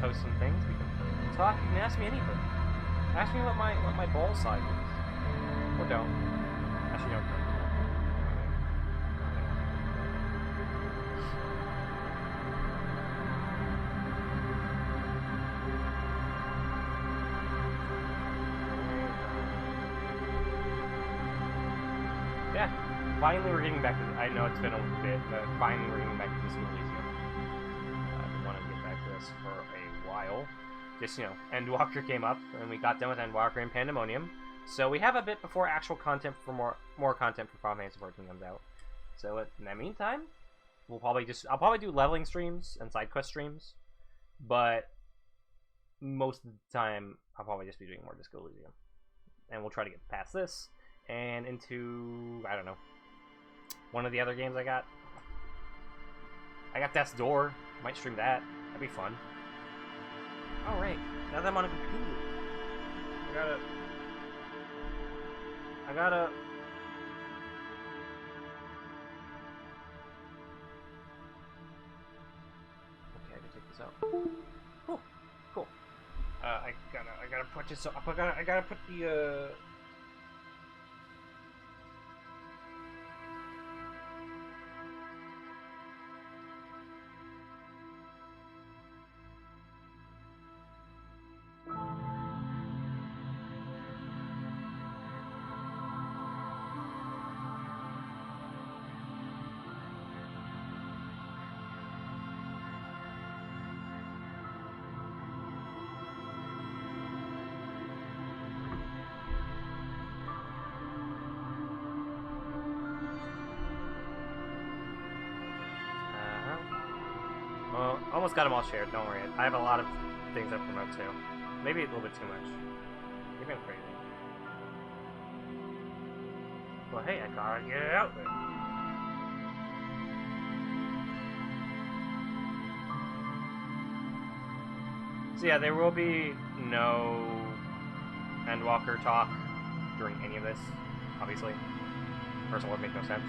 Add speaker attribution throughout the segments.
Speaker 1: post some things. We can talk. You can ask me anything. Ask me what my ball size is. Or don't. Actually, don't. Yeah, finally we're getting back to I know it's been a bit, but finally we're getting back to this Elysium. I've been wanting to get back to this for a while. Just, you know, Endwalker came up, and we got done with Endwalker and Pandemonium. So we have a bit before actual content for more content for Final Fantasy 14 comes out. So in the meantime, I'll probably do leveling streams and side quest streams, but most of the time I'll probably just be doing more Disco Elysium. And we'll try to get past this and into, I don't know, one of the other games I got. I got Death's Door. Might stream that. That'd be fun. Oh, right. Now that I'm on a computer, I gotta... Okay, I can take this out. Oh, cool. I gotta put this up. I gotta put the, almost got them all shared, don't worry. I have a lot of things I promote too. Maybe a little bit too much. Maybe I'm crazy. Well, hey, I gotta get it out there. So yeah, there will be no Endwalker talk during any of this, obviously. First of all, it would make no sense.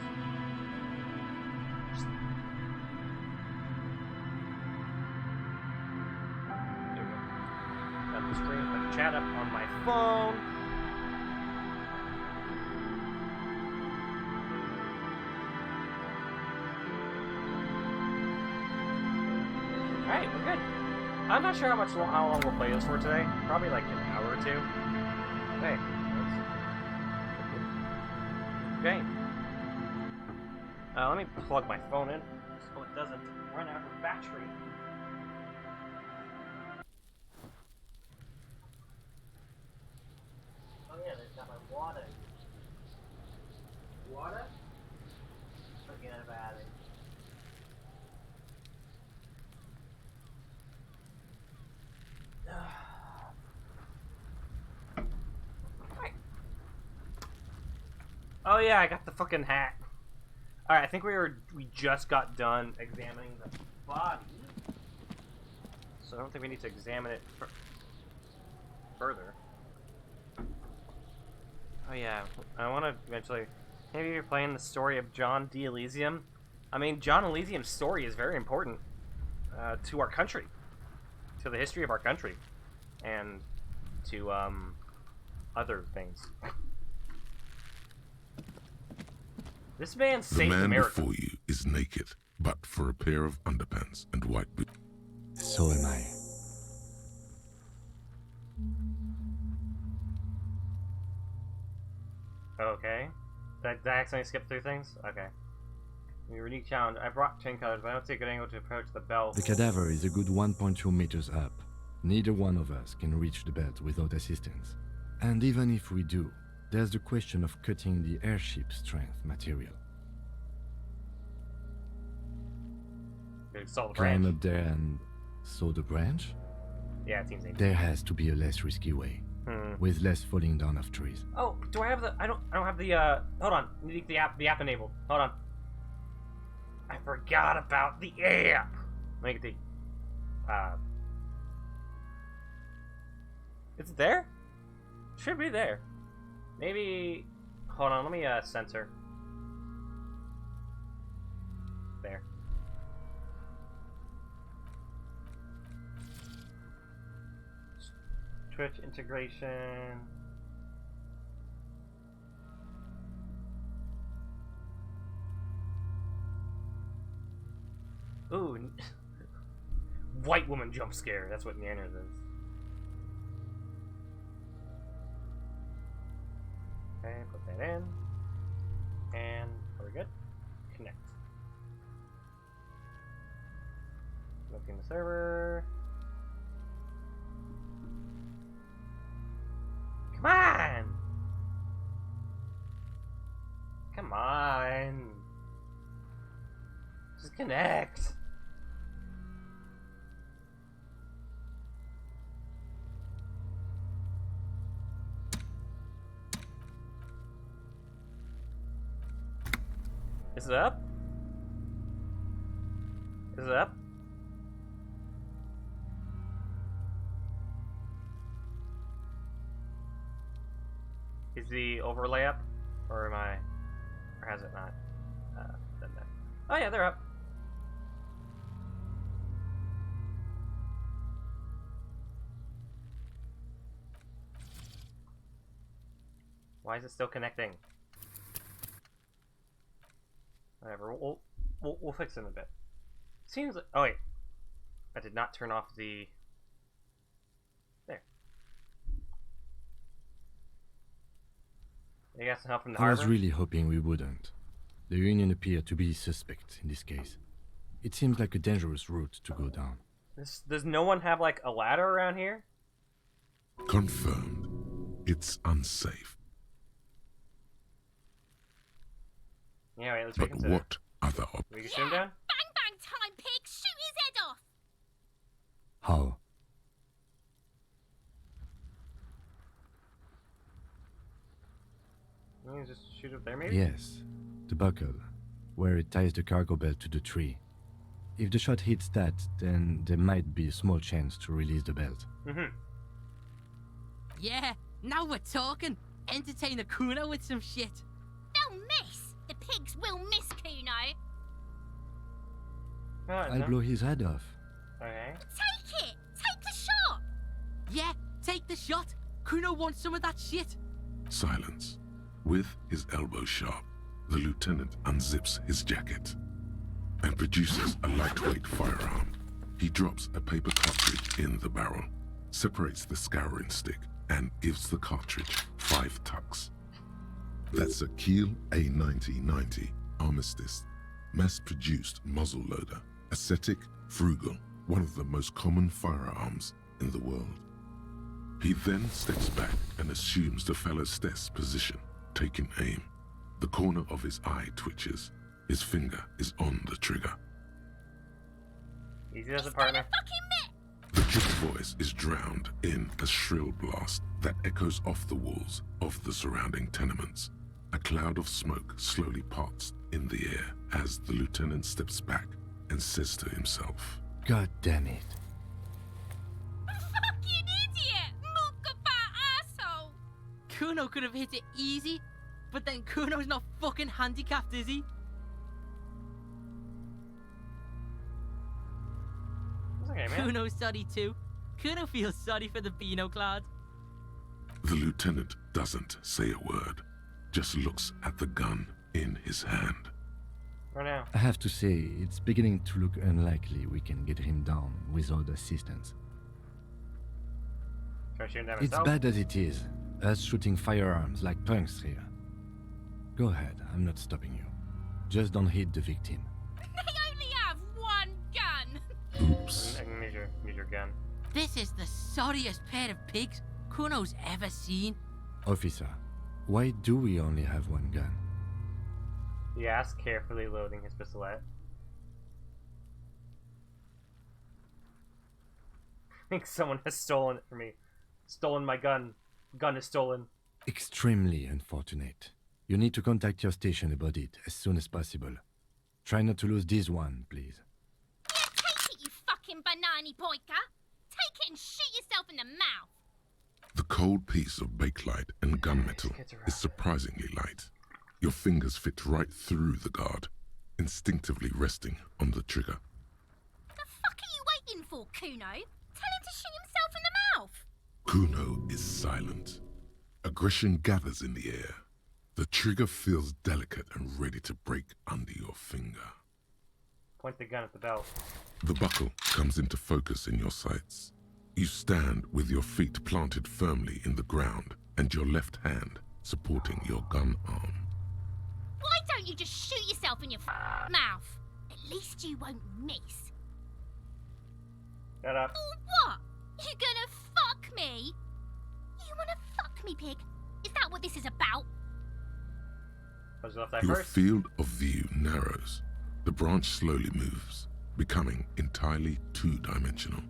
Speaker 1: Screen, put chat up on my phone. Alright, we're good. I'm not sure how long we'll play this for today. Probably like an hour or two. Hey, okay. Let me plug my phone in so it doesn't run out of battery. Water. Water? Forget about it. Right. Oh yeah, I got the fucking hat. Alright, I think we just got done examining the body. So I don't think we need to examine it further. Oh yeah, I want to eventually... Maybe you're playing the story of John D. Elysium. I mean, John Elysium's story is very important to our country. To the history of our country. And to, other things. This man saved America.
Speaker 2: The man before you is naked, but for a pair of underpants and white boots.
Speaker 3: So am I.
Speaker 1: Okay. Did I accidentally skip through things? Okay. Your unique challenge. I brought chain cutters, but I don't see a good angle to approach the belt.
Speaker 3: The cadaver is a good 1.2 meters up. Neither one of us can reach the belt without assistance. And even if we do, there's the question of cutting the airship strength material.
Speaker 1: Saw the
Speaker 3: Climb
Speaker 1: branch.
Speaker 3: up there and saw the branch?
Speaker 1: Yeah, it seems easy.
Speaker 3: There has to be a less risky way. With less falling down of trees.
Speaker 1: Oh, do I have the... I don't have the, hold on. I need the app enabled. Hold on. I forgot about the app. Let me get the, is it there? Should be there. Maybe... Hold on, let me, censor. There. Twitch integration. Ooh. White woman jump scare. That's what Nanners is. Okay, put that in. And are we good? Connect. Connecting the server. Come on! Come on! Just connect! Is it up? Is it up? Is the overlay up? Or am I... Or has it not? Done that. Oh yeah, they're up. Why is it still connecting? Whatever, we'll fix it in a bit. Seems like... Oh wait. I did not turn off the... There. You got some help from the
Speaker 3: I was
Speaker 1: harbor?
Speaker 3: really hoping we wouldn't. The Union appeared to be suspect in this case. It seems like a dangerous route to go down.
Speaker 1: Does no one have, like, a ladder around here?
Speaker 2: Confirmed. It's unsafe.
Speaker 1: Yeah, wait, let's
Speaker 2: But
Speaker 1: reconsider.
Speaker 2: what other
Speaker 1: We can shoot him down?
Speaker 4: Bang bang time, pig! Shoot his head off!
Speaker 3: How?
Speaker 1: You can just shoot up there, maybe?
Speaker 3: Yes, the buckle, where it ties the cargo belt to the tree. If the shot hits that, then there might be a small chance to release the belt.
Speaker 1: Mm-hmm.
Speaker 5: Yeah, now we're talking. Entertain a Kuno with some shit.
Speaker 4: They'll miss! The pigs will miss Kuno!
Speaker 1: Oh,
Speaker 3: I'll blow his head off.
Speaker 1: Okay.
Speaker 4: Take it! Take the shot!
Speaker 5: Yeah, take the shot. Kuno wants some of that shit.
Speaker 2: silence? With his elbow sharp, the lieutenant unzips his jacket and produces a lightweight firearm. He drops a paper cartridge in the barrel, separates the scouring stick, and gives the cartridge 5 tucks. That's a Kiel A9090 Armistice, mass-produced muzzleloader, ascetic, frugal, one of the most common firearms in the world. He then steps back and assumes the fellow's desk position, taking aim. The corner of his eye twitches. His finger is on the trigger.
Speaker 1: Easy as a partner.
Speaker 2: The kid's voice is drowned in a shrill blast that echoes off the walls of the surrounding tenements. A cloud of smoke slowly parts in the air as the lieutenant steps back and says to himself,
Speaker 3: God damn it.
Speaker 4: Fucking idiot! Mookabat asshole!
Speaker 5: Kuno could have hit it easy, but then Kuno's not fucking handicapped, is he?
Speaker 1: It's okay, man.
Speaker 5: Kuno's sorry too. Kuno feels sorry for the Beano Clad.
Speaker 2: The lieutenant doesn't say a word, just looks at the gun in his hand.
Speaker 1: For now.
Speaker 3: I have to say, it's beginning to look unlikely we can get him down without assistance.
Speaker 1: Try shooting down
Speaker 3: It's
Speaker 1: myself.
Speaker 3: bad as it is, us shooting firearms like punks here. Go ahead, I'm not stopping you. Just don't hit the victim.
Speaker 4: They only have one gun!
Speaker 2: Oops.
Speaker 1: I can use your gun.
Speaker 5: This is the sorriest pair of pigs Kuno's ever seen.
Speaker 3: Officer, why do we only have one gun?
Speaker 1: He asks, carefully loading his pistolet. I think someone has stolen it from me. Stolen my gun. Gun is stolen.
Speaker 3: Extremely unfortunate. You need to contact your station about it as soon as possible. Try not to lose this one, please.
Speaker 4: Yeah, take it, you fucking banani boyka! Take it and shoot yourself in the mouth!
Speaker 2: The cold piece of bakelite and gunmetal is surprisingly light. Your fingers fit right through the guard, instinctively resting on the trigger.
Speaker 4: The fuck are you waiting for, Kuno? Tell him to shoot himself in the mouth!
Speaker 2: Kuno is silent. Aggression gathers in the air. The trigger feels delicate and ready to break under your finger.
Speaker 1: Point the gun at the belt.
Speaker 2: The buckle comes into focus in your sights. You stand with your feet planted firmly in the ground and your left hand supporting your gun arm.
Speaker 4: Why don't you just shoot yourself in your mouth? At least you won't miss.
Speaker 1: Shut up.
Speaker 4: Or what? You gonna fuck me? You wanna fuck me, pig? Is that what this is about?
Speaker 1: Was left that
Speaker 2: Your
Speaker 1: first?
Speaker 2: field of view narrows. The branch slowly moves, becoming entirely two-dimensional.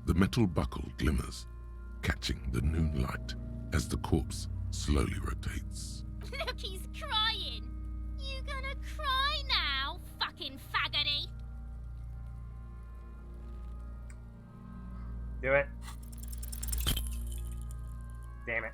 Speaker 2: The metal buckle glimmers, catching the noon light as the corpse slowly rotates.
Speaker 4: Look, he's crying. You gonna cry now, fucking faggoty?
Speaker 1: Do it. Damn it.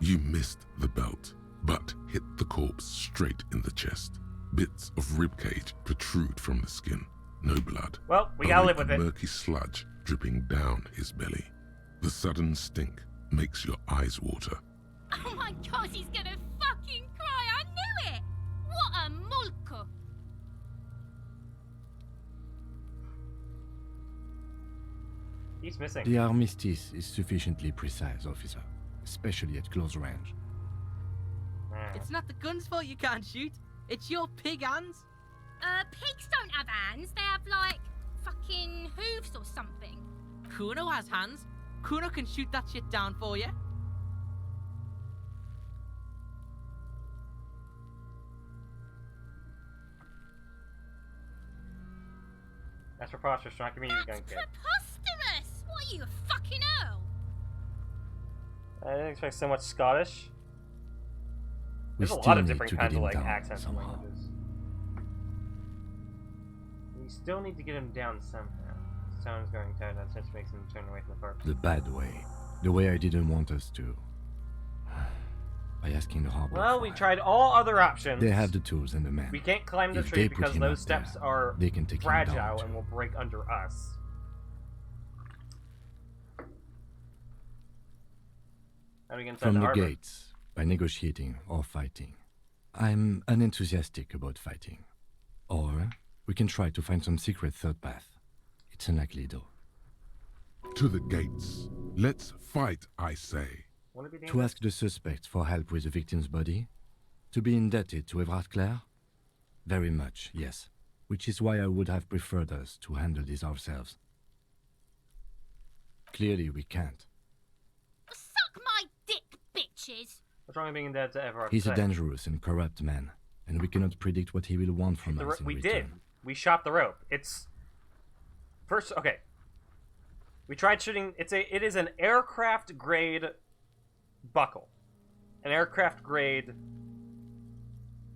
Speaker 2: You missed the belt, but hit the corpse straight in the chest. Bits of ribcage protrude from the skin. No blood.
Speaker 1: Well, we gotta
Speaker 2: only
Speaker 1: live with
Speaker 2: a
Speaker 1: it.
Speaker 2: murky sludge dripping down his belly. The sudden stink makes your eyes water.
Speaker 4: Oh my god, he's gonna fucking cry. I knew it. What a mulko.
Speaker 1: He's missing.
Speaker 3: The armistice is sufficiently precise, officer, especially at close range.
Speaker 5: It's not the gun's fault you can't shoot. It's your pig hands.
Speaker 4: Pigs don't have hands. They have, like, fucking hooves or something.
Speaker 5: Kuno has hands. Kuno can shoot that shit down for you.
Speaker 1: That's preposterous. Not giving you the gun,
Speaker 4: That's
Speaker 1: kid.
Speaker 4: preposterous. What are you, a fucking earl?
Speaker 1: I didn't expect so much Scottish.
Speaker 3: We
Speaker 1: There's a
Speaker 3: still
Speaker 1: lot of
Speaker 3: need
Speaker 1: different
Speaker 3: to
Speaker 1: kinds
Speaker 3: get
Speaker 1: of
Speaker 3: him
Speaker 1: like
Speaker 3: down
Speaker 1: accents and
Speaker 3: somehow.
Speaker 1: languages. We still need to get him down somehow. Someone's going down. That just makes him turn away from the corpse.
Speaker 3: The bad way. The way I didn't want us to. By asking the harbor.
Speaker 1: Well,
Speaker 3: for
Speaker 1: we
Speaker 3: help.
Speaker 1: tried all other options.
Speaker 3: They have the tools and the men.
Speaker 1: We can't climb the
Speaker 3: If
Speaker 1: tree
Speaker 3: they put
Speaker 1: because
Speaker 3: him
Speaker 1: those
Speaker 3: up there,
Speaker 1: steps are
Speaker 3: they can take him down
Speaker 1: fragile
Speaker 3: too.
Speaker 1: and will break under us. How do we get inside
Speaker 3: From
Speaker 1: the
Speaker 3: the
Speaker 1: harbor?
Speaker 3: gates, by negotiating or fighting. I'm unenthusiastic about fighting. Or we can try to find some secret third path. It's unlikely though.
Speaker 2: To the gates. Let's fight, I say.
Speaker 1: Wouldn't it be
Speaker 3: To
Speaker 1: dangerous?
Speaker 3: ask the suspect for help with the victim's body? To be indebted to Everard Clare? Very much, yes. Which is why I would have preferred us to handle this ourselves. Clearly we can't.
Speaker 4: Suck my dick, bitches.
Speaker 1: What's wrong with being dead to Everard?
Speaker 3: He's a
Speaker 1: Say.
Speaker 3: dangerous and corrupt man, and we cannot predict what he will want from
Speaker 1: The
Speaker 3: us in
Speaker 1: we
Speaker 3: return.
Speaker 1: did. We shot the rope. It's first. Okay. We tried shooting. It is an aircraft grade buckle, an aircraft grade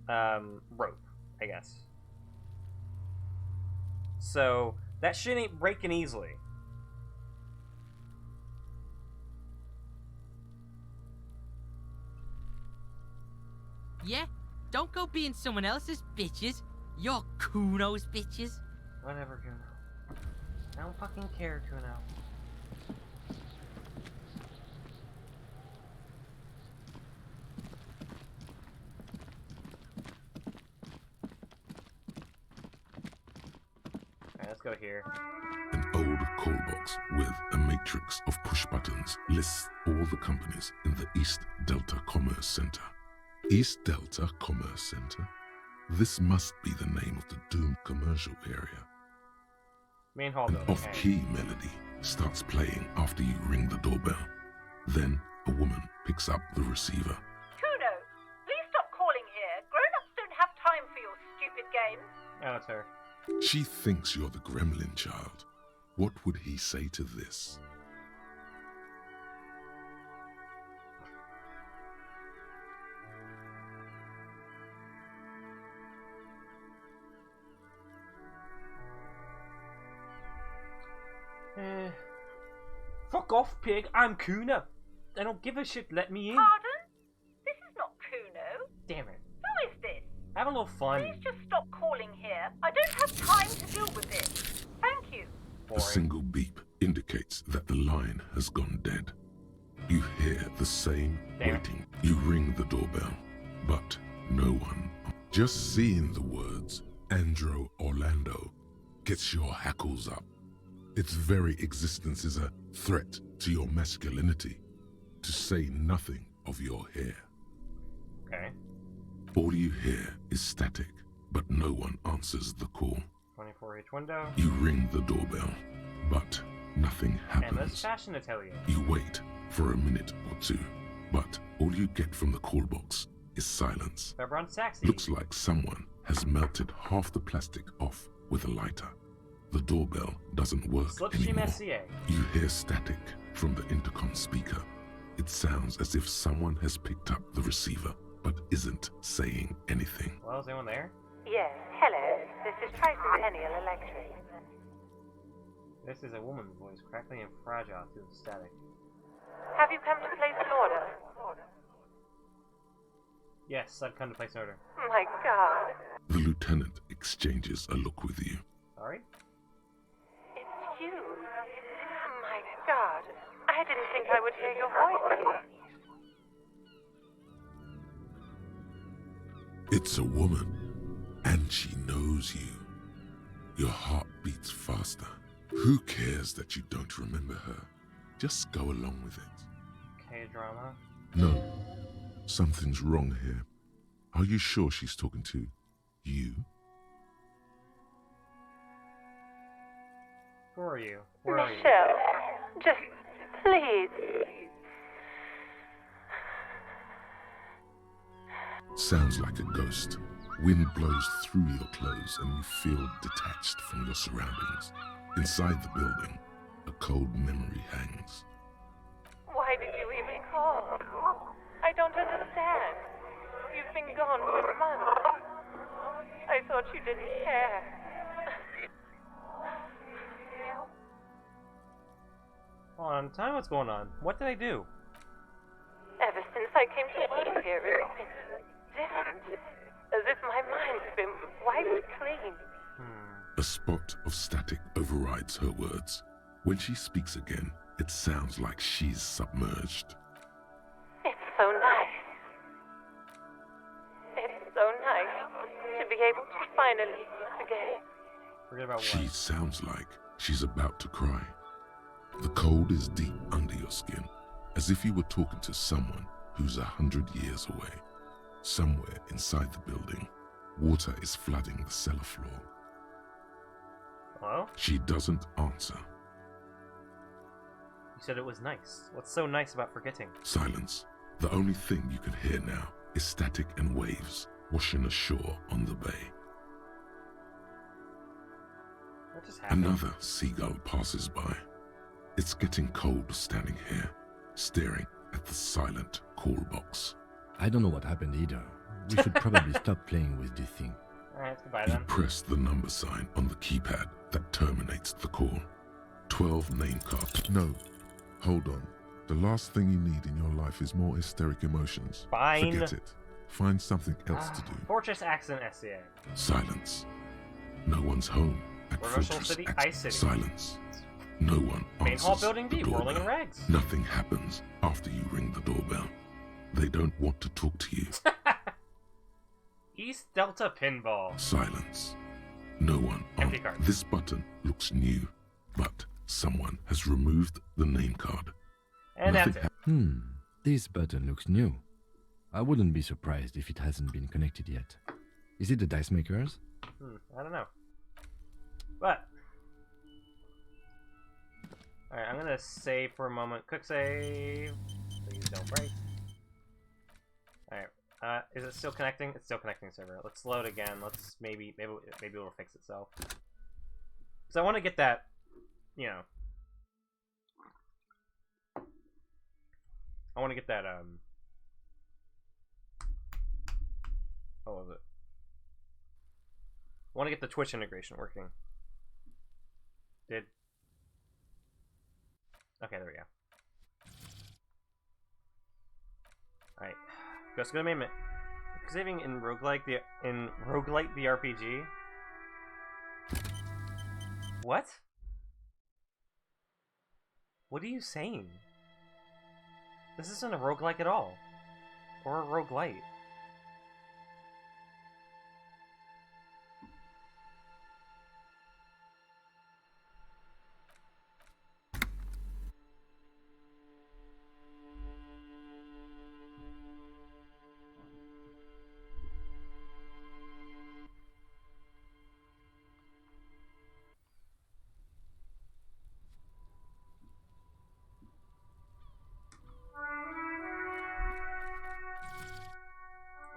Speaker 1: rope, I guess. So that shit ain't breaking easily.
Speaker 5: Yeah? Don't go being someone else's bitches. You're Kuno's bitches.
Speaker 1: Whatever, Kuno. I don't fucking care, Kuno. Alright, let's go here.
Speaker 2: An old call box with a matrix of push buttons lists all the companies in the East Delta Commerce Center. East Delta Commerce Center? This must be the name of the doomed commercial area.
Speaker 1: Main hall
Speaker 2: An
Speaker 1: building.
Speaker 2: off-key melody starts playing after you ring the doorbell. Then a woman picks up the receiver.
Speaker 6: Kuno, please stop calling here. Grown-ups don't have time for your stupid games.
Speaker 1: Oh, it's her.
Speaker 2: She thinks you're the gremlin child. What would he say to this?
Speaker 1: Fuck off, pig. I'm Kuno. I don't give a shit. Let me in.
Speaker 6: Pardon? This is not Kuno.
Speaker 1: Damn it.
Speaker 6: Who is this?
Speaker 1: Have a little fun.
Speaker 6: Please just stop calling here. I don't have time to deal with this. Thank you.
Speaker 1: boring.
Speaker 2: single beep indicates that the line has gone dead. You hear the same
Speaker 1: Damn.
Speaker 2: waiting. You ring the doorbell, but no one. Just seeing the words Andro Orlando gets your hackles up. Its very existence is a threat to your masculinity, to say nothing of your hair.
Speaker 1: Okay.
Speaker 2: All you hear is static, but no one answers the call.
Speaker 1: 24-inch window.
Speaker 2: You ring the doorbell, but nothing
Speaker 1: Emma's
Speaker 2: happens.
Speaker 1: Fashion Atelier.
Speaker 2: You wait for a minute or two, but all you get from the call box is silence.
Speaker 1: Beveron Saxy.
Speaker 2: Looks like someone has melted half the plastic off with a lighter. The doorbell doesn't work
Speaker 1: Slipstream
Speaker 2: anymore.
Speaker 1: SCA.
Speaker 2: You hear static from the intercom speaker. It sounds as if someone has picked up the receiver, but isn't saying anything.
Speaker 1: Well, is anyone there?
Speaker 6: Yes, hello. This is Tricentennial Electric.
Speaker 1: This is a woman's voice, crackly and fragile through the static.
Speaker 6: Have you come to place an order?
Speaker 1: Yes, I've come to place an order.
Speaker 6: My God.
Speaker 2: The lieutenant exchanges a look with you.
Speaker 1: Sorry?
Speaker 6: It's you. My God. I didn't think I would hear your voice.
Speaker 2: It's a woman, and she knows you. Your heart beats faster. Who cares that you don't remember her? Just go along with it.
Speaker 1: K-drama.
Speaker 2: No, something's wrong here. Are you sure she's talking to you?
Speaker 1: Who are you? Where are you?
Speaker 6: Michelle, just please.
Speaker 2: Sounds like a ghost. Wind blows through your clothes and you feel detached from your surroundings. Inside the building, a cold memory hangs.
Speaker 6: Why did you even call? I don't understand. You've been gone for months. I thought you didn't care.
Speaker 1: Hold on, tell me what's going on. What did I do?
Speaker 6: Ever since I came to work here, it's been different. As if my mind's been wiped clean.
Speaker 2: A spot of static overrides her words. When she speaks again, it sounds like she's submerged.
Speaker 6: It's so nice. It's so nice to be able to finally forget.
Speaker 1: Forget about
Speaker 2: She
Speaker 1: what?
Speaker 2: sounds like she's about to cry. The cold is deep under your skin, as if you were talking to someone who's 100 years away. Somewhere inside the building, water is flooding the cellar floor.
Speaker 1: Hello?
Speaker 2: She doesn't answer.
Speaker 1: You said it was nice. What's so nice about forgetting?
Speaker 2: Silence. The only thing you can hear now is static and waves washing ashore on the bay.
Speaker 1: What just happened?
Speaker 2: Another seagull passes by. It's getting cold standing here, staring at the silent call box.
Speaker 3: I don't know what happened either. We should probably stop playing with this thing.
Speaker 1: Alright, goodbye
Speaker 2: You
Speaker 1: then.
Speaker 2: press the number sign on the keypad that terminates the call. 12 name cards.
Speaker 7: No, hold on. The last thing you need in your life is more hysteric emotions.
Speaker 1: Fine.
Speaker 7: Forget it. Find something else to do.
Speaker 1: Fortress Accident SCA.
Speaker 2: Silence. No one's home at
Speaker 1: Reversal
Speaker 2: Fortress
Speaker 1: City,
Speaker 2: X.
Speaker 1: Ice City.
Speaker 2: Silence. No one
Speaker 1: Main
Speaker 2: answers
Speaker 1: Hall Building
Speaker 2: the
Speaker 1: B, Whirling
Speaker 2: doorbell.
Speaker 1: in Rags.
Speaker 2: Nothing happens after you ring the doorbell. They don't want to talk to you.
Speaker 1: East Delta Pinball.
Speaker 2: Silence. No one
Speaker 1: Empty
Speaker 2: answers.
Speaker 1: card.
Speaker 2: This button looks new, but someone has removed the name card.
Speaker 1: And that's
Speaker 2: Nothing
Speaker 1: it.
Speaker 3: This button looks new. I wouldn't be surprised if it hasn't been connected yet. Is it the dice makers?
Speaker 1: I don't know. But alright, I'm gonna save for a moment. Quick save. Please don't break. Alright. Is it still connecting? It's still connecting, server. Let's load again. Let's maybe it'll fix itself. Because I want to get that, you know. I want to get that what was it? I want to get the Twitch integration working. Okay, there we go. Alright. Just gonna name it. Saving in roguelike the RPG. What? What are you saying? This isn't a roguelike at all. Or a roguelite.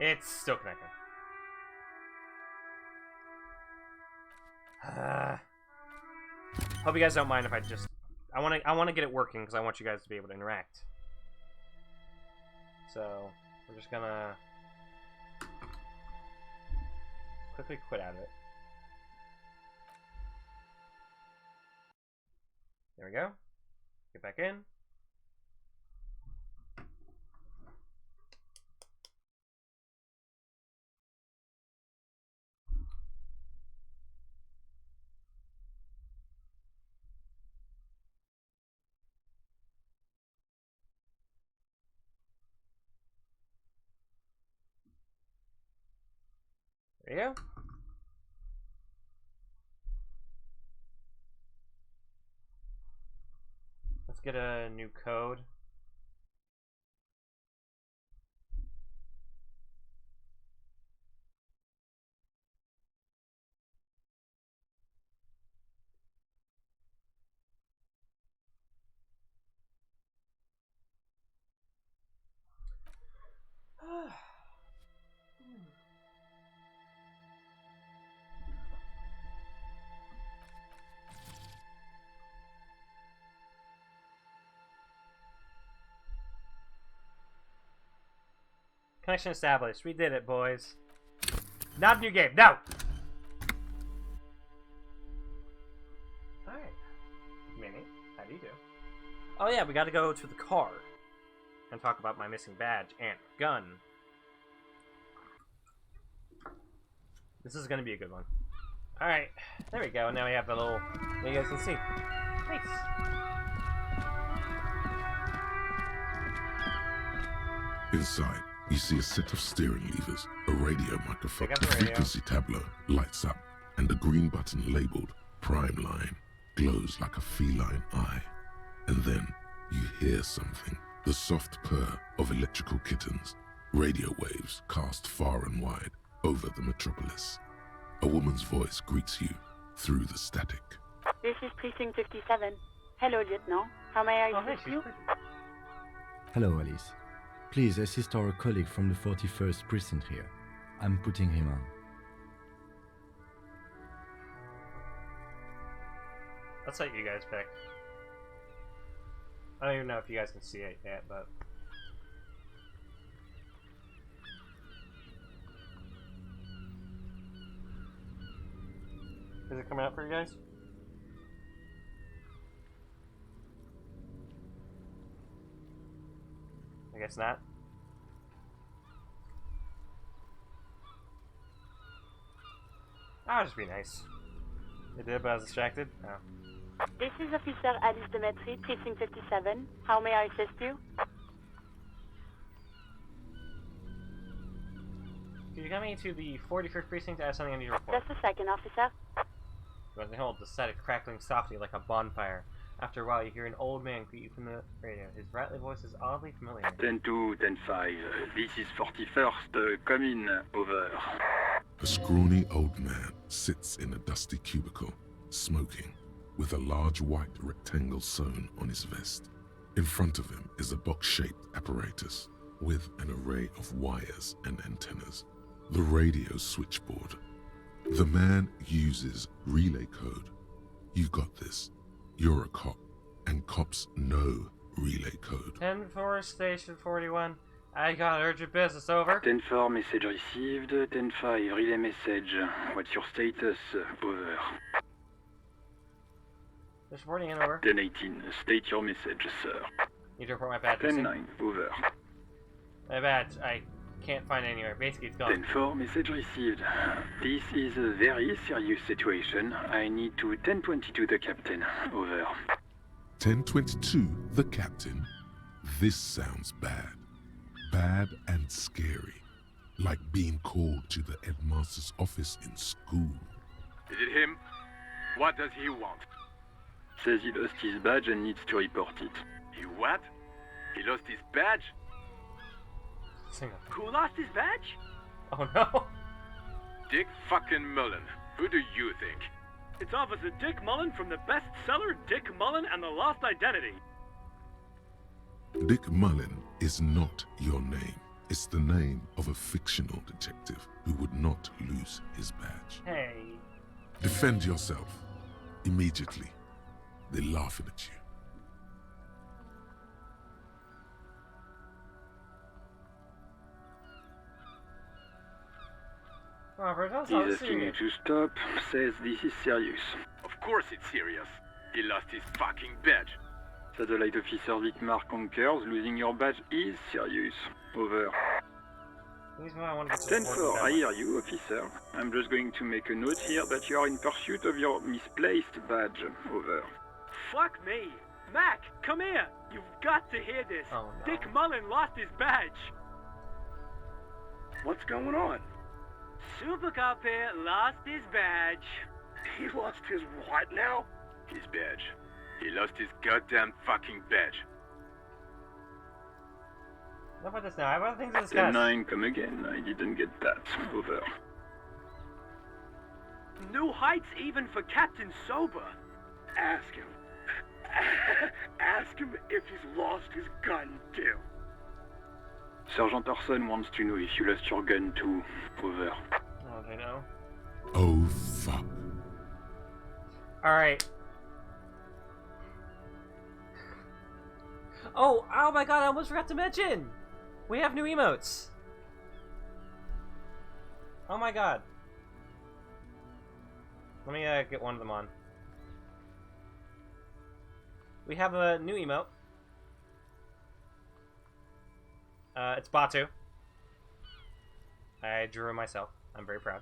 Speaker 1: It's still connecting. Hope you guys don't mind if I just... I want to get it working because I want you guys to be able to interact. So, we're just gonna... quickly quit out of it. There we go. Get back in. There you go. Let's get a new code. Connection established. We did it, boys. Not a new game. No! Alright. Minnie, how do you do? Oh yeah, we gotta go to the car and talk about my missing badge and gun. This is gonna be a good one. Alright. There we go. Now we have the little... You guys can see. Nice.
Speaker 2: Inside, you see a set of steering levers, a radio microphone,
Speaker 1: Pick up
Speaker 2: a
Speaker 1: the radio.
Speaker 2: frequency tableau lights up, and a green button labeled Prime Line glows like a feline eye. And then you hear something, the soft purr of electrical kittens, radio waves cast far and wide over the metropolis. A woman's voice greets you through the static.
Speaker 8: This is Precinct 57. Hello, Lieutenant. How may I
Speaker 1: Oh, hey,
Speaker 8: assist
Speaker 1: she's
Speaker 8: you?
Speaker 1: pretty.
Speaker 3: Hello, Alice. Please assist our colleague from the 41st precinct here. I'm putting him on.
Speaker 1: Let's let you guys pick. I don't even know if you guys can see it yet, but... Is it coming out for you guys? I guess not. I'll just be nice. You did, but I was distracted? Oh.
Speaker 8: This is Officer Alice Demetri, Precinct 57. How may I assist you?
Speaker 1: Could you get me to the 41st precinct? I have something I need to report.
Speaker 8: Just a second, officer.
Speaker 1: When they hold the static crackling softly like a bonfire. After a while, you hear an old man greet you from the radio. His rattly voice is oddly familiar.
Speaker 9: 10-2, 10-5. This is 41st. Come in. Over.
Speaker 2: A scrawny old man sits in a dusty cubicle, smoking, with a large white rectangle sewn on his vest. In front of him is a box-shaped apparatus with an array of wires and antennas. The radio switchboard. The man uses relay code. You got this. You're a cop, and cops know relay code.
Speaker 1: 10-4, Station 41. I got urgent business, over.
Speaker 9: 10-4, message received. 10-5, relay message. What's your status? Over.
Speaker 1: Just reporting in, over.
Speaker 9: 10-18, state your message, sir.
Speaker 1: Need to report my badge.
Speaker 9: 10-9, over.
Speaker 1: My badge, I can't find it anywhere. Basically, it's gone.
Speaker 9: 10-4, message received. This is a very serious situation. I need to 10-22 the captain. Over.
Speaker 2: 1022, the captain. This sounds bad. Bad and scary. Like being called to the headmaster's office in school.
Speaker 10: Is it him? What does he want?
Speaker 9: Says he lost his badge and needs to report it.
Speaker 10: He what? He lost his badge?
Speaker 1: Singer.
Speaker 10: Who lost his badge?
Speaker 1: Oh no.
Speaker 10: Dick fucking Mullen. Who do you think?
Speaker 11: It's Officer Dick Mullen from the bestseller Dick Mullen and the Lost Identity.
Speaker 2: Dick Mullen is not your name. It's the name of a fictional detective who would not lose his badge.
Speaker 1: Hey.
Speaker 2: Defend yourself. Immediately. They're laughing at you.
Speaker 1: Robert, that's
Speaker 9: He's
Speaker 1: not
Speaker 9: asking you
Speaker 1: serious.
Speaker 9: to stop, says this is serious.
Speaker 10: Of course it's serious. He lost his fucking badge.
Speaker 9: Satellite Officer Dietmar concurs, losing your badge is serious. Over.
Speaker 1: He's what I want to get to
Speaker 9: 10-4, I hear you, officer. I'm just going to make a note here that you are in pursuit of your misplaced badge. Over.
Speaker 11: Fuck me. Mac, come here. You've got to hear this.
Speaker 1: Oh, no.
Speaker 11: Dick Mullen lost his badge.
Speaker 10: What's going on?
Speaker 11: Super Cop here lost his badge.
Speaker 10: He lost his what now? His badge. He lost his goddamn fucking badge.
Speaker 1: Enough about this now. I have other things to discuss.
Speaker 9: 10-9, come again. I didn't get that. Over.
Speaker 11: New heights even for Captain Sober.
Speaker 10: Ask him. Ask him if he's lost his gun too.
Speaker 9: Sergeant Orson wants to know if you lost your gun too. Over.
Speaker 1: Oh, they know.
Speaker 2: Oh, fuck.
Speaker 1: Alright. Oh my god, I almost forgot to mention! We have new emotes! Oh my god. Let me get one of them on. We have a new emote. It's Batu. I drew it myself. I'm very proud.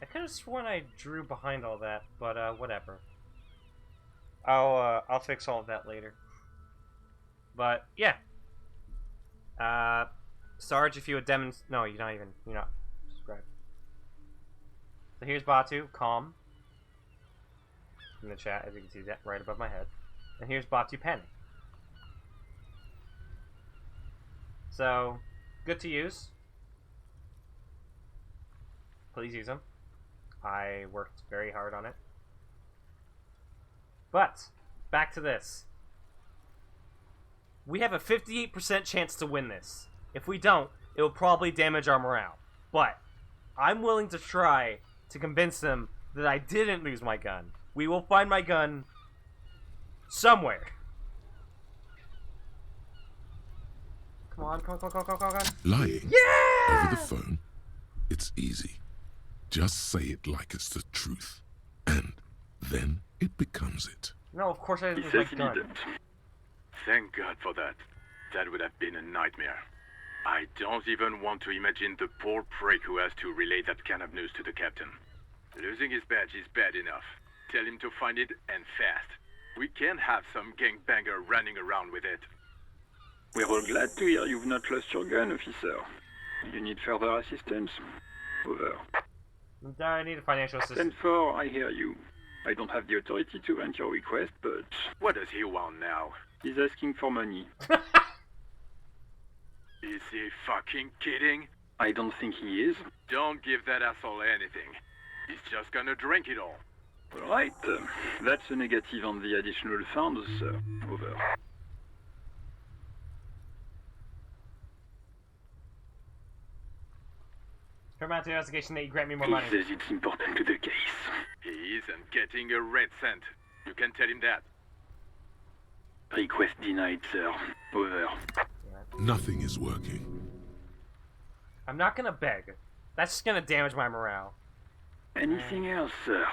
Speaker 1: I could have sworn I drew behind all that, but whatever. I'll fix all of that later. But yeah. Sarge, if you would no, you're not subscribed. So here's Batu, calm. In the chat, as you can see that right above my head. And here's Batu Panic. So, good to use. Please use them. I worked very hard on it. But, back to this. We have a 58% chance to win this. If we don't, it will probably damage our morale. But, I'm willing to try to convince them that I didn't lose my gun. We will find my gun somewhere. Come on.
Speaker 2: Lying
Speaker 1: Yeah!
Speaker 2: over the phone, it's easy. Just say it like it's the truth. And then it becomes it.
Speaker 1: No, of course I
Speaker 9: He
Speaker 1: didn't
Speaker 9: says
Speaker 1: lose
Speaker 9: he
Speaker 1: my gun.
Speaker 9: didn't.
Speaker 10: Thank God for that. That would have been a nightmare. I don't even want to imagine the poor prick who has to relay that kind of news to the captain. Losing his badge is bad enough. Tell him to find it, and fast. We can't have some gangbanger running around with it.
Speaker 9: We're all glad to hear you've not lost your gun, officer. You need further assistance? Over.
Speaker 1: I need a financial assistance.
Speaker 9: 10-4, I hear you. I don't have the authority to grant your request, but
Speaker 10: What does he want now?
Speaker 9: he's asking for money.
Speaker 10: Is he fucking kidding?
Speaker 9: I don't think he is.
Speaker 10: Don't give that asshole anything. He's just gonna drink it all.
Speaker 9: All right, that's a negative on the additional funds, sir. Over.
Speaker 1: Paramount to investigation that you grant me more
Speaker 9: He
Speaker 1: money.
Speaker 9: says it's important to the case.
Speaker 10: He isn't getting a red cent. You can tell him that.
Speaker 9: Request denied, sir. Over.
Speaker 2: Nothing is working.
Speaker 1: I'm not gonna beg. That's just gonna damage my morale.
Speaker 9: Anything else, sir?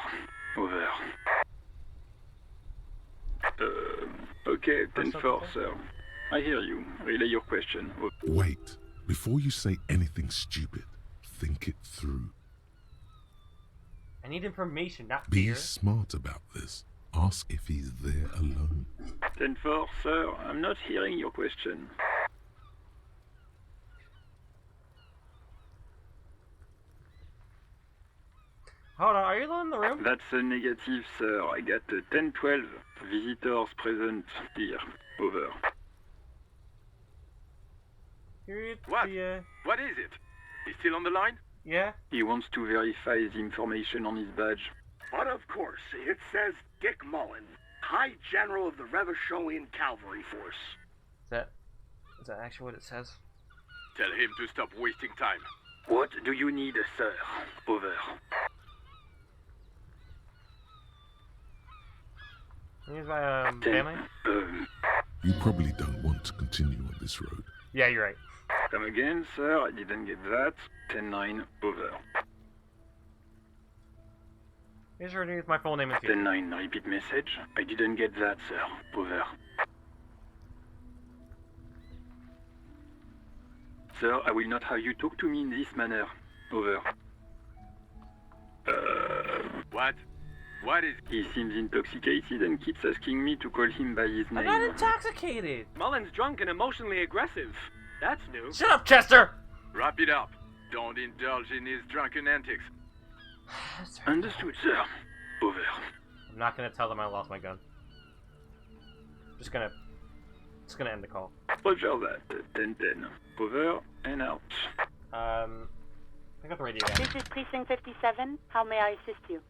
Speaker 9: Over. Okay, 10-4, sir. I hear you. Relay your question.
Speaker 2: Wait. Before you say anything stupid, think it through.
Speaker 1: I need information, not
Speaker 2: Be
Speaker 1: fear.
Speaker 2: smart about this. ask if he's there alone.
Speaker 9: 10-4, sir. I'm not hearing your question.
Speaker 1: Hold on, are you alone in the room?
Speaker 9: That's a negative, sir. I got 10-12 visitors present here. Over.
Speaker 10: What? What is it? He's still on the line?
Speaker 1: Yeah?
Speaker 9: He wants to verify the information on his badge.
Speaker 12: But of course, it says Dick Mullen, High General of the Revacholian Cavalry Force.
Speaker 1: Is that actually what it says?
Speaker 10: Tell him to stop wasting time.
Speaker 9: What do you need, sir? Over.
Speaker 1: Here's my family.
Speaker 2: You probably don't want to continue on this road.
Speaker 1: Yeah, you're right.
Speaker 9: Come again, sir. I didn't get that. 10-9, over.
Speaker 1: Here's underneath my full name and
Speaker 9: 10-9, repeat message. I didn't get that, sir. Over. Sir, I will not have you talk to me in this manner. Over.
Speaker 10: What? What is...
Speaker 9: He seems intoxicated and keeps asking me to call him by his name.
Speaker 1: I'm not intoxicated!
Speaker 11: Mullen's drunk and emotionally aggressive. That's new.
Speaker 1: Shut up, Chester!
Speaker 10: Wrap it up. Don't indulge in his drunken antics.
Speaker 9: Understood, sir. Over.
Speaker 1: I'm not gonna tell them I lost my gun. Just gonna end the call.
Speaker 9: Roger that. 10-10. Over and out.
Speaker 1: Pick up the radio again.
Speaker 8: This is Precinct 57. How may I assist you?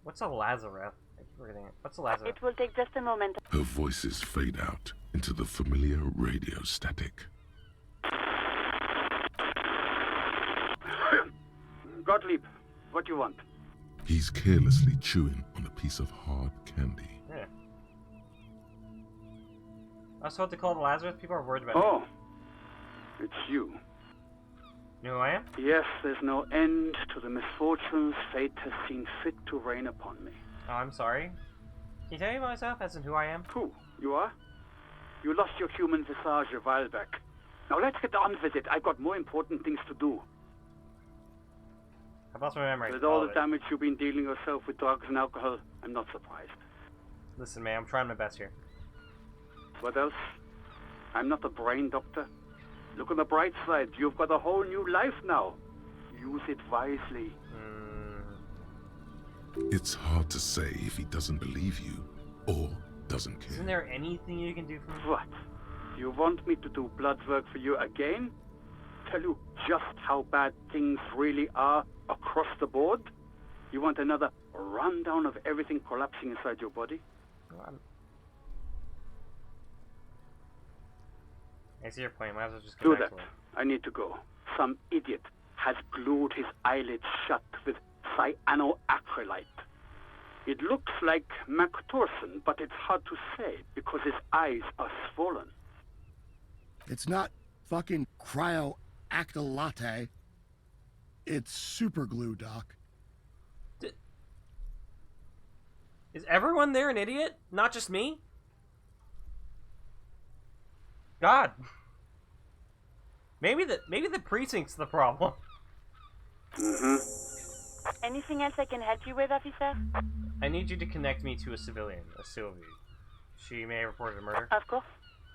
Speaker 1: What's a Lazarus? I keep forgetting it. What's a Lazarus?
Speaker 8: It will take just a moment.
Speaker 2: Her voices fade out into the familiar radio static.
Speaker 12: Gottlieb, what do you want?
Speaker 2: He's carelessly chewing on a piece of hard candy.
Speaker 1: Yeah. I was told to call the Lazarus. People are worried about
Speaker 12: Oh, it's you.
Speaker 1: You know who I am?
Speaker 12: Yes, there's no end to the misfortunes fate has seen fit to rain upon me.
Speaker 1: Oh, I'm sorry. Can you tell me about myself, as in who I am?
Speaker 12: Who? You are? You lost your human visage a while back. Now let's get on with it. I've got more important things to do.
Speaker 1: I've lost my memory.
Speaker 12: With all the damage you've been dealing yourself with drugs and alcohol, I'm not surprised.
Speaker 1: Listen, man, I'm trying my best here.
Speaker 12: What else? I'm not a brain doctor. Look on the bright side. You've got a whole new life now. Use it wisely.
Speaker 2: It's hard to say if he doesn't believe you or doesn't care.
Speaker 1: Isn't there anything you can do for me?
Speaker 12: What? You want me to do blood work for you again? Tell you just how bad things really are across the board? You want another rundown of everything collapsing inside your body?
Speaker 1: Well, I see your point. Might as well just go
Speaker 12: Do
Speaker 1: back
Speaker 12: that.
Speaker 1: to it.
Speaker 12: I need to go. Some idiot has glued his eyelids shut with cyanoacrylate. It looks like Mactorson, but it's hard to say because his eyes are swollen.
Speaker 13: It's not fucking cryoacrylate. It's super glue, Doc.
Speaker 1: Is everyone there an idiot? Not just me? God. Maybe the precinct's the problem.
Speaker 8: Anything else I can help you with, officer?
Speaker 1: I need you to connect me to a civilian, a Sylvia. She may have reported a murder.
Speaker 8: Of course.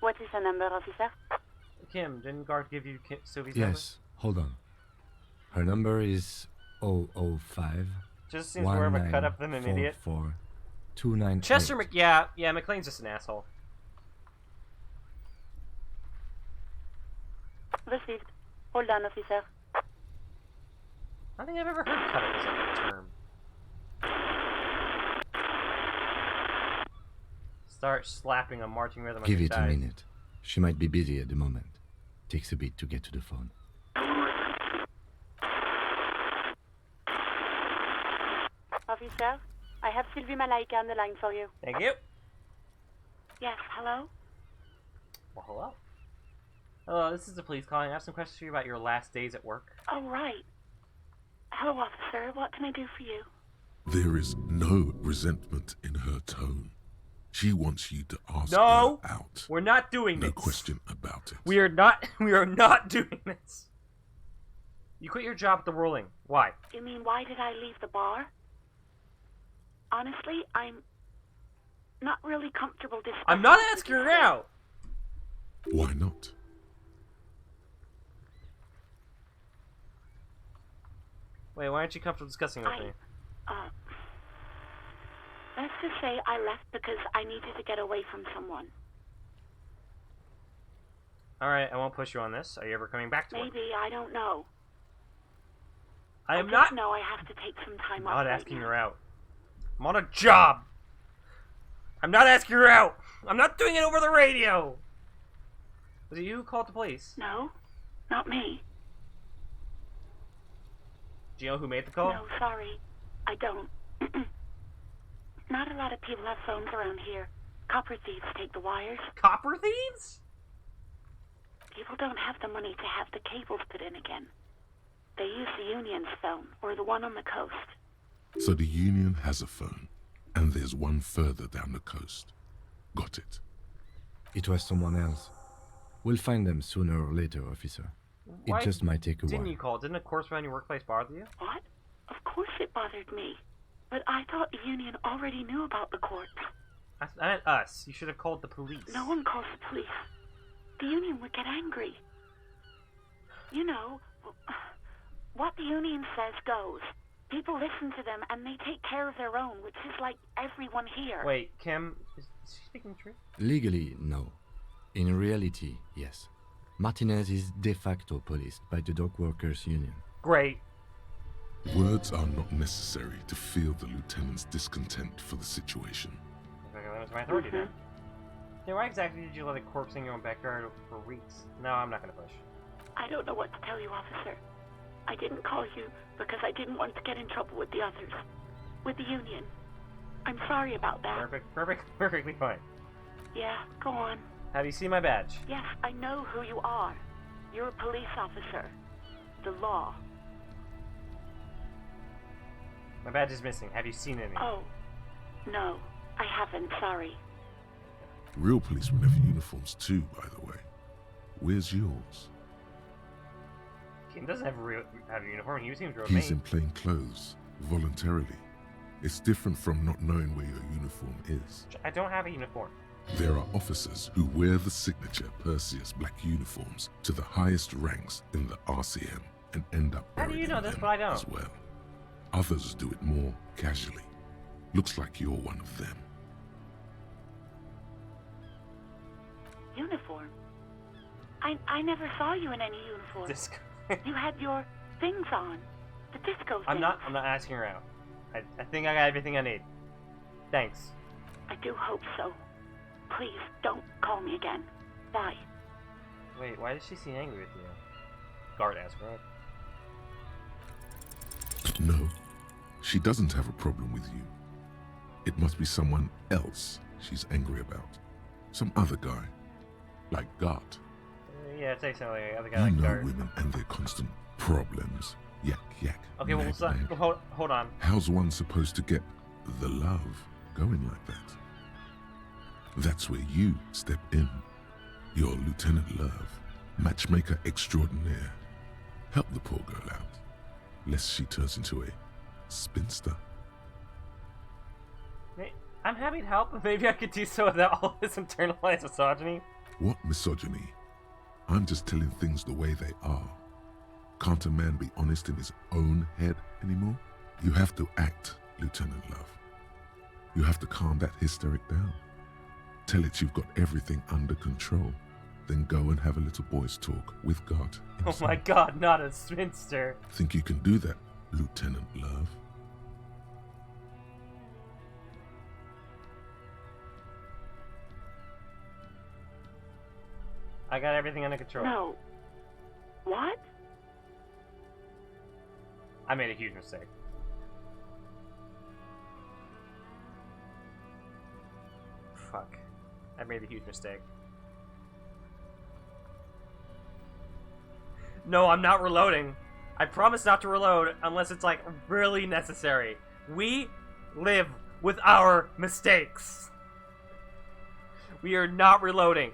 Speaker 8: What is her number, officer?
Speaker 1: Kim, didn't Guard give you Sylvia's number?
Speaker 3: Yes, hold on. Her number is 005.
Speaker 1: Just seems more of a cut up than an idiot.
Speaker 3: 298.
Speaker 1: Chester yeah, McLean's just an asshole.
Speaker 8: Received. Hold on, officer.
Speaker 1: I don't think I've ever heard cut up as a term. Start slapping a marching rhythm on
Speaker 3: Give
Speaker 1: your
Speaker 3: it a
Speaker 1: thighs.
Speaker 3: minute. She might be busy at the moment. Takes a bit to get to the phone.
Speaker 8: Officer, I have Sylvia Malaika on the line for you.
Speaker 1: Thank you.
Speaker 8: Yes, hello?
Speaker 1: Well, hello. Hello, this is the police calling. I have some questions for you about your last days at work.
Speaker 8: Oh, right. Hello, officer. What can I do for you?
Speaker 2: There is no resentment in her tone. She wants you to ask her out.
Speaker 1: We're not doing
Speaker 2: No
Speaker 1: this.
Speaker 2: question about it.
Speaker 1: We are not doing this. You quit your job at the Rolling. Why?
Speaker 8: You mean, why did I leave the bar? honestly, I'm not really comfortable discussing.
Speaker 1: I'm not asking her out!
Speaker 7: Why not?
Speaker 1: Wait, why aren't you comfortable discussing with me?
Speaker 8: Let's just say I left because I needed to get away from someone.
Speaker 1: Alright, I won't push you on this. Are you ever coming back to work?
Speaker 8: Maybe, I don't know.
Speaker 1: I am not...
Speaker 8: No, I have to take some time off.
Speaker 1: I'm not asking her out. I'm on a job! I'm not asking her out! I'm not doing it over the radio! Was it you who called the police?
Speaker 8: No, not me.
Speaker 1: Do you know who made the call?
Speaker 8: No, sorry. I don't. Not a lot of people have phones around here. Copper thieves take the wires.
Speaker 1: Copper thieves?
Speaker 8: People don't have the money to have the cables put in again. They use the Union's phone, or the one on the coast.
Speaker 7: So the Union has a phone, and there's one further down the coast. Got it.
Speaker 3: It was someone else. We'll find them sooner or later, officer.
Speaker 1: Why
Speaker 3: it just might take a while.
Speaker 1: Didn't you call? Didn't a corpse around your workplace bother you?
Speaker 8: What? Of course it bothered me. But I thought the Union already knew about the corpse.
Speaker 1: I meant us. You should have called the police.
Speaker 8: No one calls the police. The Union would get angry. You know, what the Union says goes. People listen to them and they take care of their own, which is like everyone here.
Speaker 1: Wait, Kim, is she speaking the truth?
Speaker 3: Legally, no. In reality, yes. Martinez is de facto policed by the dock workers' union.
Speaker 1: Great.
Speaker 7: Words are not necessary to feel the lieutenant's discontent for the situation.
Speaker 1: That was my authority then. Yeah, why exactly did you let a corpse in your own backyard for weeks? No, I'm not gonna push.
Speaker 8: I don't know what to tell you, officer. I didn't call you because I didn't want to get in trouble with the others. With the Union. I'm sorry about that.
Speaker 1: Perfectly fine.
Speaker 8: Yeah, go on.
Speaker 1: Have you seen my badge?
Speaker 8: Yes, I know who you are. You're a police officer. The law.
Speaker 1: My badge is missing. Have you seen any?
Speaker 8: Oh, no. I haven't, sorry.
Speaker 7: Real policemen have uniforms too, by the way. Where's yours?
Speaker 1: Kim doesn't have a uniform. He seems real.
Speaker 7: He's in plain clothes, voluntarily. It's different from not knowing where your uniform is.
Speaker 1: I don't have a uniform.
Speaker 7: There are officers who wear the signature Perseus black uniforms to the highest ranks in the RCM and end up
Speaker 1: How do you know this, but I don't?
Speaker 7: as well. Others do it more casually. Looks like you're one of them.
Speaker 8: Uniform? I never saw you in any uniform. You had your things on. The disco things.
Speaker 1: I'm not asking her out. I think I got everything I need. Thanks.
Speaker 8: I do hope so. Please, don't call me again. Bye.
Speaker 1: Wait, why does she seem angry with you? Guard asked, right?
Speaker 7: No, she doesn't have a problem with you. It must be someone else she's angry about. Some other guy. Like Gart.
Speaker 1: Yeah, say so. Like the other guy
Speaker 7: You
Speaker 1: like
Speaker 7: know
Speaker 1: Gart.
Speaker 7: women and their constant problems. Yak, yak.
Speaker 1: Okay, well,
Speaker 7: nag, nag.
Speaker 1: hold on.
Speaker 7: How's one supposed to get the love going like that? That's where you step in. You're Lieutenant Love, matchmaker extraordinaire. Help the poor girl out, lest she turns into a spinster.
Speaker 1: I'm happy to help, but maybe I could do so without all this internalized misogyny.
Speaker 7: What misogyny? I'm just telling things the way they are. Can't a man be honest in his own head anymore? You have to act, Lieutenant Love. You have to calm that hysteric down. Tell it you've got everything under control. Then go and have a little boys' talk with God.
Speaker 1: Oh my god, not a spinster.
Speaker 7: Think you can do that, Lieutenant Love?
Speaker 1: I got everything under control.
Speaker 8: No. What?
Speaker 1: I made a huge mistake. Fuck. I made a huge mistake. No, I'm not reloading. I promise not to reload unless it's like really necessary. We live with our mistakes. We are not reloading.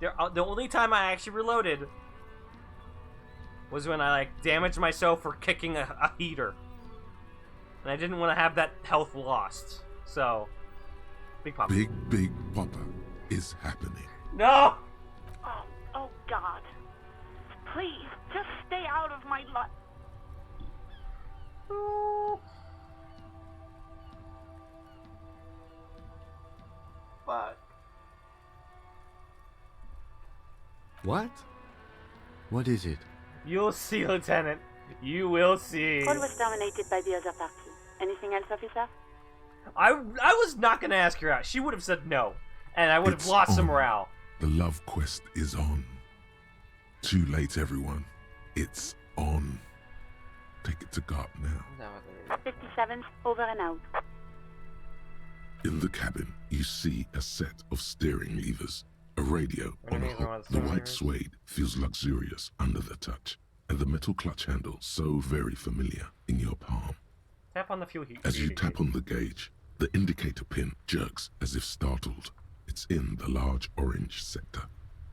Speaker 1: The only time I actually reloaded was when I damaged myself for kicking a heater. And I didn't want to have that health lost. So, Big Papa.
Speaker 2: Big Papa is happening.
Speaker 1: No!
Speaker 8: Oh God. Please, just stay out of my life.
Speaker 1: Fuck.
Speaker 3: What? What is it?
Speaker 1: You'll see, Lieutenant. You will see.
Speaker 8: Call was dominated by the other party. Anything else, officer?
Speaker 1: I was not going to ask her out. She would have said no. And I would have lost some morale.
Speaker 2: The love quest is on. Too late, everyone. It's on. Take it to Garp now.
Speaker 8: 57, over and out.
Speaker 2: In the cabin, you see a set of steering levers, a radio on a hook. The white suede feels luxurious under the touch, and the metal clutch handle so very familiar in your palm.
Speaker 1: Tap on the fuel heat.
Speaker 2: As you tap on the gauge, the indicator pin jerks as if startled. It's in the large orange sector,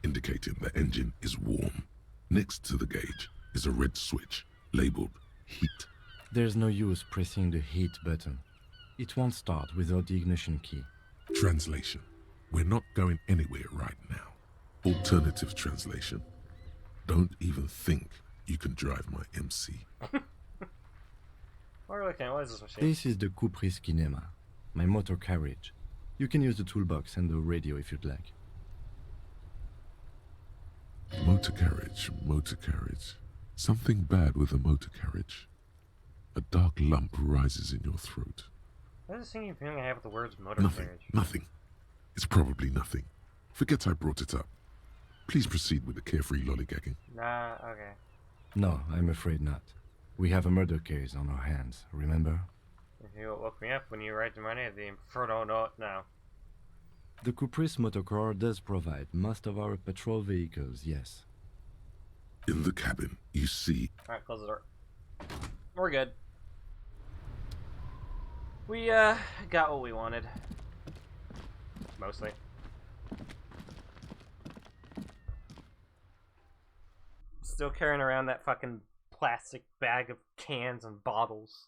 Speaker 2: indicating the engine is warm. Next to the gauge is a red switch labeled heat.
Speaker 3: There's no use pressing the heat button. It won't start without the ignition key.
Speaker 2: Translation. We're not going anywhere right now. Alternative translation. Don't even think you can drive my MC.
Speaker 1: What is this machine?
Speaker 3: This is the Cupri's Kinema, my motor carriage. You can use the toolbox and the radio if you'd like.
Speaker 2: Motor carriage. Something bad with a motor carriage. A dark lump rises in your throat.
Speaker 1: What is the sinking feeling I have with the words motor carriage?
Speaker 2: Nothing. It's probably nothing. Forget I brought it up. Please proceed with the carefree lollygagging.
Speaker 1: Nah, okay.
Speaker 3: No, I'm afraid not. We have a murder case on our hands, remember?
Speaker 1: If you woke me up when you write the money at the Inferno note now.
Speaker 3: The Cupri's motorcar does provide most of our patrol vehicles, yes.
Speaker 2: In the cabin, you see...
Speaker 1: Alright, close the door. We're good. We, got what we wanted. Mostly. Still carrying around that fucking plastic bag of cans and bottles.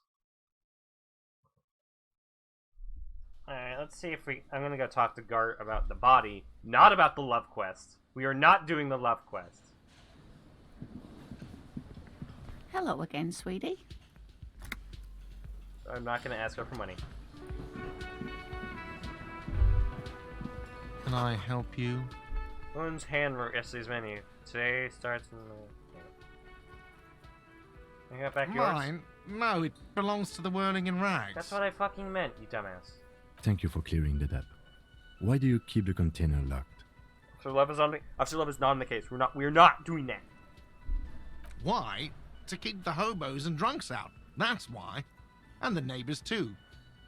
Speaker 1: Alright, let's see if we... I'm gonna go talk to Gart about the body, not about the love quest. We are not doing the love quest.
Speaker 14: Hello again, sweetie.
Speaker 1: I'm not gonna ask her for money.
Speaker 15: Can I help you?
Speaker 1: One's handwork, yesterday's menu. Today starts in the... You got back yours?
Speaker 15: Mine? No, it belongs to the Whirling in Rags.
Speaker 1: That's what I fucking meant, you dumbass.
Speaker 3: Thank you for clearing that up. Why do you keep the container locked?
Speaker 1: Officer Love is not in the case. We're not doing that.
Speaker 15: Why? To keep the hobos and drunks out. That's why. And the neighbors too.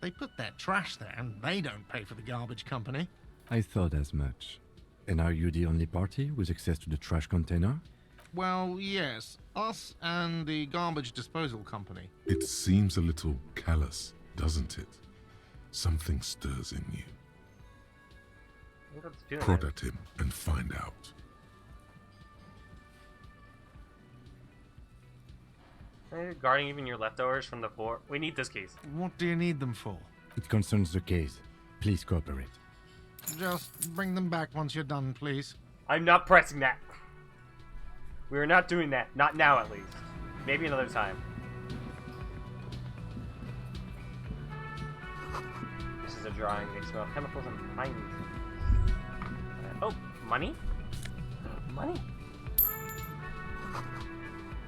Speaker 15: They put their trash there and they don't pay for the garbage company.
Speaker 3: I thought as much. And are you the only party with access to the trash container?
Speaker 15: Well, yes. Us and the garbage disposal company.
Speaker 2: It seems a little callous, doesn't it? Something stirs in you. Prod at him and find out.
Speaker 1: Guarding even your leftovers from the floor. We need this case.
Speaker 15: What do you need them for?
Speaker 3: It concerns the case. Please cooperate.
Speaker 15: Just bring them back once you're done, please.
Speaker 1: I'm not pressing that. We are not doing that. Not now, at least. Maybe another time. This is a drawing. They smell chemicals and pine. Oh, money? Money?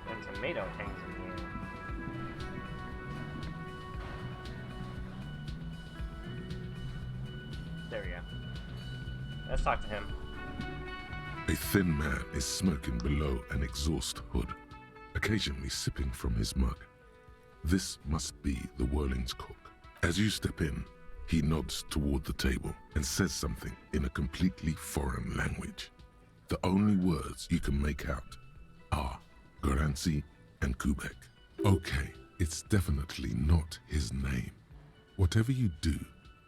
Speaker 1: And tomato hangs in the air. There we go. Let's talk to him.
Speaker 2: A thin man is smoking below an exhaust hood, occasionally sipping from his mug. This must be the Whirling's cook. As you step in, he nods toward the table and says something in a completely foreign language. The only words you can make out are Garancy and Kubek. Okay, it's definitely not his name. Whatever you do,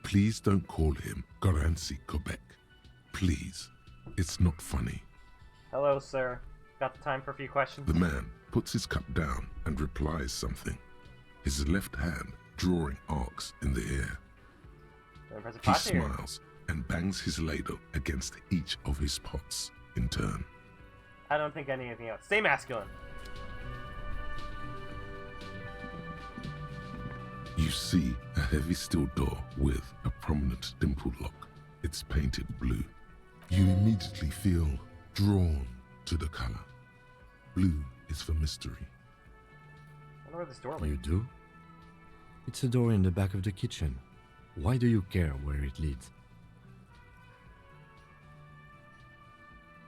Speaker 2: please don't call him Garancy Kubek. Please. It's not funny.
Speaker 1: Hello, sir. Got the time for a few questions?
Speaker 2: The man puts his cup down and replies something. His left hand drawing arcs in the air. He smiles and bangs his ladle against each of his pots in turn.
Speaker 1: I don't think anything else. Stay masculine.
Speaker 2: You see a heavy steel door with a prominent dimple lock. It's painted blue. You immediately feel drawn to the color. Blue is for mystery.
Speaker 1: I wonder where this door leads.
Speaker 3: You do? It's a door in the back of the kitchen. Why do you care where it leads?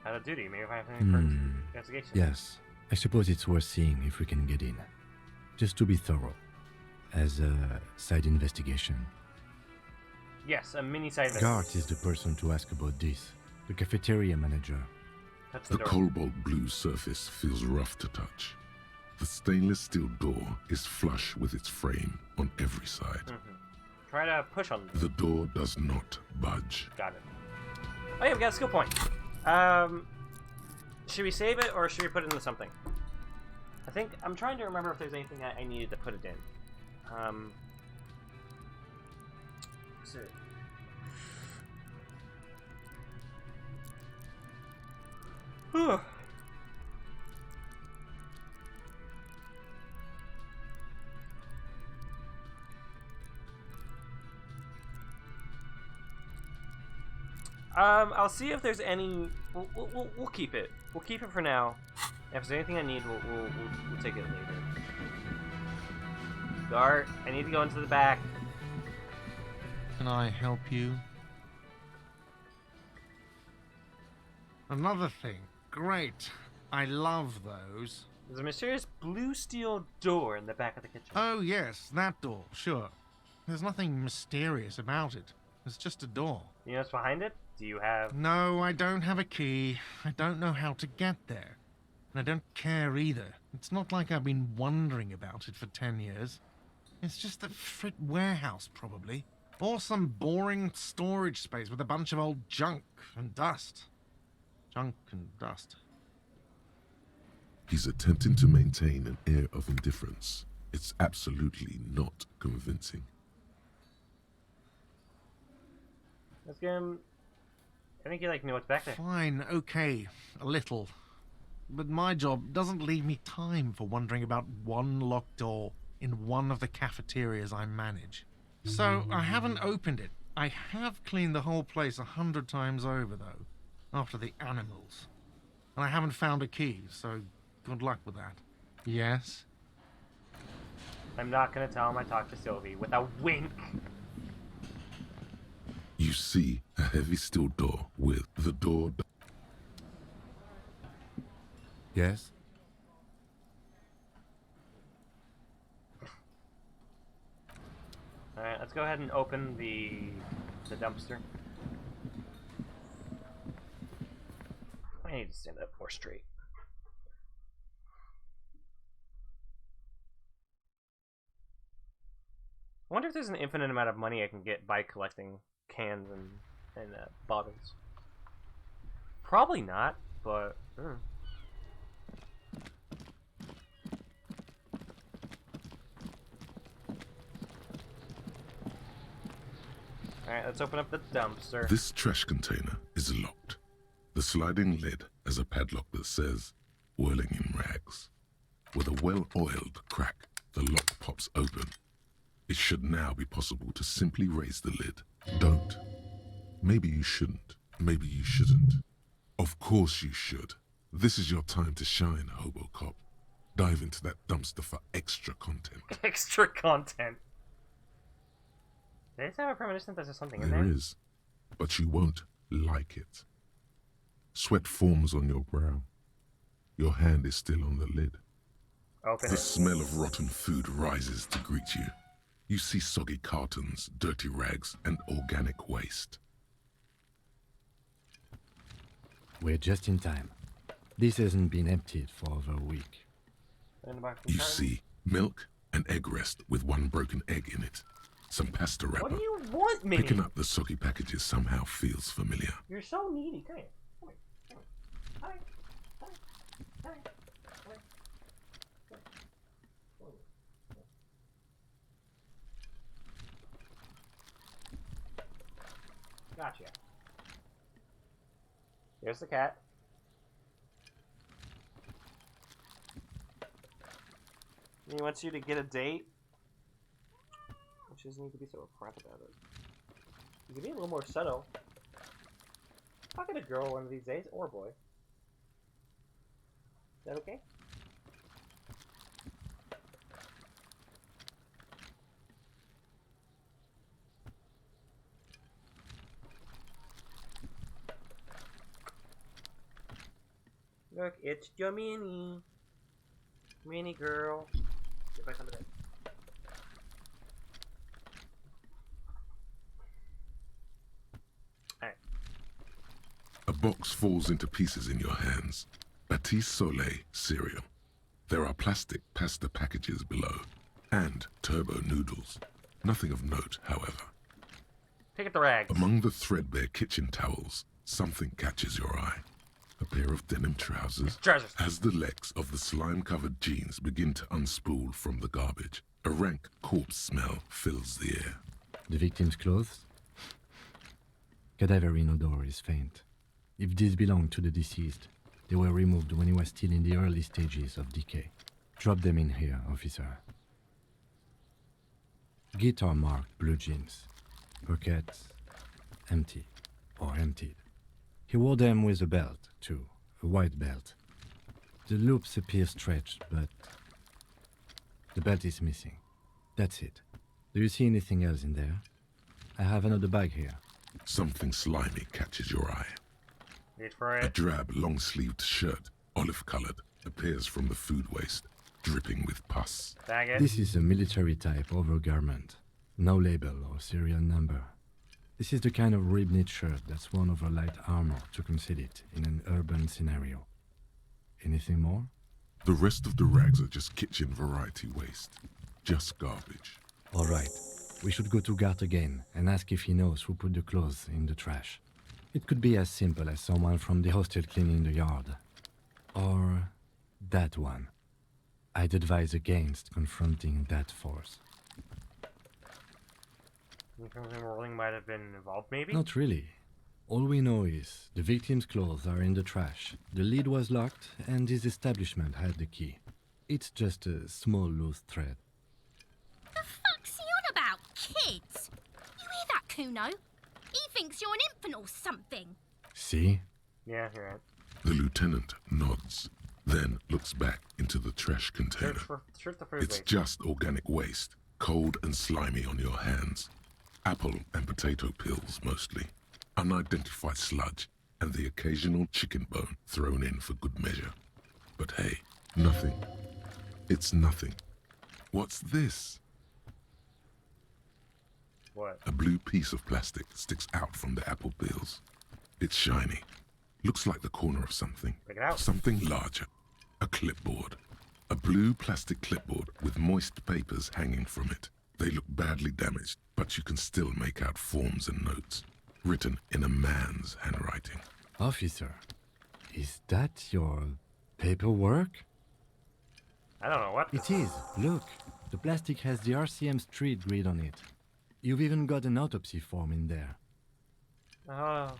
Speaker 1: Out of duty. Maybe if I have any further investigation.
Speaker 3: Yes. I suppose it's worth seeing if we can get in. Just to be thorough. As a side investigation.
Speaker 1: Yes, a mini side investigation.
Speaker 3: Gart is the person to ask about this. The cafeteria manager.
Speaker 2: The cobalt blue surface feels rough to touch. The stainless steel door is flush with its frame on every side.
Speaker 1: Try to push on
Speaker 2: The door does not budge.
Speaker 1: Got it. Oh yeah, we got a skill point. Should we save it or should we put it into something? I think I'm trying to remember if there's anything I needed to put it in. So, I'll see if there's any. We'll keep it. We'll keep it for now. If there's anything I need, we'll take it later. Gart, I need to go into the back.
Speaker 15: Can I help you? Another thing. Great. I love those.
Speaker 1: There's a mysterious blue steel door in the back of the kitchen.
Speaker 15: Oh, yes, that door, sure. There's nothing mysterious about it. It's just a door.
Speaker 1: You know what's behind it? Do you have...
Speaker 15: No, I don't have a key. I don't know how to get there. And I don't care either. It's not like I've been wondering about it for 10 years. It's just a frit warehouse, probably. Or some boring storage space with a bunch of old junk and dust. Junk and dust.
Speaker 2: He's attempting to maintain an air of indifference. It's absolutely not convincing.
Speaker 1: Let's get him... I think you know what's back there.
Speaker 15: Fine, okay. A little. But my job doesn't leave me time for wondering about one locked door in one of the cafeterias I manage. So I haven't opened it. I have cleaned the whole place 100 times over, though, after the animals. And I haven't found a key, so good luck with that. Yes?
Speaker 1: I'm not going to tell him I talked to Sylvie with a wink.
Speaker 2: You see a heavy steel door with the door...
Speaker 3: Yes?
Speaker 1: Alright, let's go ahead and open the dumpster. I need to stand up more straight. I wonder if there's an infinite amount of money I can get by collecting cans and bottles. Probably not, but... Alright, let's open up the dumpster.
Speaker 2: This trash container is locked. The sliding lid has a padlock that says, whirling in rags. With a well-oiled crack, the lock pops open. It should now be possible to simply raise the lid. Don't. Maybe you shouldn't. Maybe you shouldn't. Of course you should. This is your time to shine, Hobo Cop. Dive into that dumpster for extra content.
Speaker 1: Extra content. Did I just have a premonition that there's something in there?
Speaker 2: There is, but you won't like it. Sweat forms on your brow. Your hand is still on the lid.
Speaker 1: Open
Speaker 2: The
Speaker 1: it.
Speaker 2: smell of rotten food rises to greet you. You see soggy cartons, dirty rags, and organic waste.
Speaker 3: We're just in time. This hasn't been emptied for over a week.
Speaker 2: You see milk and egg rest with one broken egg in it. Some pasta wrapper.
Speaker 1: What do you want me?
Speaker 2: Picking up the soggy packages somehow feels familiar.
Speaker 1: You're so needy. Come here. Come here. Come here. Hi. Hi. Hi. Come here. Gotcha. Here's the cat. He wants you to get a date. Which doesn't need to be so upfront about it. You can be a little more subtle. I'll get a girl one of these days, or a boy. Is that okay? Look, it's your mini. Mini girl. If I come to bed. Alright.
Speaker 2: A box falls into pieces in your hands. Batiste Soleil cereal. There are plastic pasta packages below. And turbo noodles. Nothing of note, however.
Speaker 1: Pick up the rags.
Speaker 2: Among the threadbare kitchen towels, something catches your eye. A pair of denim trousers. As the legs of the slime-covered jeans begin to unspool from the garbage, a rank corpse smell fills the air.
Speaker 3: The victim's clothes? Cadaverine odor is faint. If these belong to the deceased, they were removed when he was still in the early stages of decay. Drop them in here, officer. Guitar-marked blue jeans. Pockets empty or emptied. He wore them with a belt, too, a white belt. The loops appear stretched, but the belt is missing. That's it. Do you see anything else in there? I have another bag here.
Speaker 2: Something slimy catches your eye.
Speaker 1: Wait for
Speaker 2: A
Speaker 1: it.
Speaker 2: drab, long-sleeved shirt, olive-colored, appears from the food waste, dripping with pus.
Speaker 1: Bag it.
Speaker 3: This is a military-type overgarment. No label or serial number. This is the kind of rib-knit shirt that's worn over light armor to conceal it in an urban scenario. Anything more?
Speaker 2: The rest of the rags are just kitchen variety waste. Just garbage.
Speaker 3: All right. We should go to Gart again and ask if he knows who put the clothes in the trash. It could be as simple as someone from the hostel cleaning the yard. Or that one. I'd advise against confronting that force.
Speaker 1: You think Rolling might have been involved, maybe?
Speaker 3: Not really. All we know is the victim's clothes are in the trash, the lid was locked, and his establishment had the key. It's just a small loose thread.
Speaker 4: The fuck's he on about, kids? You hear that, Kuno? He thinks you're an infant or something.
Speaker 3: See?
Speaker 1: Yeah, you're right.
Speaker 2: The lieutenant nods, then looks back into the trash container.
Speaker 1: Search the food
Speaker 2: It's
Speaker 1: waste.
Speaker 2: just organic waste, cold and slimy on your hands. Apple and potato peels, mostly. Unidentified sludge, and the occasional chicken bone thrown in for good measure. But hey, nothing. It's nothing. What's this?
Speaker 1: What?
Speaker 2: A blue piece of plastic sticks out from the apple peels. It's shiny. Looks like the corner of something.
Speaker 1: Break it out.
Speaker 2: Something larger. A clipboard. A blue plastic clipboard with moist papers hanging from it. They look badly damaged, but you can still make out forms and notes, written in a man's handwriting.
Speaker 3: Officer, is that your paperwork?
Speaker 1: I don't know what.
Speaker 3: It is. Look, the plastic has the RCM street grid on it. You've even got an autopsy form in there.
Speaker 1: Oh.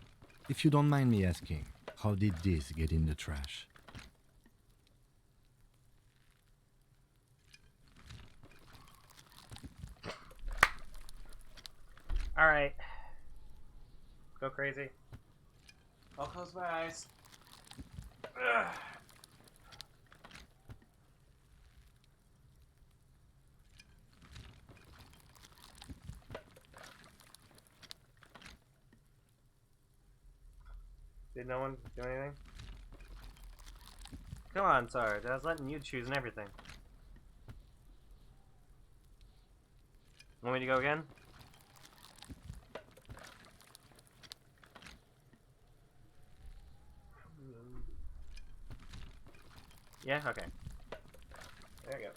Speaker 3: If you don't mind me asking, how did this get in the trash?
Speaker 1: Alright. Go crazy. I'll close my eyes. Ugh. Did no one do anything? Come on, sorry. I was letting you choose and everything. Want me to go again? Yeah, okay. There you go.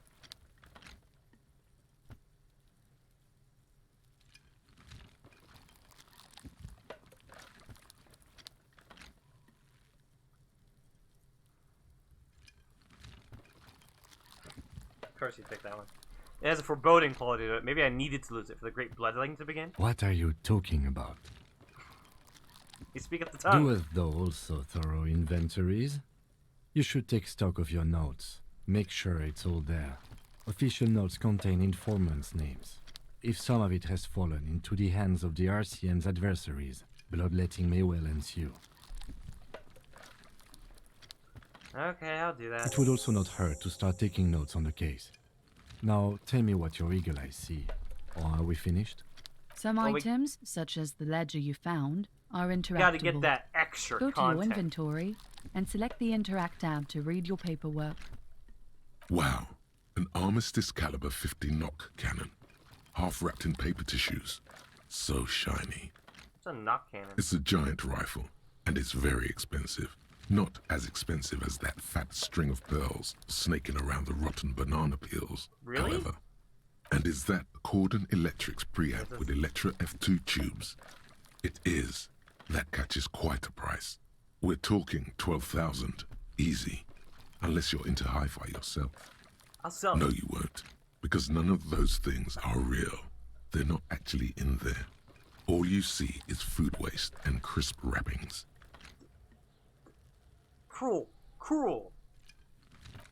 Speaker 1: Of course you picked that one. It has a foreboding quality to it. Maybe I needed to lose it for the great bloodletting to begin.
Speaker 3: What are you talking about?
Speaker 1: You speak up the tongue.
Speaker 3: Doeth thou also thorough inventories? You should take stock of your notes. Make sure it's all there. Official notes contain informants' names. If some of it has fallen into the hands of the RCM's adversaries, bloodletting may well ensue.
Speaker 1: Okay, I'll do that.
Speaker 3: It would also not hurt to start taking notes on the case. Now, tell me what your eagle eyes see. Or are we finished?
Speaker 16: Some items, such as the ledger you found, are interactable.
Speaker 1: Gotta get that extra
Speaker 16: Go
Speaker 1: content.
Speaker 16: to your inventory and select the Interact tab to read your paperwork.
Speaker 2: Wow, an Armistice caliber 50 knock cannon. Half wrapped in paper tissues. So shiny.
Speaker 1: It's a knock cannon.
Speaker 2: It's a giant rifle, and it's very expensive. Not as expensive as that fat string of pearls snaking around the rotten banana peels,
Speaker 1: Really?
Speaker 2: however. And is that Cordon Electric's preamp with Electra F2 tubes? It is. That catches quite a price. We're talking 12,000, easy. Unless you're into hi-fi yourself.
Speaker 1: I'll sell
Speaker 2: No, you won't. Because none of those things are real. They're not actually in there. All you see is food waste and crisp wrappings.
Speaker 1: Cruel. Cruel.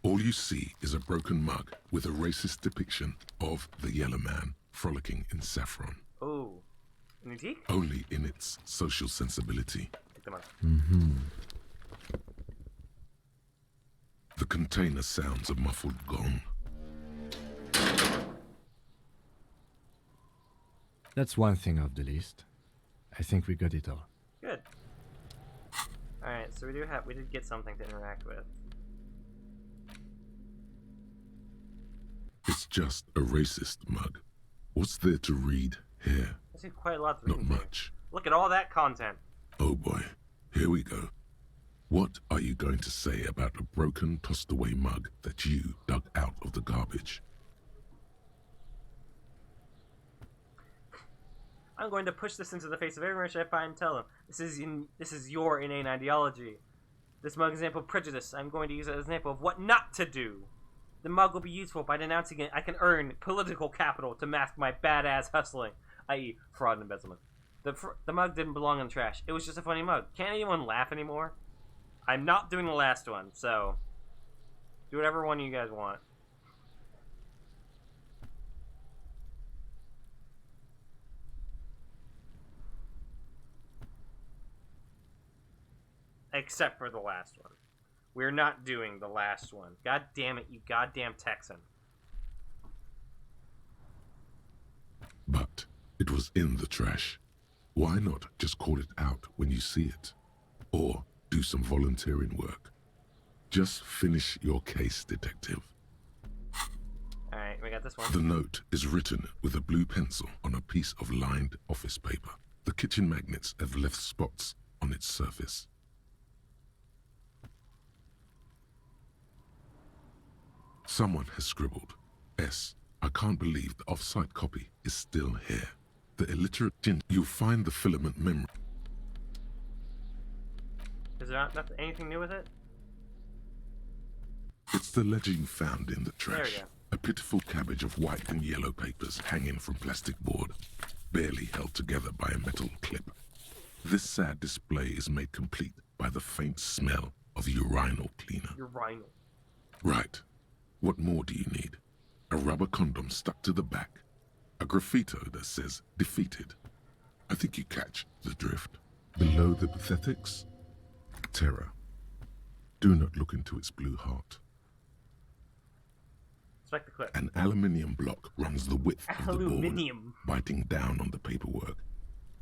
Speaker 2: All you see is a broken mug with a racist depiction of the Yellow Man frolicking in saffron.
Speaker 1: Oh. Any tea?
Speaker 2: Only in its social sensibility.
Speaker 1: Take them out.
Speaker 2: The container sounds a muffled gong.
Speaker 3: That's one thing off the list. I think we got it all.
Speaker 1: Good. Alright, so we did get something to interact with.
Speaker 2: It's just a racist mug. What's there to read here?
Speaker 1: I see quite a lot to
Speaker 2: Not
Speaker 1: read.
Speaker 2: much.
Speaker 1: Look at all that content.
Speaker 2: Oh boy, here we go. What are you going to say about a broken, tossed away mug that you dug out of the garbage?
Speaker 1: I'm going to push this into the face of every merchant I find and tell them, this is your inane ideology. This mug is an example of prejudice. I'm going to use it as an example of what not to do. The mug will be useful. By denouncing it, I can earn political capital to mask my badass hustling, i.e. fraud and embezzlement. The mug didn't belong in the trash. It was just a funny mug. Can't anyone laugh anymore? I'm not doing the last one, so do whatever one you guys want. Except for the last one. We're not doing the last one. God damn it, you goddamn Texan.
Speaker 2: But it was in the trash. Why not just call it out when you see it? Or do some volunteering work. Just finish your case, detective.
Speaker 1: Alright, we got this one.
Speaker 2: The note is written with a blue pencil on a piece of lined office paper. The kitchen magnets have left spots on its surface. Someone has scribbled, S. I can't believe the off-site copy is still here. The illiterate you'll find the filament memory.
Speaker 1: Is there not anything new with it?
Speaker 2: It's the ledger you found in the trash.
Speaker 1: There we go.
Speaker 2: A pitiful cabbage of white and yellow papers hanging from plastic board, barely held together by a metal clip. This sad display is made complete by the faint smell of urinal cleaner.
Speaker 1: Urinal.
Speaker 2: Right. What more do you need? A rubber condom stuck to the back. A graffito that says defeated. I think you catch the drift. Below the pathetics, terror. Do not look into its blue heart.
Speaker 1: Select the clip.
Speaker 2: An aluminium block runs the width of the board,
Speaker 1: Aluminium.
Speaker 2: biting down on the paperwork.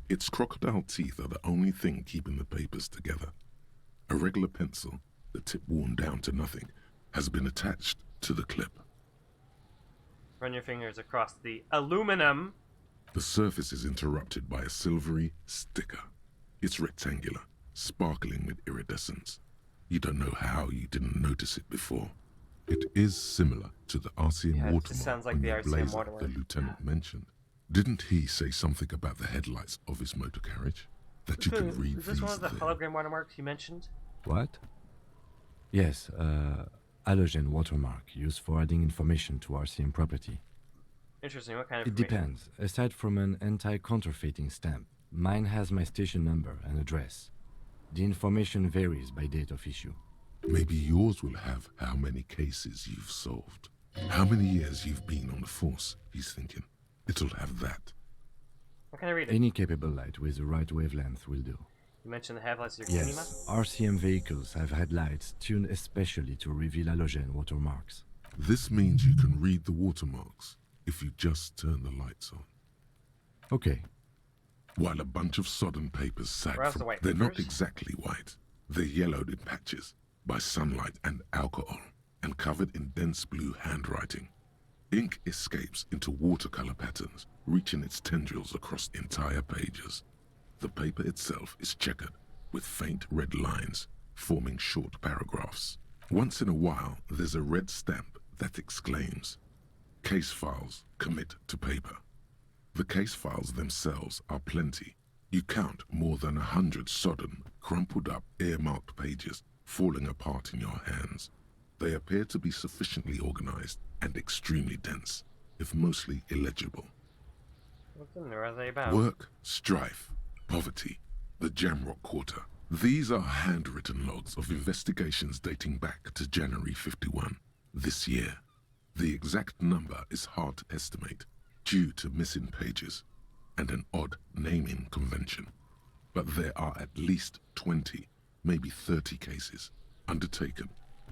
Speaker 2: Its crocodile teeth are the only thing keeping the papers together. A regular pencil, the tip worn down to nothing, has been attached to the clip.
Speaker 1: Run your fingers across the aluminum.
Speaker 2: The surface is interrupted by a silvery sticker. It's rectangular, sparkling with iridescence. You don't know how you didn't notice it before. It is similar to the RCM
Speaker 1: Yeah, it
Speaker 2: watermark
Speaker 1: just sounds like
Speaker 2: on
Speaker 1: the
Speaker 2: your
Speaker 1: RCM
Speaker 2: blazer
Speaker 1: watermark.
Speaker 2: the lieutenant mentioned. Didn't he say something about the headlights of his motor carriage? That you can read
Speaker 1: Is this one
Speaker 2: these
Speaker 1: of the
Speaker 2: things?
Speaker 1: hologram watermarks you mentioned?
Speaker 3: What? Yes, halogen watermark used for adding information to RCM property.
Speaker 1: Interesting. What kind of
Speaker 3: It
Speaker 1: information?
Speaker 3: depends. Aside from an anti-counterfeiting stamp, Mine has my station number and address. The information varies by date of issue.
Speaker 2: Maybe yours will have how many cases you've solved. How many years you've been on the force, he's thinking. It'll have that.
Speaker 1: What can I read it?
Speaker 3: Any capable light with the right wavelength will do.
Speaker 1: You mentioned the headlights of your
Speaker 3: Yes, RCM vehicles have headlights tuned especially to reveal halogen watermarks.
Speaker 2: This means you can read the watermarks if you just turn the lights on.
Speaker 3: Okay.
Speaker 2: While a bunch of sodden papers sag
Speaker 1: Where's the
Speaker 2: from...
Speaker 1: white
Speaker 2: They're not
Speaker 1: papers?
Speaker 2: exactly white. They're yellowed in patches by sunlight and alcohol and covered in dense blue handwriting. Ink escapes into watercolor patterns, reaching its tendrils across entire pages. The paper itself is checkered with faint red lines forming short paragraphs. Once in a while, there's a red stamp that exclaims, "Case files commit to paper." The case files themselves are plenty. You count more than 100 sodden, crumpled up, earmarked pages falling apart in your hands. They appear to be sufficiently organized and extremely dense, if mostly illegible.
Speaker 1: What's in there? Are they about?
Speaker 2: Work, strife, poverty, the Jamrock Quarter. These are handwritten logs of investigations dating back to January 51, this year. The exact number is hard to estimate, due to missing pages and an odd naming convention. But there are at least 20, maybe 30 cases undertaken,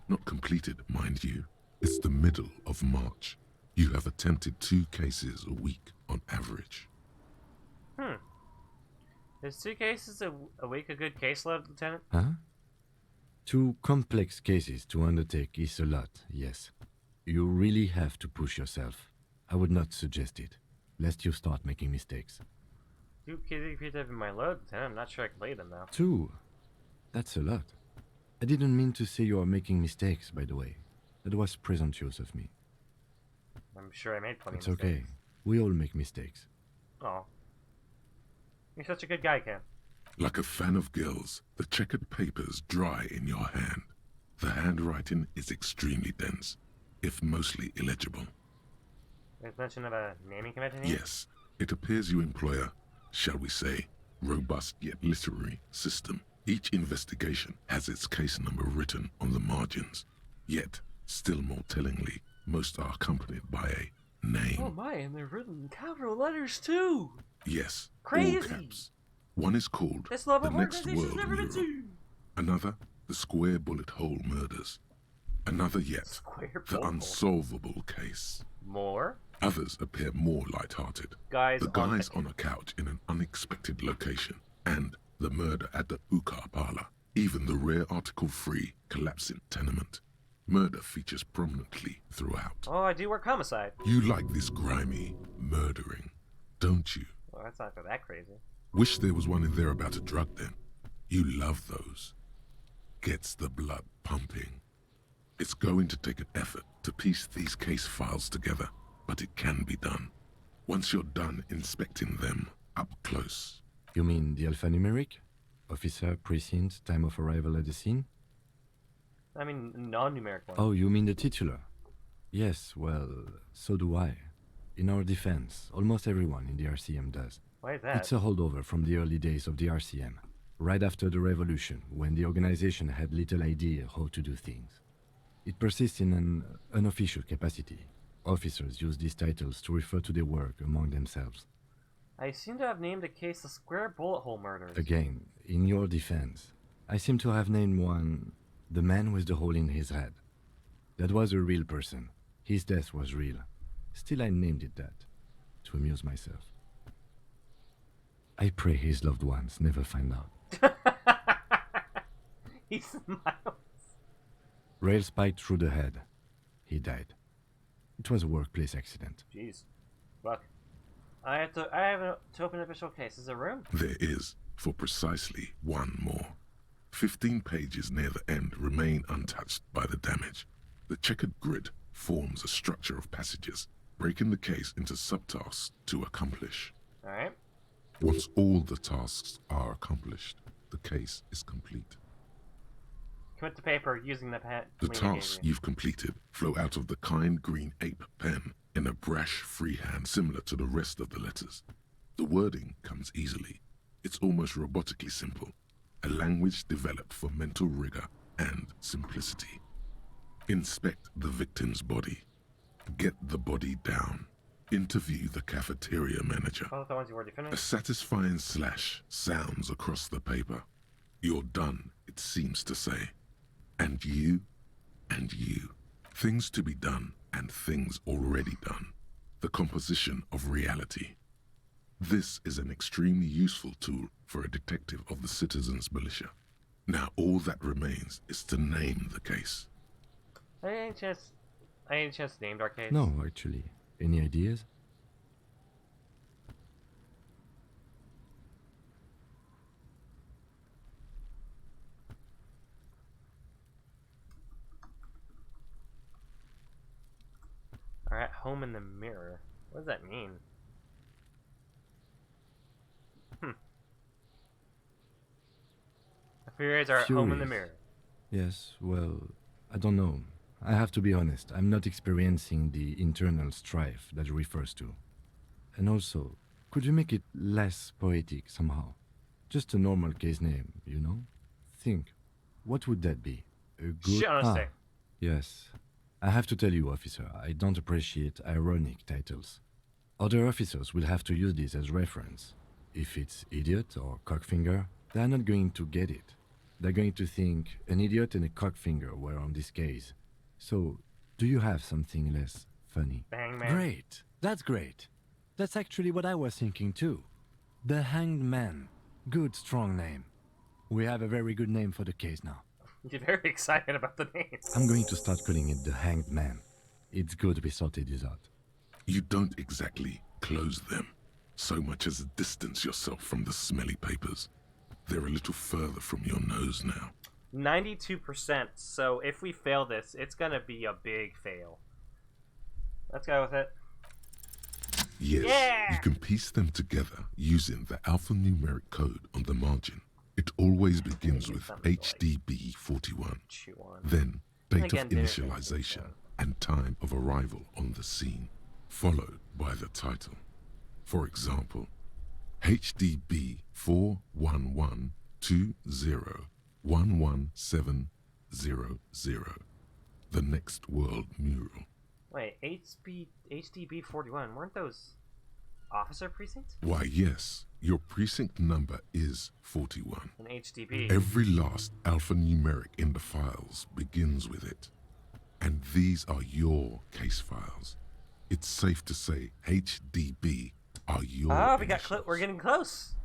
Speaker 2: not completed, mind you. It's the middle of March. You have attempted 2 cases a week on average.
Speaker 1: Is 2 cases a week a good caseload, Lieutenant?
Speaker 3: Huh? 2 complex cases to undertake is a lot, yes. You really have to push yourself. I would not suggest it, lest you start making mistakes.
Speaker 1: 2 cases appear to have in my load, Lieutenant. I'm not sure I can play them now.
Speaker 3: 2? That's a lot. I didn't mean to say you are making mistakes, by the way. That was presumptuous of me.
Speaker 1: I'm sure I made plenty
Speaker 3: It's
Speaker 1: of mistakes.
Speaker 3: okay. We all make mistakes.
Speaker 1: Oh. You're such a good guy, Cam.
Speaker 2: Like a fan of girls, the checkered papers dry in your hand. The handwriting is extremely dense, if mostly illegible.
Speaker 1: There's mention of a naming convention here?
Speaker 2: Yes, it appears you employ a, shall we say, robust yet literary system. Each investigation has its case number written on the margins. Yet, still more tellingly, most are accompanied by a name.
Speaker 1: Oh my, and they're written in capital letters too!
Speaker 2: Yes,
Speaker 1: Crazy!
Speaker 2: all caps. One is called
Speaker 1: This level
Speaker 2: The
Speaker 1: of
Speaker 2: Next
Speaker 1: organization's
Speaker 2: World
Speaker 1: never been
Speaker 2: Mural.
Speaker 1: seen!
Speaker 2: Another, The Square Bullet Hole Murders. Another yet, The Unsolvable Case.
Speaker 1: More?
Speaker 2: Others appear more light-hearted.
Speaker 1: Guys
Speaker 2: The guys on a couch in an unexpected location, and the murder at the Ukar Parlor. Even the rare article-free collapsing tenement. Murder features prominently throughout.
Speaker 1: Oh, I do work homicide.
Speaker 2: You like this grimy murdering, don't you?
Speaker 1: Well, that's not that crazy.
Speaker 2: Wish there was one in there about a drug den. You love those. Gets the blood pumping. It's going to take an effort to piece these case files together, but it can be done. Once you're done inspecting them up close.
Speaker 3: You mean the alphanumeric? Officer, precinct, time of arrival at the scene?
Speaker 1: I mean, non-numeric one.
Speaker 3: Oh, you mean the titular? Yes, well, so do I. In our defense, almost everyone in the RCM does.
Speaker 1: Why is that?
Speaker 3: It's a holdover from the early days of the RCM, right after the revolution, when the organization had little idea how to do things. It persists in an unofficial capacity. Officers use these titles to refer to their work among themselves.
Speaker 1: I seem to have named the case the Square Bullet Hole Murders.
Speaker 3: Again, in your defense, I seem to have named one the man with the hole in his head. That was a real person. His death was real. Still, I named it that, to amuse myself. I pray his loved ones never find out.
Speaker 1: He smiles.
Speaker 3: Rail spiked through the head. He died. It was a workplace accident.
Speaker 1: Jeez. Fuck. I have to open an official case. Is there room?
Speaker 2: There is, for precisely one more. 15 pages near the end remain untouched by the damage. The checkered grid forms a structure of passages, breaking the case into subtasks to accomplish.
Speaker 1: Alright.
Speaker 2: Once all the tasks are accomplished, the case is complete.
Speaker 1: Commit to paper using the pen.
Speaker 2: The tasks you've completed flow out of the kind green ape pen in a brash freehand similar to the rest of the letters. The wording comes easily. It's almost robotically simple, a language developed for mental rigor and simplicity. Inspect the victim's body. Get the body down. Interview the cafeteria manager.
Speaker 1: Oh, the ones you already
Speaker 2: A
Speaker 1: finished.
Speaker 2: satisfying slash sounds across the paper. You're done, it seems to say. And you, and you. Things to be done and things already done. The composition of reality. This is an extremely useful tool for a detective of the citizens' militia. Now all that remains is to name the case.
Speaker 1: I ain't just named our case.
Speaker 3: No, actually. Any ideas?
Speaker 1: Alright, home in the mirror. What does that mean? The Furies are at home in the mirror.
Speaker 3: Yes, well, I don't know. I have to be honest, I'm not experiencing the internal strife that it refers to. And also, could you make it less poetic somehow? Just a normal case name, you know? Think, what would that be? A good... Yes. I have to tell you, officer, I don't appreciate ironic titles. Other officers will have to use this as reference. If it's idiot or cockfinger, they're not going to get it. They're going to think an idiot and a cockfinger were on this case. So, do you have something less funny?
Speaker 1: Bang man.
Speaker 3: Great. That's great. That's actually what I was thinking too. The Hanged Man. Good, strong name. We have a very good name for the case now.
Speaker 1: You're very excited about the name.
Speaker 3: I'm going to start calling it the Hanged Man. It's good we sorted this out.
Speaker 2: You don't exactly close them, so much as distance yourself from the smelly papers. They're a little further from your nose now.
Speaker 1: 92%, so if we fail this, it's gonna be a big fail. Let's go with it.
Speaker 2: Yes,
Speaker 1: yeah!
Speaker 2: You can piece them together using the alphanumeric code on the margin. It always begins with HDB41, then date of initialization and time of arrival on the scene, followed by the title. For example, HDB 41120111700, the next world mural.
Speaker 1: Wait, HDB 41, weren't those officer precincts?
Speaker 2: Why, yes, your precinct number is 41.
Speaker 1: An HDB.
Speaker 2: Every last alphanumeric in the files begins with it. And these are your case files. It's safe to say HDB are your
Speaker 1: we're getting close.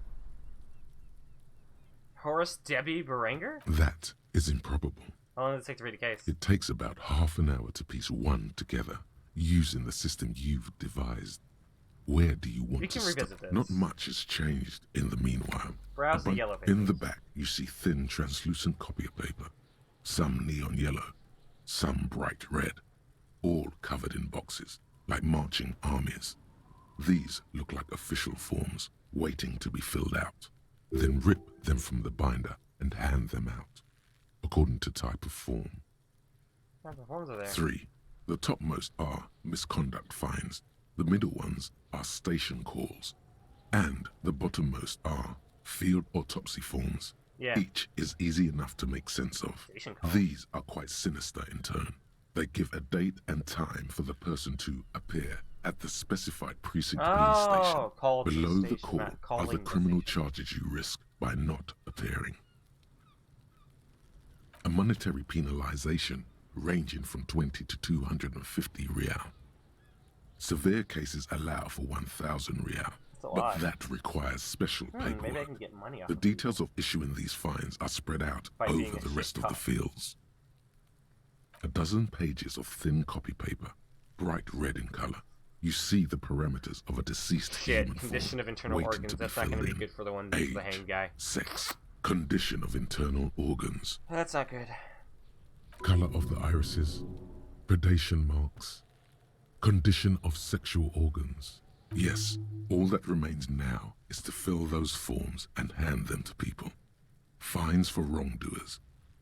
Speaker 1: Horace Debbie Berenger?
Speaker 2: That is improbable.
Speaker 1: How long does it take to read a case?
Speaker 2: It takes about half an hour to piece one together, using the system you've devised. Where do you want to start?
Speaker 1: This.
Speaker 2: Not much has changed in the meanwhile.
Speaker 1: Browse the yellow pages.
Speaker 2: In the back, you see thin, translucent copier paper. Some neon yellow, some bright red, all covered in boxes, like marching armies. These look like official forms, waiting to be filled out. Then rip them from the binder and hand them out, according to type of form.
Speaker 1: What type of forms are there?
Speaker 2: 3. The topmost are misconduct fines. The middle ones are station calls. And the bottommost are field autopsy forms.
Speaker 1: Yeah.
Speaker 2: Each is easy enough to make sense of. These are quite sinister in turn. They give a date and time for the person to appear at the specified precinct police station. Below the call are the criminal charges you risk by not appearing. A monetary penalization ranging from 20 to 250 real. Severe cases allow for 1,000 real, but that requires special paperwork.
Speaker 1: Maybe I can get money off
Speaker 2: The details of issuing these fines are spread out over the rest of the fields. A dozen pages of thin copy paper, bright red in color. You see the parameters of a deceased human
Speaker 1: condition of internal organs. That's not going to be good for the one,
Speaker 2: Age,
Speaker 1: the hanged guy.
Speaker 2: Sex, condition of internal organs.
Speaker 1: That's not good.
Speaker 2: Color of the irises, predation marks, condition of sexual organs. Yes, all that remains now is to fill those forms and hand them to people. Fines for wrongdoers,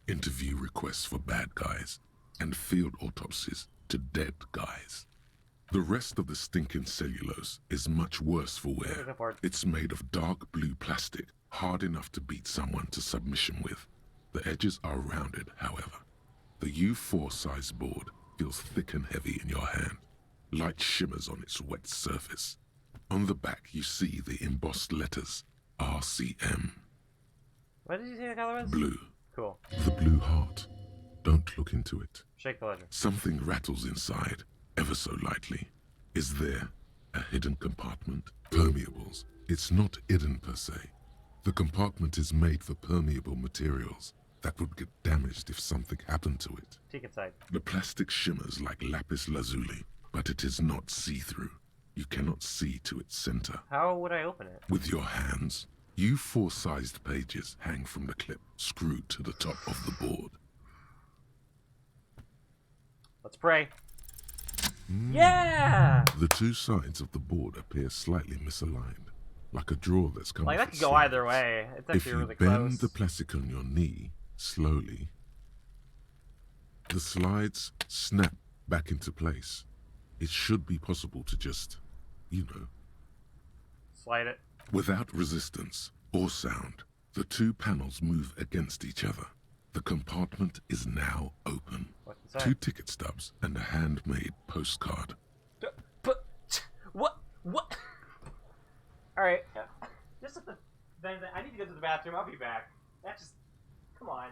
Speaker 2: interview requests for bad guys, and field autopsies to dead guys. The rest of the stinking cellulose is much worse for wear. It's made of dark blue plastic, hard enough to beat someone to submission with. The edges are rounded, however. The U4-sized board feels thick and heavy in your hand. Light shimmers on its wet surface. On the back, you see the embossed letters, RCM.
Speaker 1: What did you say the color was?
Speaker 2: Blue.
Speaker 1: Cool.
Speaker 2: The blue heart. Don't look into it.
Speaker 1: Shake the ledger.
Speaker 2: Something rattles inside, ever so lightly. Is there a hidden compartment? Permeables. It's not hidden per se. The compartment is made for permeable materials that would get damaged if something happened to it.
Speaker 1: Peek inside.
Speaker 2: The plastic shimmers like lapis lazuli, but it is not see-through. You cannot see to its center.
Speaker 1: How would I open it?
Speaker 2: With your hands, U4-sized pages hang from the clip screwed to the top of the board.
Speaker 1: Let's pray. Yeah!
Speaker 2: The two sides of the board appear slightly misaligned, like a drawer that's come
Speaker 1: Like,
Speaker 2: off
Speaker 1: that could
Speaker 2: its
Speaker 1: go
Speaker 2: slides.
Speaker 1: either way. It's actually
Speaker 2: If you
Speaker 1: really
Speaker 2: bend
Speaker 1: close.
Speaker 2: the plastic on your knee slowly, the slides snap back into place. It should be possible to just,
Speaker 1: Slide it.
Speaker 2: without resistance or sound, the two panels move against each other. The compartment is now open.
Speaker 1: What's inside?
Speaker 2: 2 ticket stubs and a handmade postcard.
Speaker 1: But what? All right. Just at the thing that I need to go to the bathroom. I'll be back. That's just. Come on.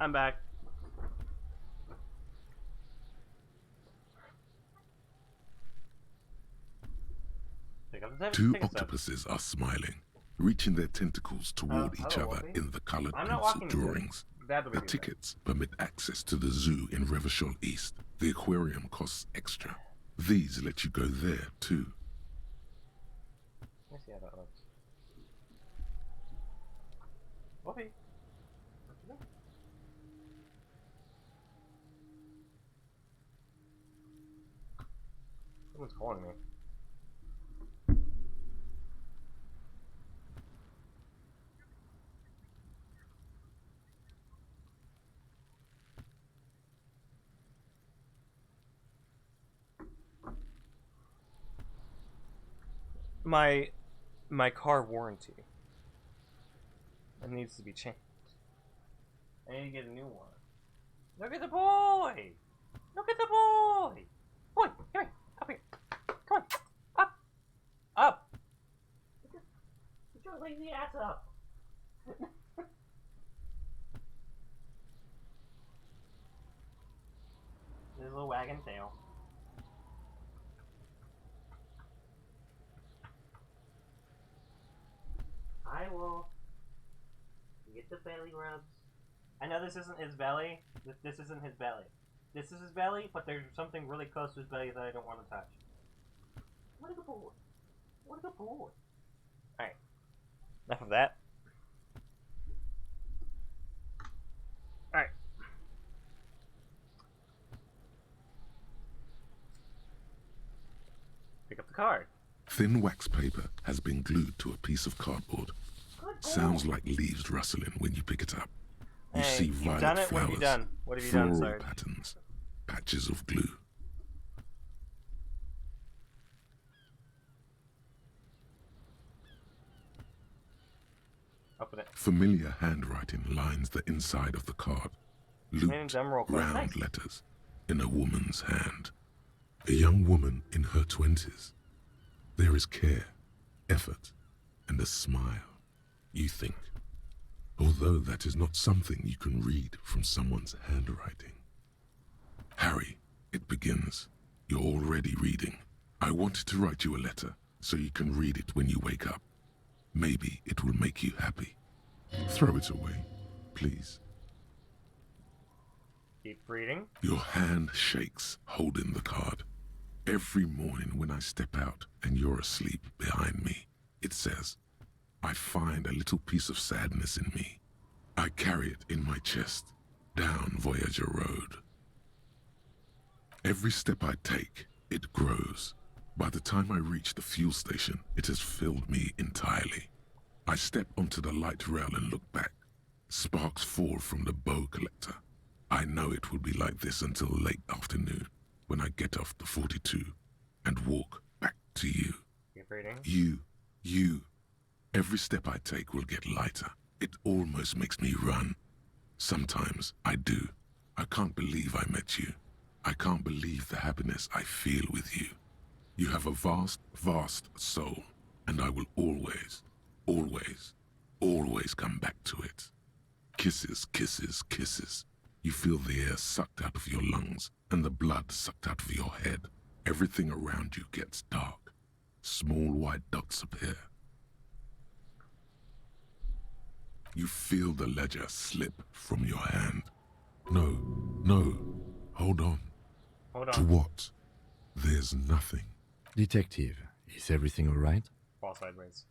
Speaker 1: I'm back. Pick up the
Speaker 2: Two
Speaker 1: pick us up.
Speaker 2: octopuses are smiling, reaching their tentacles toward each
Speaker 1: hello,
Speaker 2: other
Speaker 1: Wolfie.
Speaker 2: in the colored
Speaker 1: I'm not
Speaker 2: pencil
Speaker 1: walking you.
Speaker 2: drawings.
Speaker 1: Dad will be
Speaker 2: The
Speaker 1: doing
Speaker 2: tickets permit access to the zoo in Revachol East. The aquarium costs extra. These let you go there, too.
Speaker 1: Let me see how that looks. Wolfie. What you doing? Someone's calling me. My car warranty. It needs to be changed. I need to get a new one. Look at the boy! Look at the boy! Boy, come here! Up here! Come on! Up! Up! Get your lazy ass up! His little wagging tail. I will get the belly rubs. I know this isn't his belly. This isn't his belly. This is his belly, but there's something really close to his belly that I don't want to touch. What a good boy. What a good boy. Alright. Enough of that. Alright. Pick up the card.
Speaker 2: Thin wax paper has been glued to a piece of cardboard. Sounds like leaves rustling when you pick it up. You
Speaker 1: Hey,
Speaker 2: see
Speaker 1: you've
Speaker 2: violet
Speaker 1: done it?
Speaker 2: flowers,
Speaker 1: What have you done? What have you done,
Speaker 2: floral
Speaker 1: Sarge?
Speaker 2: patterns, patches of glue.
Speaker 1: Open it.
Speaker 2: Familiar handwriting lines the inside of the card.
Speaker 1: Name's
Speaker 2: Looped,
Speaker 1: Emerald.
Speaker 2: round
Speaker 1: Nice.
Speaker 2: letters in a woman's hand. A young woman in her 20s. There is care, effort, and a smile, you think. Although that is not something you can read from someone's handwriting. Harry, it begins. You're already reading. I wanted to write you a letter so you can read it when you wake up. Maybe it will make you happy. Throw it away, please.
Speaker 1: Keep reading.
Speaker 2: Your hand shakes, holding the card. Every morning when I step out and you're asleep behind me, it says, I find a little piece of sadness in me. I carry it in my chest, down Voyager Road. Every step I take, it grows. By the time I reach the fuel station, it has filled me entirely. I step onto the light rail and look back. Sparks fall from the bow collector. I know it will be like this until late afternoon, when I get off the 42 and walk back to you.
Speaker 1: Keep reading.
Speaker 2: You. Every step I take will get lighter. It almost makes me run. Sometimes I do. I can't believe I met you. I can't believe the happiness I feel with you. You have a vast, vast soul, and I will always, always, always come back to it. Kisses, kisses, kisses. You feel the air sucked out of your lungs and the blood sucked out of your head. Everything around you gets dark. Small white dots appear. You feel the ledger slip from your hand. No, hold on.
Speaker 1: Hold on.
Speaker 2: To what? There's nothing.
Speaker 3: Detective, is everything all right?
Speaker 1: Fall sideways.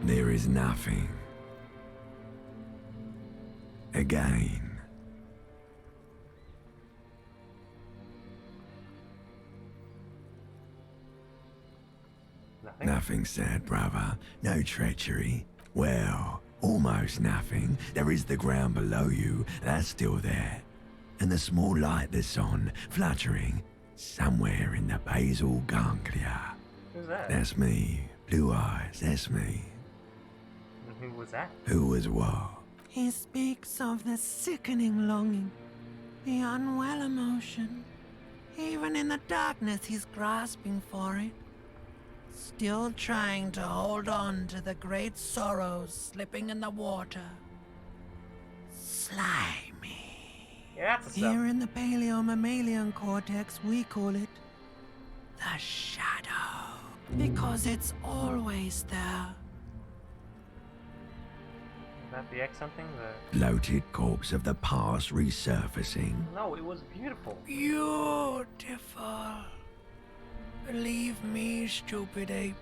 Speaker 17: There is nothing. Again.
Speaker 1: Nothing.
Speaker 17: Nothing sad, brother. No treachery. Well, almost nothing. There is the ground below you. That's still there. And the small light that's on, fluttering, somewhere in the basal ganglia.
Speaker 1: Who's that?
Speaker 17: That's me. Blue eyes, that's me.
Speaker 1: And who was that?
Speaker 17: Who was what?
Speaker 18: He speaks of the sickening longing, the unwell emotion. Even in the darkness, he's grasping for it. Still trying to hold on to the great sorrows slipping in the water. Slimy.
Speaker 1: Yeah, that's the
Speaker 18: Here
Speaker 1: stuff.
Speaker 18: in the paleomammalian cortex, we call it the shadow. Because it's always there.
Speaker 1: Is that the X something? The...
Speaker 17: Bloated corpse of the past resurfacing.
Speaker 1: No, it was beautiful.
Speaker 18: Beautiful. Believe me, stupid ape.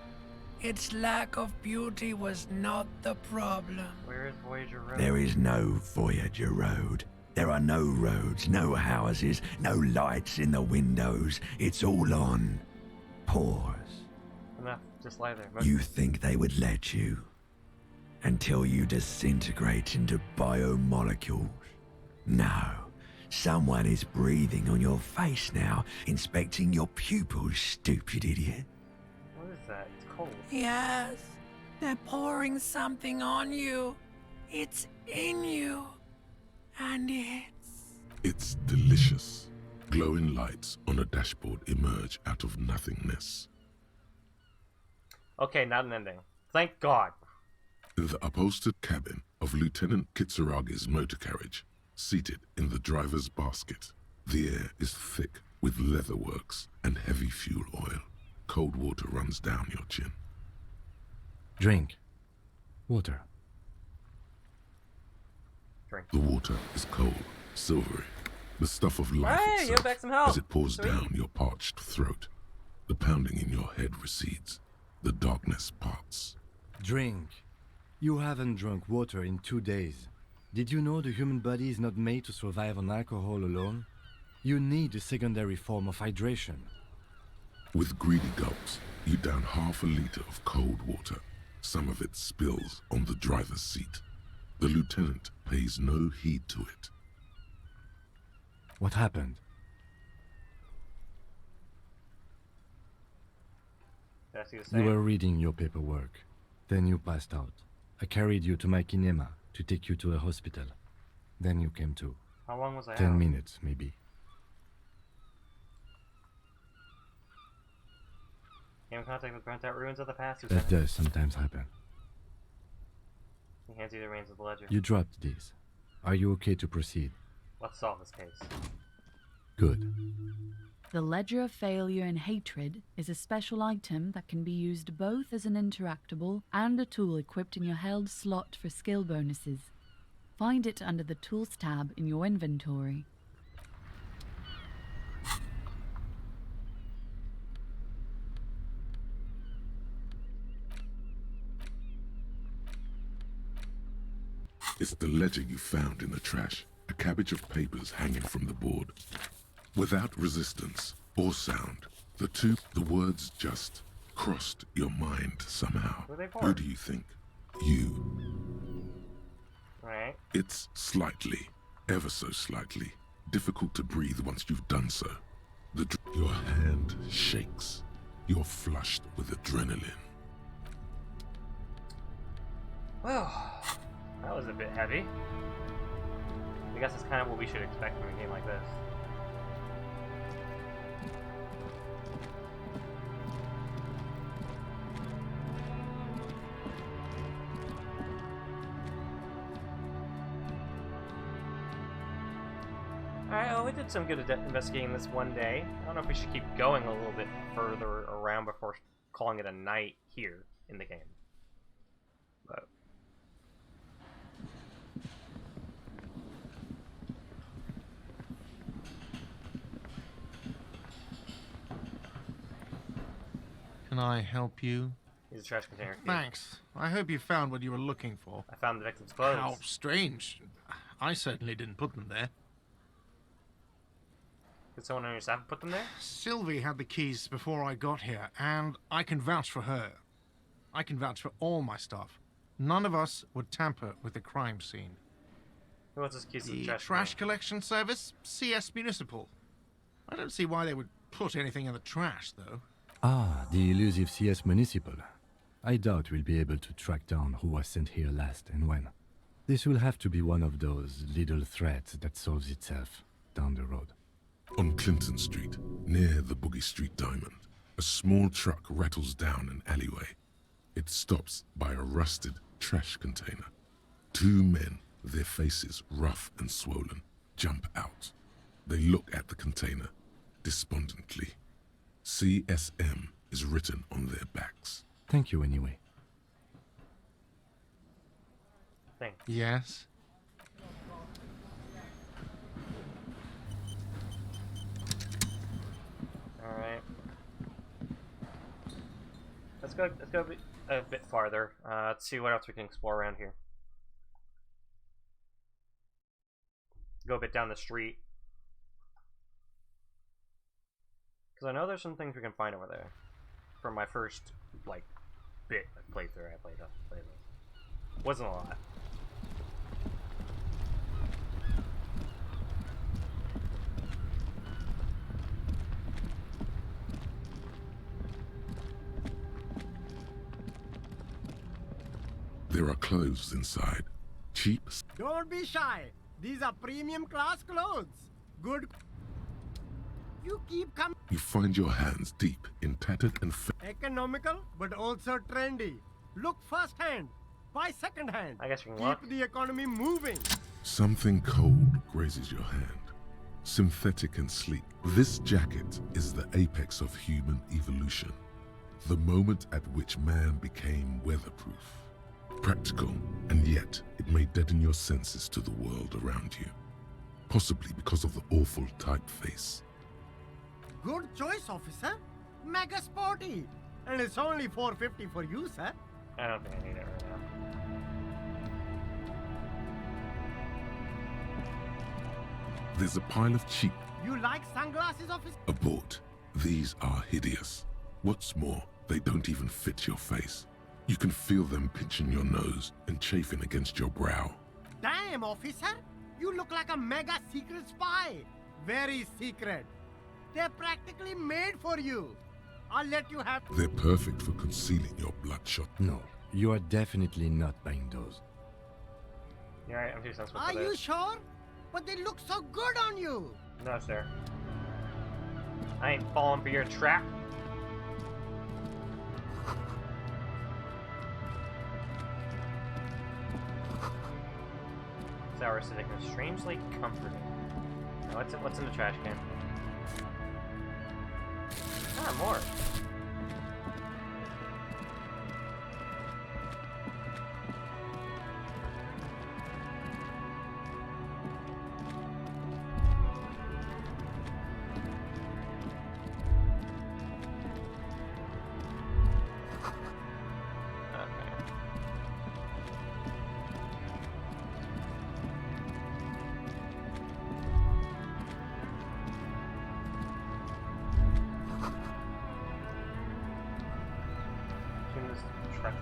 Speaker 18: Its lack of beauty was not the problem.
Speaker 1: Where is Voyager Road?
Speaker 17: There is no Voyager Road. There are no roads, no houses, no lights in the windows. It's all on pause.
Speaker 1: Enough. Just lie there.
Speaker 17: You think they would let you? Until you disintegrate into biomolecules? No. Someone is breathing on your face now, inspecting your pupils, stupid idiot.
Speaker 1: What is that? It's cold.
Speaker 18: Yes, they're pouring something on you. It's in you. And
Speaker 2: It's delicious. Glowing lights on a dashboard emerge out of nothingness.
Speaker 1: Okay, not an ending. Thank God.
Speaker 2: In the upholstered cabin of Lieutenant Kitsuragi's motor carriage, seated in the driver's basket, the air is thick with leatherworks and heavy fuel oil. Cold water runs down your chin.
Speaker 3: Drink. Water.
Speaker 1: Drink.
Speaker 2: The water is cold, silvery, the stuff of life
Speaker 1: Hey, you
Speaker 2: itself,
Speaker 1: back some help.
Speaker 2: as it pours
Speaker 1: Sweet.
Speaker 2: down your parched throat. The pounding in your head recedes. The darkness parts.
Speaker 3: Drink. You haven't drunk water in 2 days. Did you know the human body is not made to survive on alcohol alone? You need a secondary form of hydration.
Speaker 2: With greedy gulps, you down half a liter of cold water. Some of it spills on the driver's seat. The lieutenant pays no heed to it.
Speaker 3: What happened?
Speaker 1: Did I see the
Speaker 3: You
Speaker 1: same?
Speaker 3: were reading your paperwork. Then you passed out. I carried you to my kinema to take you to a hospital. Then you came to.
Speaker 1: How long was I
Speaker 3: 10
Speaker 1: out?
Speaker 3: minutes, maybe.
Speaker 1: Came in contact with burnt out ruins of the past.
Speaker 3: That
Speaker 1: Lieutenant.
Speaker 3: does sometimes happen.
Speaker 1: He hands you the reins of the ledger.
Speaker 3: You dropped these. Are you okay to proceed?
Speaker 1: Let's solve this case.
Speaker 3: Good.
Speaker 16: The Ledger of Failure and Hatred is a special item that can be used both as an interactable and a tool equipped in your held slot for skill bonuses. Find it under the Tools tab in your inventory.
Speaker 2: It's the ledger you found in the trash, a cabbage of papers hanging from the board. Without resistance or sound, the words just crossed your mind somehow.
Speaker 1: Who are they for?
Speaker 2: Who do you think? You.
Speaker 1: Right.
Speaker 2: It's slightly, ever so slightly, difficult to breathe once you've done so. Your hand shakes. You're flushed with adrenaline.
Speaker 1: Well, that was a bit heavy. I guess that's kind of what we should expect from a game like this. Alright, well, we did some good investigating this one day. I don't know if we should keep going a little bit further around before calling it a night here in the game. But
Speaker 15: Can I help you?
Speaker 1: here's a trash container. Key.
Speaker 15: Thanks. I hope you found what you were looking for.
Speaker 1: I found the victim's clothes.
Speaker 15: How strange. I certainly didn't put them there.
Speaker 1: Did someone on your staff put them there?
Speaker 15: Sylvia had the keys before I got here, and I can vouch for her. I can vouch for all my staff. None of us would tamper with the crime scene.
Speaker 1: Who wants his keys to the
Speaker 15: The
Speaker 1: trash?
Speaker 15: trash collection service, CS Municipal. I don't see why they would put anything in the trash, though.
Speaker 3: Ah, the elusive CS Municipal. I doubt we'll be able to track down who was sent here last and when. This will have to be one of those little threats that solves itself down the road.
Speaker 2: On Clinton Street, near the Boogie Street Diamond, a small truck rattles down an alleyway. It stops by a rusted trash container. Two men, their faces rough and swollen, jump out. They look at the container despondently. CSM is written on their backs.
Speaker 3: Thank you anyway.
Speaker 1: Thanks.
Speaker 15: Yes?
Speaker 1: Alright. Let's go a bit farther. Let's see what else we can explore around here. Go a bit down the street. Because I know there's some things we can find over there. From my first, like, bit of playthrough I played with. Wasn't a lot.
Speaker 2: There are clothes inside. Cheap.
Speaker 19: Don't be shy. These are premium class clothes. Good. You keep coming.
Speaker 2: You find your hands deep in tattered and
Speaker 19: Economical, but also trendy. Look firsthand. Buy secondhand.
Speaker 1: I guess we can
Speaker 19: keep
Speaker 1: look.
Speaker 19: the economy moving.
Speaker 2: Something cold grazes your hand. Synthetic and sleek, this jacket is the apex of human evolution. The moment at which man became weatherproof. Practical, and yet it may deaden your senses to the world around you. Possibly because of the awful typeface.
Speaker 19: Good choice, officer. Mega sporty. And it's only $4.50 for you, sir.
Speaker 1: I don't think I need it right now.
Speaker 2: There's a pile of cheap.
Speaker 19: You like sunglasses, officer?
Speaker 2: Abort. These are hideous. What's more, they don't even fit your face. You can feel them pinching your nose and chafing against your brow.
Speaker 19: Damn, officer. You look like a mega secret spy. Very secret. They're practically made for you. I'll let you have...
Speaker 2: They're perfect for concealing your bloodshot.
Speaker 3: No, you are definitely not buying those.
Speaker 1: You're right, I'm too sensitive
Speaker 19: Are
Speaker 1: for
Speaker 19: you
Speaker 1: this.
Speaker 19: sure? But they look so good on you.
Speaker 1: No, sir. I ain't falling for your trap. Sour acidic and strangely comforting. Now, what's in the trash can? Ah, more.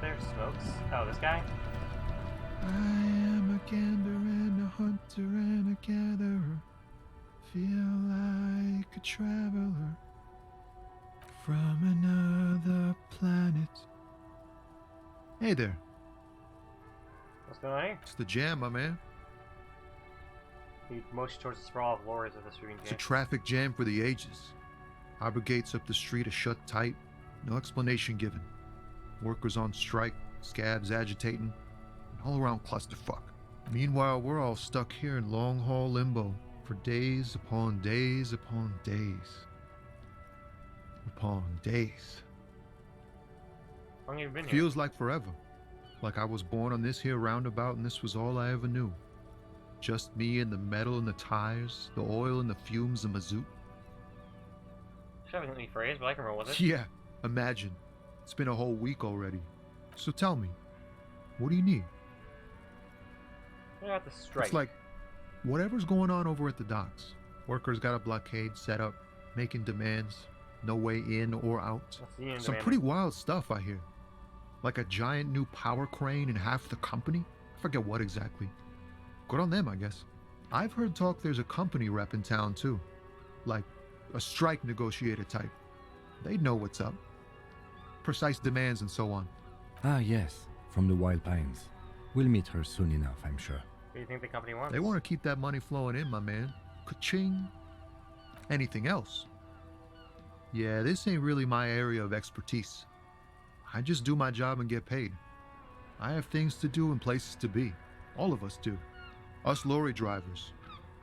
Speaker 1: There smokes. Oh, this guy?
Speaker 20: I am a gander and a hunter and a gatherer. Feel like a traveler from another planet. Hey there.
Speaker 1: What's going on here?
Speaker 20: It's the jam, my man.
Speaker 1: He motions towards the sprawl of lorries of this green
Speaker 20: It's a traffic jam for the ages. Harbor gates up the street are shut tight. No explanation given. Workers on strike, scabs agitating, an all-around clusterfuck. Meanwhile, we're all stuck here in long-haul limbo for days upon days upon days. Upon days.
Speaker 1: How long have you been here?
Speaker 20: Feels like forever. Like I was born on this here roundabout and this was all I ever knew. Just me and the metal and the tires, the oil and the fumes of mazout.
Speaker 1: Extravagantly phrased, but I can roll with it.
Speaker 20: Yeah, imagine. It's been a whole week already. So tell me, what do you need?
Speaker 1: What about the strike?
Speaker 20: It's like, whatever's going on over at the docks. Workers got a blockade set up, making demands, no way in or out. Some
Speaker 1: demand?
Speaker 20: pretty wild stuff, I hear. Like a giant new power crane in half the company? I forget what exactly. Good on them, I guess. I've heard talk there's a company rep in town, too. Like a strike negotiator type. They'd know what's up. Precise demands and so on.
Speaker 3: Ah, yes, from the Wild Pines. We'll meet her soon enough, I'm sure.
Speaker 1: What do you think the company wants?
Speaker 20: They want to keep that money flowing in, my man. Ka-ching. Anything else? Yeah, this ain't really my area of expertise. I just do my job and get paid. I have things to do and places to be. All of us do. Us lorry drivers.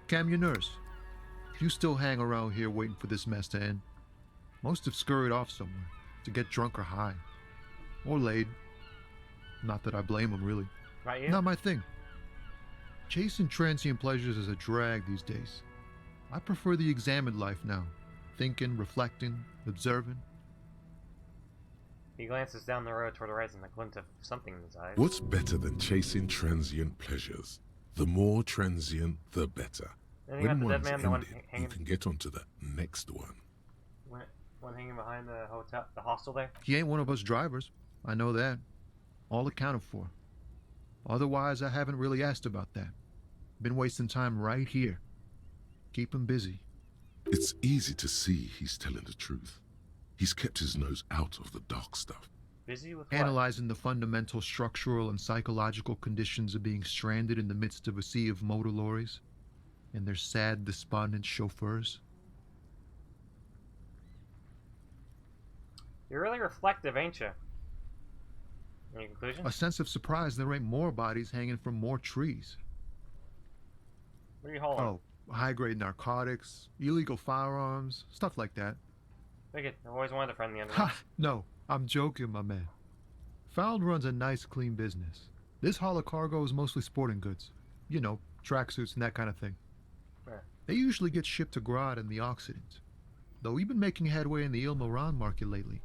Speaker 20: Camionneurs. You still hang around here waiting for this mess to end. Most have scurried off somewhere to get drunk or high. Or laid. Not that I blame them, really.
Speaker 1: Not you?
Speaker 20: Not my thing. Chasing transient pleasures is a drag these days. I prefer the examined life now. Thinking, reflecting, observing.
Speaker 1: He glances down the road toward the horizon, a glint of something in his eyes.
Speaker 2: What's better than chasing transient pleasures? The more transient, the better.
Speaker 1: Then you got
Speaker 2: When
Speaker 1: the dead
Speaker 2: one's
Speaker 1: man, the one
Speaker 2: ended,
Speaker 1: hanging.
Speaker 2: you can get onto the next one.
Speaker 1: One hanging behind the hotel, the hostel there.
Speaker 20: He ain't one of us drivers. I know that. All accounted for. Otherwise, I haven't really asked about that. Been wasting time right here. Keep him busy.
Speaker 2: It's easy to see he's telling the truth. He's kept his nose out of the dark stuff.
Speaker 1: Busy with
Speaker 20: Analyzing the fundamental structural and psychological conditions of being stranded in the midst of a sea of motor lorries and their sad, despondent chauffeurs.
Speaker 1: You're really reflective, ain't you? Any conclusion?
Speaker 20: A sense of surprise there ain't more bodies hanging from more trees.
Speaker 1: What are you hauling?
Speaker 20: Oh, high-grade narcotics, illegal firearms, stuff like that.
Speaker 1: Wicked. I've always wanted a friend in the underworld.
Speaker 20: Ha! No, I'm joking, my man. Found runs a nice, clean business. This haul of cargo is mostly sporting goods. You know, tracksuits and that kind of thing.
Speaker 1: Yeah.
Speaker 20: They usually get shipped to Grodd and the Occident. Though we've been making headway in the Il-Moran market lately.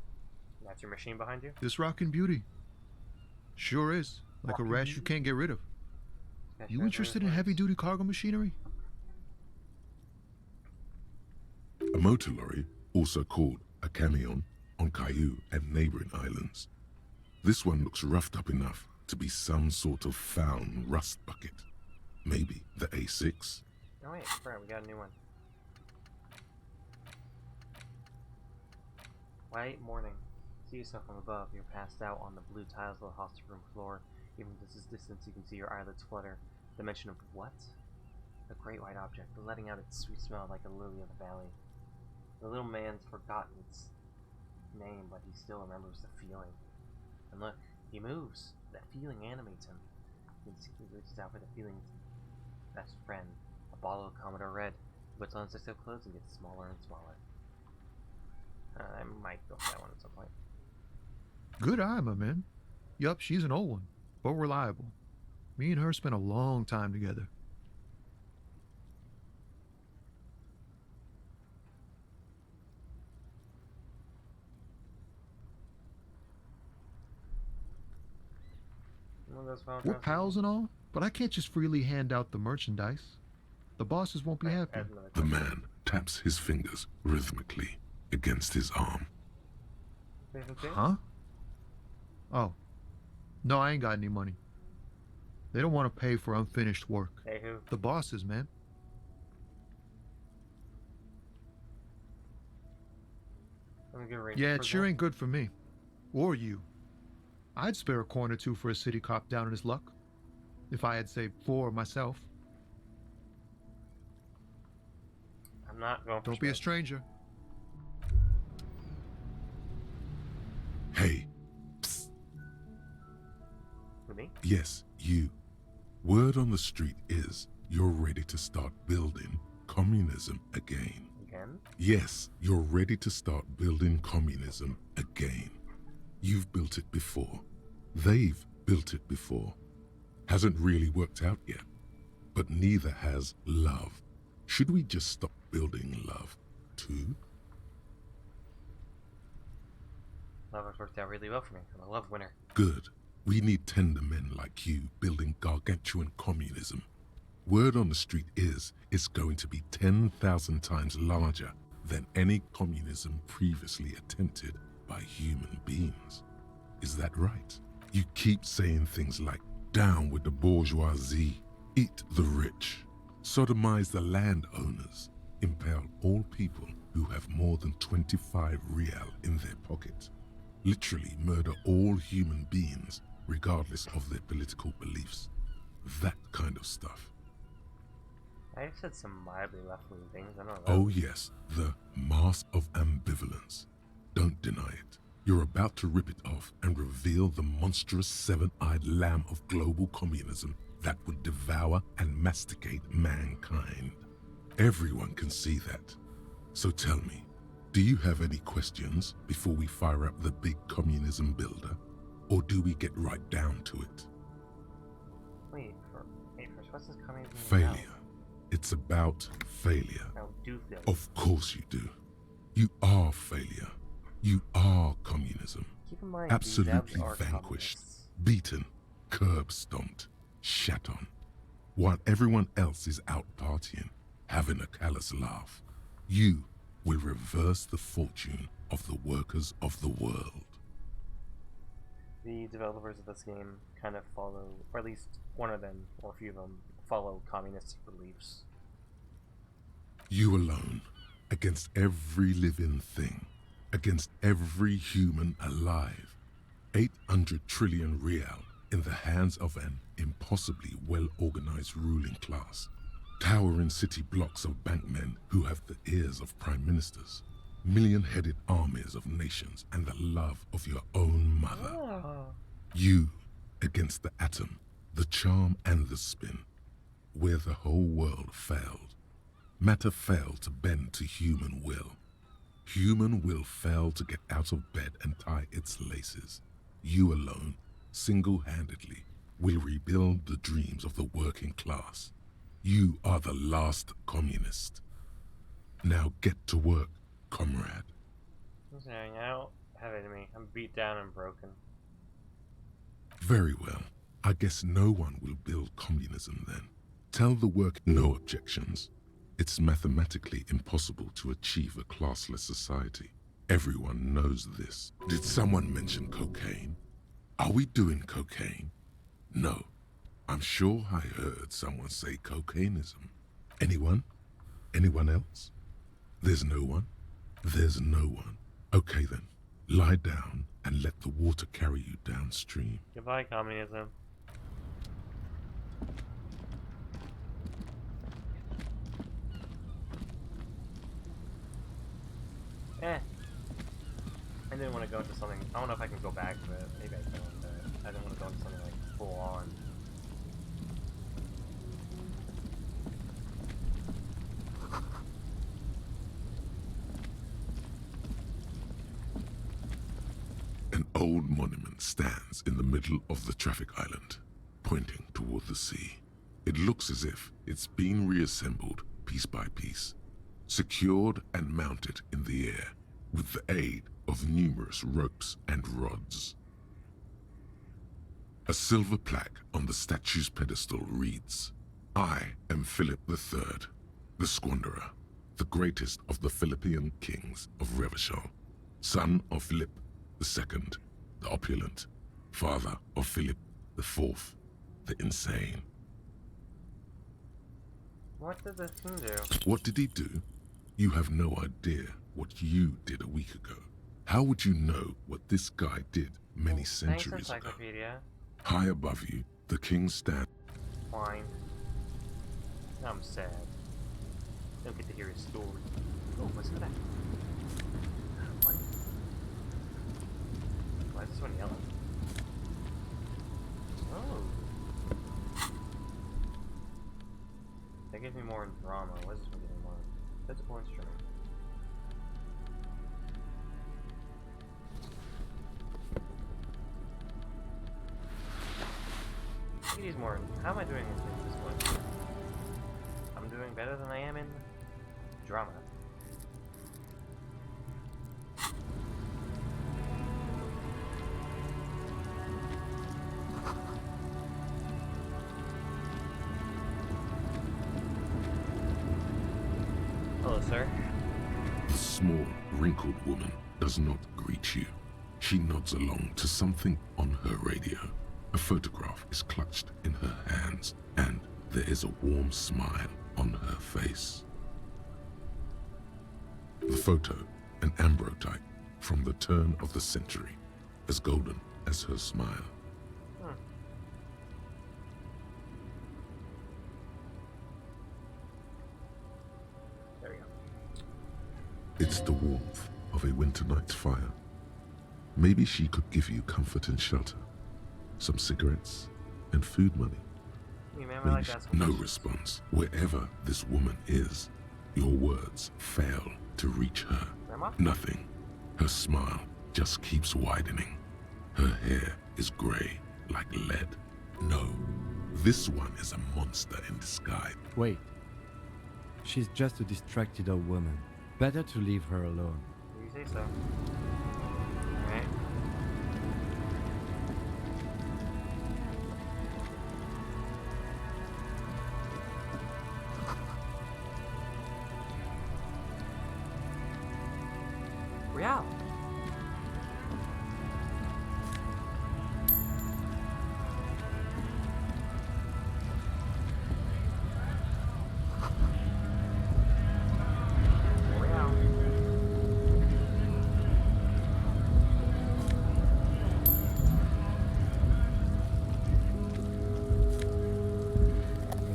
Speaker 1: That's your machine behind you?
Speaker 20: This rockin' beauty. Sure is. Like a rash you can't get rid of. You interested in heavy-duty cargo machinery?
Speaker 2: A motor lorry, also called a camion, on Caillou and neighboring islands. This one looks roughed up enough to be some sort of found rust bucket. Maybe the A6.
Speaker 1: Oh wait, right, we got a new one. White morning. See yourself from above. You're passed out on the blue tiles of the hostel room floor. Even at this distance, you can see your eyelids flutter. The mention of what? A great white object, letting out its sweet smell like a lily of the valley. The little man's forgotten its name, but he still remembers the feeling. And look, he moves. That feeling animates him. He reaches out for the feeling's best friend, a bottle of Commodore Red. He puts on 6 clothes and gets smaller and smaller. I might go for that one at some point.
Speaker 20: Good eye, my man. Yup, she's an old one, but reliable. Me and her spent a long time together. We're pals and all, but I can't just freely hand out the merchandise. The bosses won't be happy.
Speaker 2: The man taps his fingers rhythmically against his arm.
Speaker 20: Huh? Oh. No, I ain't got any money. They don't want to pay for unfinished work.
Speaker 1: Hey, who?
Speaker 20: The bosses, man. Yeah, it sure ain't good for me. Or you. I'd spare a coin or two for a city cop down in his luck. If I had saved 4 myself.
Speaker 1: I'm not going for
Speaker 20: Don't be a stranger.
Speaker 2: Hey. Psst.
Speaker 1: For me?
Speaker 2: Yes, you. Word on the street is you're ready to start building communism again.
Speaker 1: Again?
Speaker 2: Yes, you're ready to start building communism again. You've built it before. They've built it before. Hasn't really worked out yet. But neither has love. Should we just stop building love, too?
Speaker 1: Love has worked out really well for me. I'm a love winner.
Speaker 2: Good. We need tender men like you building gargantuan communism. Word on the street is it's going to be 10,000 times larger than any communism previously attempted by human beings. Is that right? You keep saying things like, down with the bourgeoisie, eat the rich, sodomize the landowners, impale all people who have more than 25 real in their pocket, literally murder all human beings regardless of their political beliefs. That kind of stuff.
Speaker 1: I said some mildly left-wing things, I don't know.
Speaker 2: Oh yes, the mask of ambivalence. Don't deny it. You're about to rip it off and reveal the monstrous seven-eyed lamb of global communism that would devour and masticate mankind. Everyone can see that. So tell me, do you have any questions before we fire up the big communism builder? Or do we get right down to it?
Speaker 1: Wait, first, what's this communism
Speaker 2: Failure.
Speaker 1: about?
Speaker 2: It's about failure.
Speaker 1: I do failure.
Speaker 2: Of course you do. You are failure. You are communism.
Speaker 1: Keep in mind,
Speaker 2: Absolutely
Speaker 1: are
Speaker 2: vanquished,
Speaker 1: communists.
Speaker 2: beaten, curb-stomped, shat on, while everyone else is out partying, having a callous laugh. You will reverse the fortune of the workers of the world.
Speaker 1: The developers of this game kind of follow, or at least one of them, or a few of them, follow communist beliefs.
Speaker 2: You alone, against every living thing, against every human alive. 800 trillion real in the hands of an impossibly well-organized ruling class. Towering city blocks of bankmen who have the ears of prime ministers. Million-headed armies of nations and the love of your own mother.
Speaker 1: Oh.
Speaker 2: You against the atom, the charm and the spin. Where the whole world failed. Matter failed to bend to human will. Human will failed to get out of bed and tie its laces. You alone, single-handedly, will rebuild the dreams of the working class. You are the last communist. Now get to work, comrade.
Speaker 1: I'm saying, I don't have it in me. I'm beat down and broken.
Speaker 2: Very well. I guess no one will build communism then. Tell the work no objections. It's mathematically impossible to achieve a classless society. Everyone knows this. Did someone mention cocaine? Are we doing cocaine? No. I'm sure I heard someone say cocainism. Anyone? Anyone else? There's no one? There's no one. Okay then. Lie down and let the water carry you downstream.
Speaker 1: Goodbye, communism. I didn't want to go into something. I don't know if I can go back to it. Maybe I can, but I didn't want to go into something like full on.
Speaker 2: An old monument stands in the middle of the traffic island, pointing toward the sea. It looks as if it's been reassembled piece by piece, secured and mounted in the air with the aid of numerous ropes and rods. A silver plaque on the statue's pedestal reads, "I am Philip III, the Squanderer, the greatest of the Philippian kings of Revachol, son of Philip II, the opulent, father of Philip IV, the insane."
Speaker 1: What did this thing do?
Speaker 2: What did he do? You have no idea what you did a week ago. How would you know what this guy did many centuries ago? High above you, the king stands.
Speaker 1: Fine. I'm sad. Don't get to hear his story. Oh, what's that? What? Why is this one yellow? Oh. That gives me more drama. What is this one giving more? Physical instrument. It is more. How am I doing this one? I'm doing better than I am in drama. sir.
Speaker 2: The small, wrinkled woman does not greet you. She nods along to something on her radio. A photograph is clutched in her hands, and there is a warm smile on her face. The photo, an ambrotype from the turn of the century, as golden as her smile.
Speaker 1: There we go.
Speaker 2: It's the warmth of a winter night's fire. Maybe she could give you comfort and shelter, some cigarettes, and food money.
Speaker 1: Hey, man, I
Speaker 2: Maybe
Speaker 1: like to ask
Speaker 2: no
Speaker 1: questions.
Speaker 2: response. Wherever this woman is, your words fail to reach her.
Speaker 1: Grandma?
Speaker 2: Nothing. Her smile just keeps widening. Her hair is gray like lead. No, this one is a monster in disguise.
Speaker 3: Wait. She's just a distracted old woman. Better to leave her alone.
Speaker 1: You say so. Alright. Real.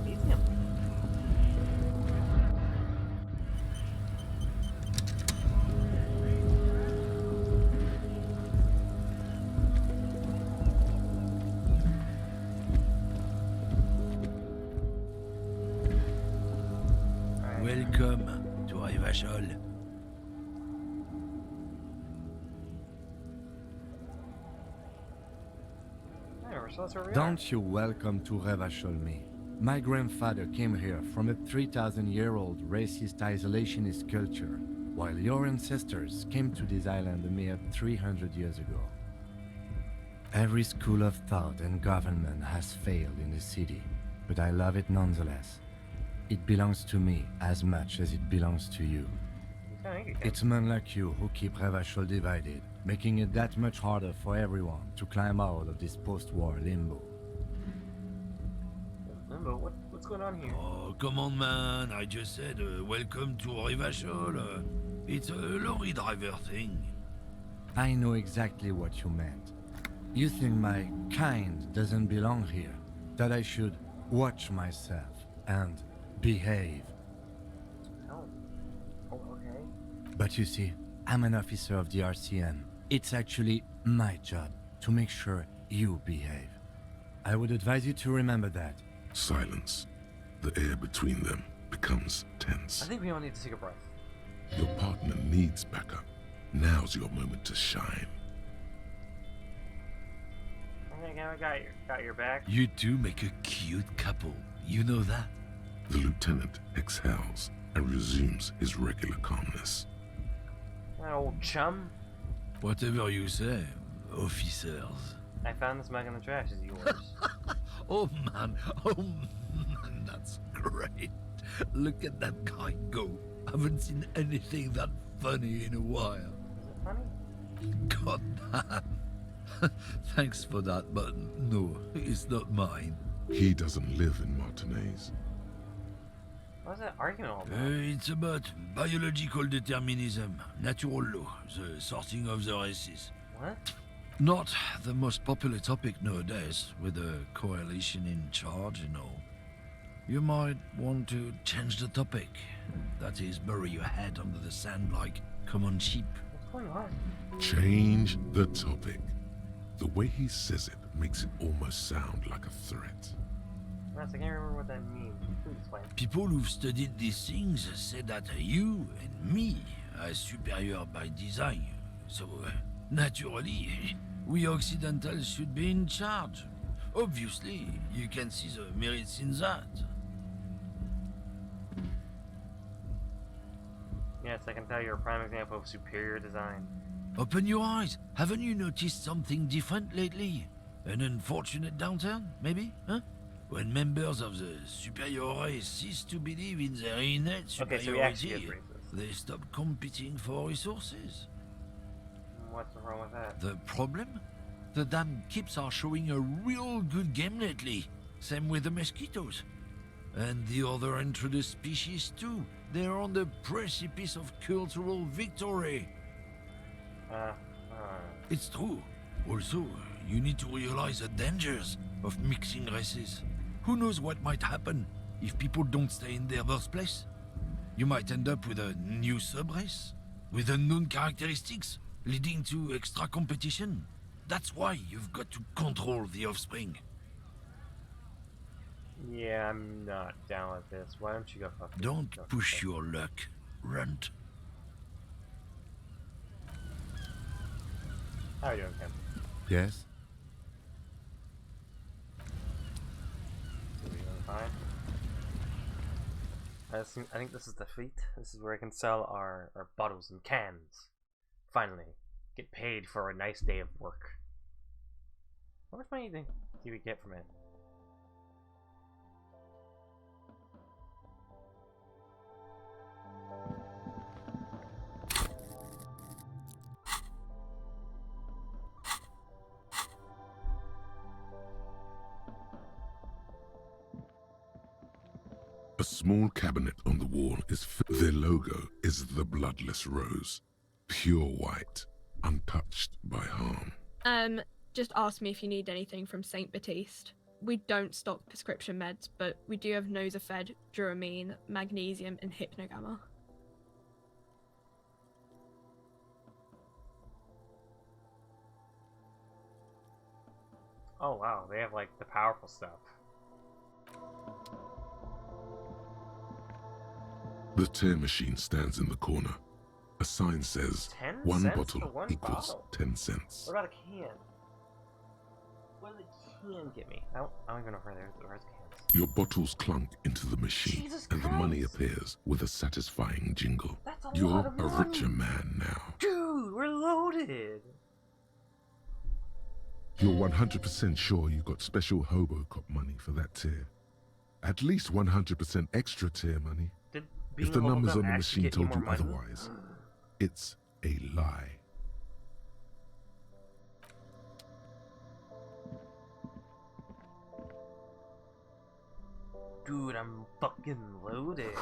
Speaker 1: Elysium.
Speaker 17: Welcome to Revachol.
Speaker 1: Alright, so that's where we are.
Speaker 3: Don't you welcome to Revachol me. My grandfather came here from a 3,000-year-old racist isolationist culture, while your ancestors came to this island a mere 300 years ago. Every school of thought and government has failed in the city, but I love it nonetheless. It belongs to me as much as it belongs to you. It's men like you who keep Revachol divided, making it that much harder for everyone to climb out of this post-war limbo.
Speaker 1: Limbo, what's going on here?
Speaker 17: Oh, come on, man. I just said welcome to Revachol. It's a lorry driver thing.
Speaker 3: I know exactly what you meant. You think my kind doesn't belong here, that I should watch myself and behave.
Speaker 1: Oh. Oh, okay.
Speaker 3: But you see, I'm an officer of the RCM. It's actually my job to make sure you behave. I would advise you to remember that.
Speaker 2: Silence. The air between them becomes tense.
Speaker 1: I think we all need to take a breath.
Speaker 2: Your partner needs backup. Now's your moment to shine.
Speaker 1: I think I got your back.
Speaker 17: You two make a cute couple. You know that?
Speaker 2: The lieutenant exhales and resumes his regular calmness.
Speaker 1: That old chum.
Speaker 17: Whatever you say, officers.
Speaker 1: I found this mug in the trash. Is yours?
Speaker 17: Oh man, that's great. Look at that guy go. Haven't seen anything that funny in a while.
Speaker 1: Is it funny?
Speaker 17: God damn. Thanks for that, but no, it's not mine.
Speaker 2: He doesn't live in Martinez.
Speaker 1: What's that argument all about?
Speaker 17: It's about biological determinism, natural law, the sorting of the races.
Speaker 1: What?
Speaker 17: Not the most popular topic nowadays, with the coalition in charge and all. You might want to change the topic. That is, bury your head under the sand like common sheep.
Speaker 1: What's going on?
Speaker 2: Change the topic. The way he says it makes it almost sound like a threat.
Speaker 1: I can't remember what that means. Please explain.
Speaker 17: People who've studied these things say that you and me are superior by design. So, naturally, we Occidentals should be in charge. Obviously, you can see the merits in that.
Speaker 1: Yes, I can tell you're a prime example of superior design.
Speaker 17: Open your eyes. Haven't you noticed something different lately? An unfortunate downturn, maybe? Huh? When members of the superior race cease to believe in their innate
Speaker 1: Okay, so he actually is
Speaker 17: superiority,
Speaker 1: racist.
Speaker 21: They stopped competing for resources.
Speaker 1: What's wrong with that?
Speaker 21: The problem? The damn kips are showing a real good game lately. Same with the mosquitoes. And the other introduced species too. They're on the precipice of cultural victory. It's true. Also, you need to realize the dangers of mixing races. Who knows what might happen if people don't stay in their birthplace? You might end up with a new sub-race, with unknown characteristics, leading to extra competition. That's why you've got to control the offspring.
Speaker 1: Yeah, I'm not down with this. Why don't you go fuck
Speaker 21: Don't push your luck, Runt.
Speaker 1: How are you doing, Kim?
Speaker 3: Yes?
Speaker 1: Are we doing fine? I think this is the fleet. This is where I can sell our bottles and cans. Finally, get paid for a nice day of work. How much money do we get from it?
Speaker 2: A small cabinet on the wall is their logo is the bloodless rose, pure white, untouched by harm.
Speaker 22: Just ask me if you need anything from St. Baptiste. We don't stock prescription meds, but we do have Nosafed, Duramine, Magnesium, and Hypnogamma.
Speaker 1: Oh wow, they have like the powerful stuff.
Speaker 2: The tear machine stands in the corner. A sign says
Speaker 1: 10
Speaker 2: one
Speaker 1: cents
Speaker 2: bottle
Speaker 1: for one
Speaker 2: equals
Speaker 1: bottle.
Speaker 2: 10 cents.
Speaker 1: What about a can? What does a can get me? I don't even know where there's cans.
Speaker 2: Your bottles clunk into the machine,
Speaker 1: Jesus
Speaker 2: and the money
Speaker 1: Christ.
Speaker 2: appears with a satisfying jingle.
Speaker 1: That's a
Speaker 2: You're
Speaker 1: lot of
Speaker 2: a
Speaker 1: money.
Speaker 2: richer man now.
Speaker 1: Dude, we're loaded.
Speaker 2: You're 100% sure you got special Hobocop money for that tier. At least 100% extra tier money.
Speaker 1: Did
Speaker 2: If the numbers on the machine told you otherwise, it's a lie.
Speaker 1: Dude, I'm fucking loaded.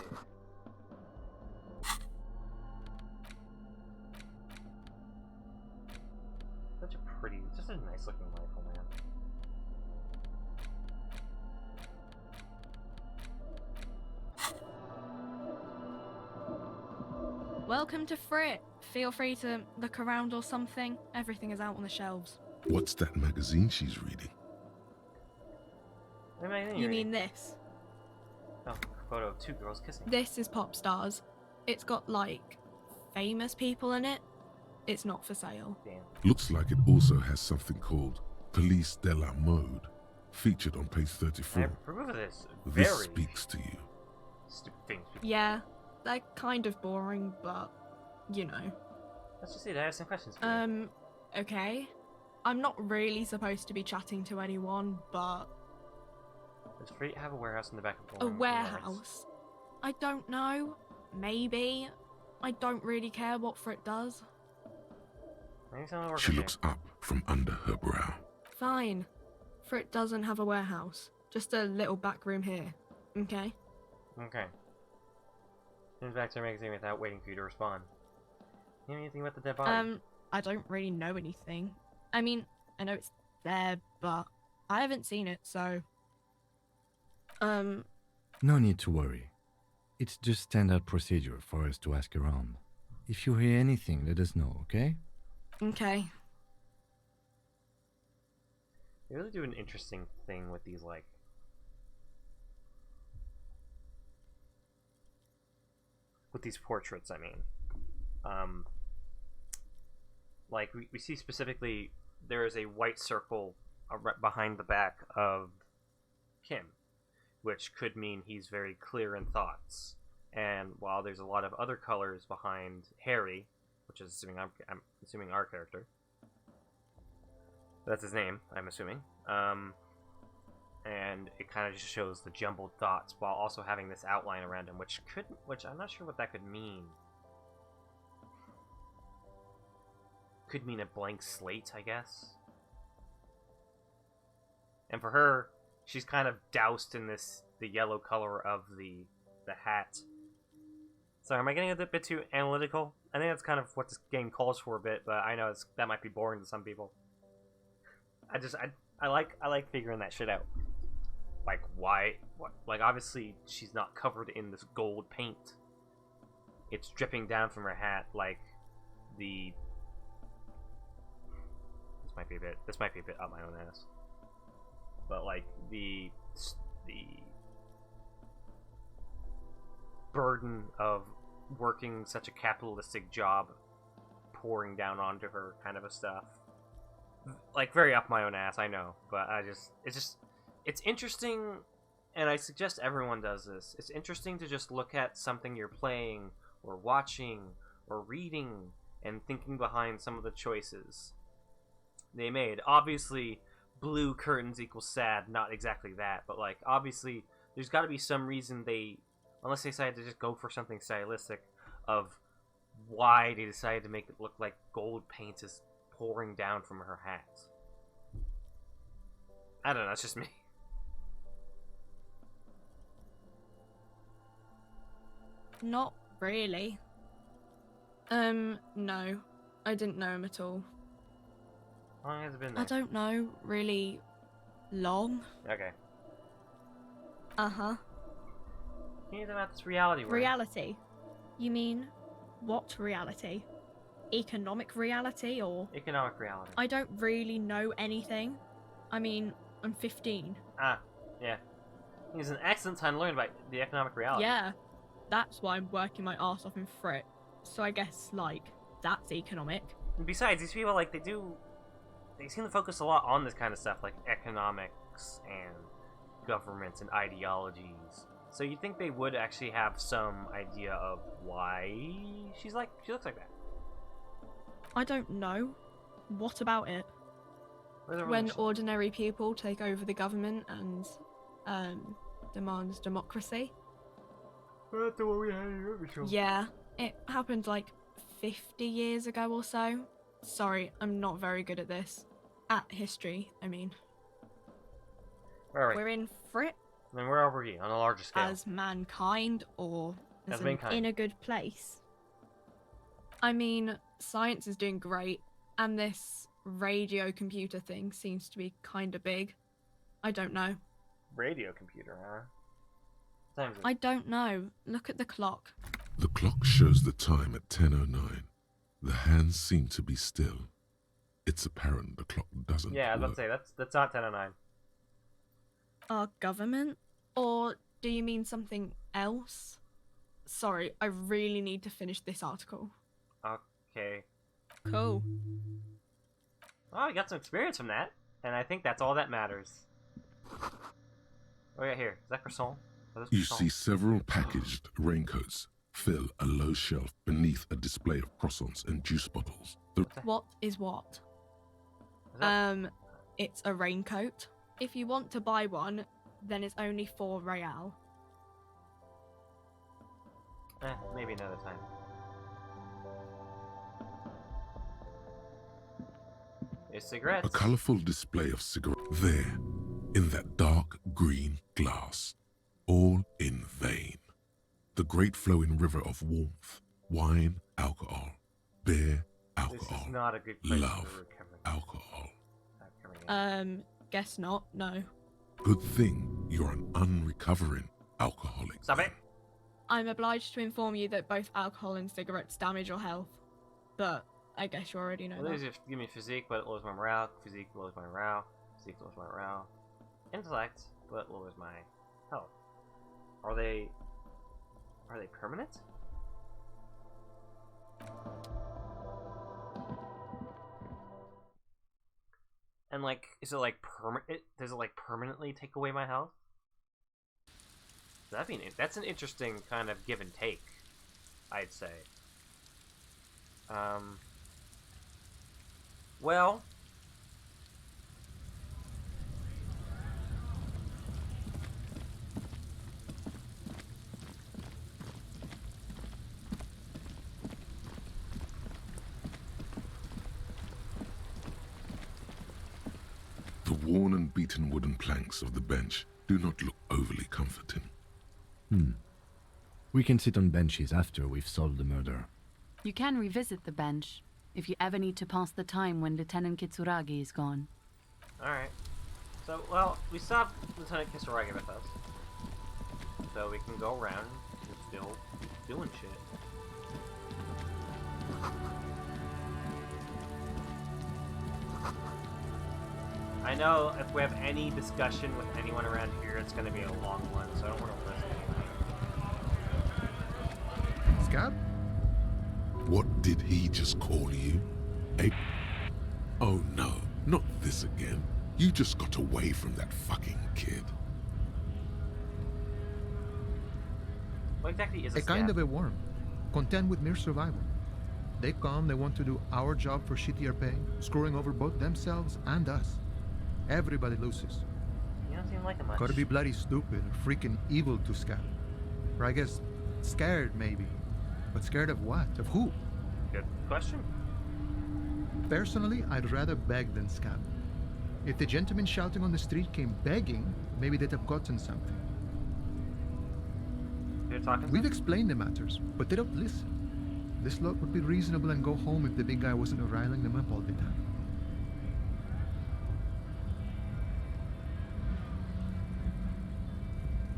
Speaker 1: Such a pretty, just a nice looking rifle, man.
Speaker 22: Welcome to Frit. Feel free to look around or something. Everything is out on the shelves.
Speaker 2: What's that magazine she's reading?
Speaker 1: What am I
Speaker 22: You mean this?
Speaker 1: Oh, a photo of two girls kissing.
Speaker 22: This is Pop Stars. It's got, like, famous people in it. It's not for sale.
Speaker 1: Damn.
Speaker 2: Looks like it also has something called Police de la Mode, featured on page 34.
Speaker 1: I approve of this.
Speaker 2: This
Speaker 1: Very
Speaker 2: speaks to you.
Speaker 1: stupid things.
Speaker 22: Yeah, they're kind of boring, but, you know.
Speaker 1: Let's just see. I have some questions for you.
Speaker 22: Okay. I'm not really supposed to be chatting to anyone, but...
Speaker 1: Does Freight have a warehouse in the back of the
Speaker 22: A warehouse? I don't know. Maybe. I don't really care what Frit does.
Speaker 1: Maybe someone will work
Speaker 2: She
Speaker 1: with
Speaker 2: looks up from under her brow.
Speaker 22: Fine. Frit doesn't have a warehouse. Just a little back room here. Okay?
Speaker 1: you. Okay. Turns back to her magazine without waiting for you to respond. You know anything about the dead body?
Speaker 22: I don't really know anything. I mean, I know it's there, but I haven't seen it, so...
Speaker 3: No need to worry. It's just standard procedure for us to ask around. If you hear anything, let us know, okay?
Speaker 22: Okay.
Speaker 1: They really do an interesting thing with these, like... with these portraits, I mean. Like, we see specifically there is a white circle behind the back of Kim, which could mean he's very clear in thoughts. And while there's a lot of other colors behind Harry, which is assuming I'm assuming our character, that's his name, I'm assuming. And it kind of just shows the jumbled thoughts while also having this outline around him, which I'm not sure what that could mean. could mean a blank slate, I guess. And for her, she's kind of doused in the yellow color of the hat. Sorry, am I getting a bit too analytical? I think that's kind of what this game calls for a bit, but I know that might be boring to some people. I like figuring that shit out. Like, why? Like, obviously, she's not covered in this gold paint. It's dripping down from her hat, like the. This might be a bit up my own ass. But like the burden of working such a capitalistic job pouring down onto her, kind of a stuff. Like, very up my own ass, I know, but it's interesting, and I suggest everyone does this. It's interesting to just look at something you're playing or watching or reading and thinking behind some of the choices they made. Obviously, blue curtains equals sad, not exactly that, but like, obviously there's got to be some reason unless they decided to just go for something stylistic, of why they decided to make it look like gold paint is pouring down from her hat. I don't know, it's just me.
Speaker 22: Not really. No. I didn't know him at all.
Speaker 1: How long has it been there?
Speaker 22: I don't know, really long.
Speaker 1: Okay.
Speaker 22: Uh-huh.
Speaker 1: Can you talk about this reality?
Speaker 22: Reality? You mean, what reality? Economic reality, or...?
Speaker 1: Economic reality.
Speaker 22: I don't really know anything. I mean, I'm 15.
Speaker 1: Ah, yeah. It's an excellent time to learn about the economic reality.
Speaker 22: Yeah. That's why I'm working my arse off in Frit. So I guess, like, that's economic.
Speaker 1: And besides, these people, like, they seem to focus a lot on this kind of stuff, like economics and governments and ideologies. So you'd think they would actually have some idea of why she looks like that.
Speaker 22: I don't know. What about it? When ordinary people take over the government and demand democracy.
Speaker 1: That's the one we had in the show.
Speaker 22: Yeah, it happened like 50 years ago or so. Sorry, I'm not very good at this. At history, I mean.
Speaker 1: Where are we?
Speaker 22: We're in Frit.
Speaker 1: Then where are we on a larger scale?
Speaker 22: As mankind, or
Speaker 1: as mankind.
Speaker 22: In a good place? I mean, science is doing great, and this radio computer thing seems to be kinda big. I don't know.
Speaker 1: Radio computer, huh?
Speaker 22: I don't know. Look at the clock.
Speaker 2: The clock shows the time at 10:09. The hands seem to be still. It's apparent the clock doesn't
Speaker 1: Yeah, I was about
Speaker 2: work.
Speaker 1: to say, that's not 10:09.
Speaker 22: Our government? Or do you mean something else? Sorry, I really need to finish this article.
Speaker 1: Okay.
Speaker 22: Cool.
Speaker 1: Well, we got some experience from that, and I think that's all that matters. Oh yeah, here. Is that croissant?
Speaker 2: You see several packaged raincoats fill a low shelf beneath a display of croissants and juice bottles.
Speaker 22: What is what? It's a raincoat. If you want to buy one, then it's only 4 real.
Speaker 1: Maybe another time. There's cigarettes.
Speaker 2: A colorful display of cigarettes there, in that dark green glass, all in vain. The great flowing river of warmth, wine, alcohol, beer, alcohol,
Speaker 1: This is not a good place
Speaker 2: love,
Speaker 1: for recovering.
Speaker 2: alcohol.
Speaker 22: Guess not, no.
Speaker 2: Good thing you're an unrecovering alcoholic.
Speaker 1: Stop it!
Speaker 22: I'm obliged to inform you that both alcohol and cigarettes damage your health. But I guess you already know
Speaker 1: Well,
Speaker 22: that.
Speaker 1: these give me physique, but it lowers my morale. Physique lowers my morale. Physique lowers my morale. Intellect, but lowers my health. Are they permanent? And like, is it like permanent? Does it like permanently take away my health? That's an interesting kind of give and take, I'd say. Well,
Speaker 2: worn and beaten wooden planks of the bench do not look overly comforting.
Speaker 3: We can sit on benches after we've solved the murder.
Speaker 16: You can revisit the bench if you ever need to pass the time when Lieutenant Kitsuragi is gone.
Speaker 1: Alright. So, well, we still have Lieutenant Kitsuragi with us. So we can go around and still doing shit. I know if we have any discussion with anyone around here, it's going to be a long one, so I don't want to risk anything.
Speaker 20: Scab?
Speaker 2: What did he just call you? Oh no, not this again. You just got away from that fucking kid.
Speaker 1: What exactly is
Speaker 20: a kind of a worm, content with mere survival. They come, they want to do our job for shittier pay, screwing over both themselves and us. Everybody loses.
Speaker 1: You don't seem like it much.
Speaker 20: Gotta be bloody stupid or freaking evil to Scab. Or I guess, scared maybe. But scared of what? Of who?
Speaker 1: Good question.
Speaker 20: Personally, I'd rather beg than scab. If the gentleman shouting on the street came begging, maybe they'd have gotten something.
Speaker 1: You're talking
Speaker 20: We've explained the matters, but they don't listen. This lot would be reasonable and go home if the big guy wasn't riling them up all the time.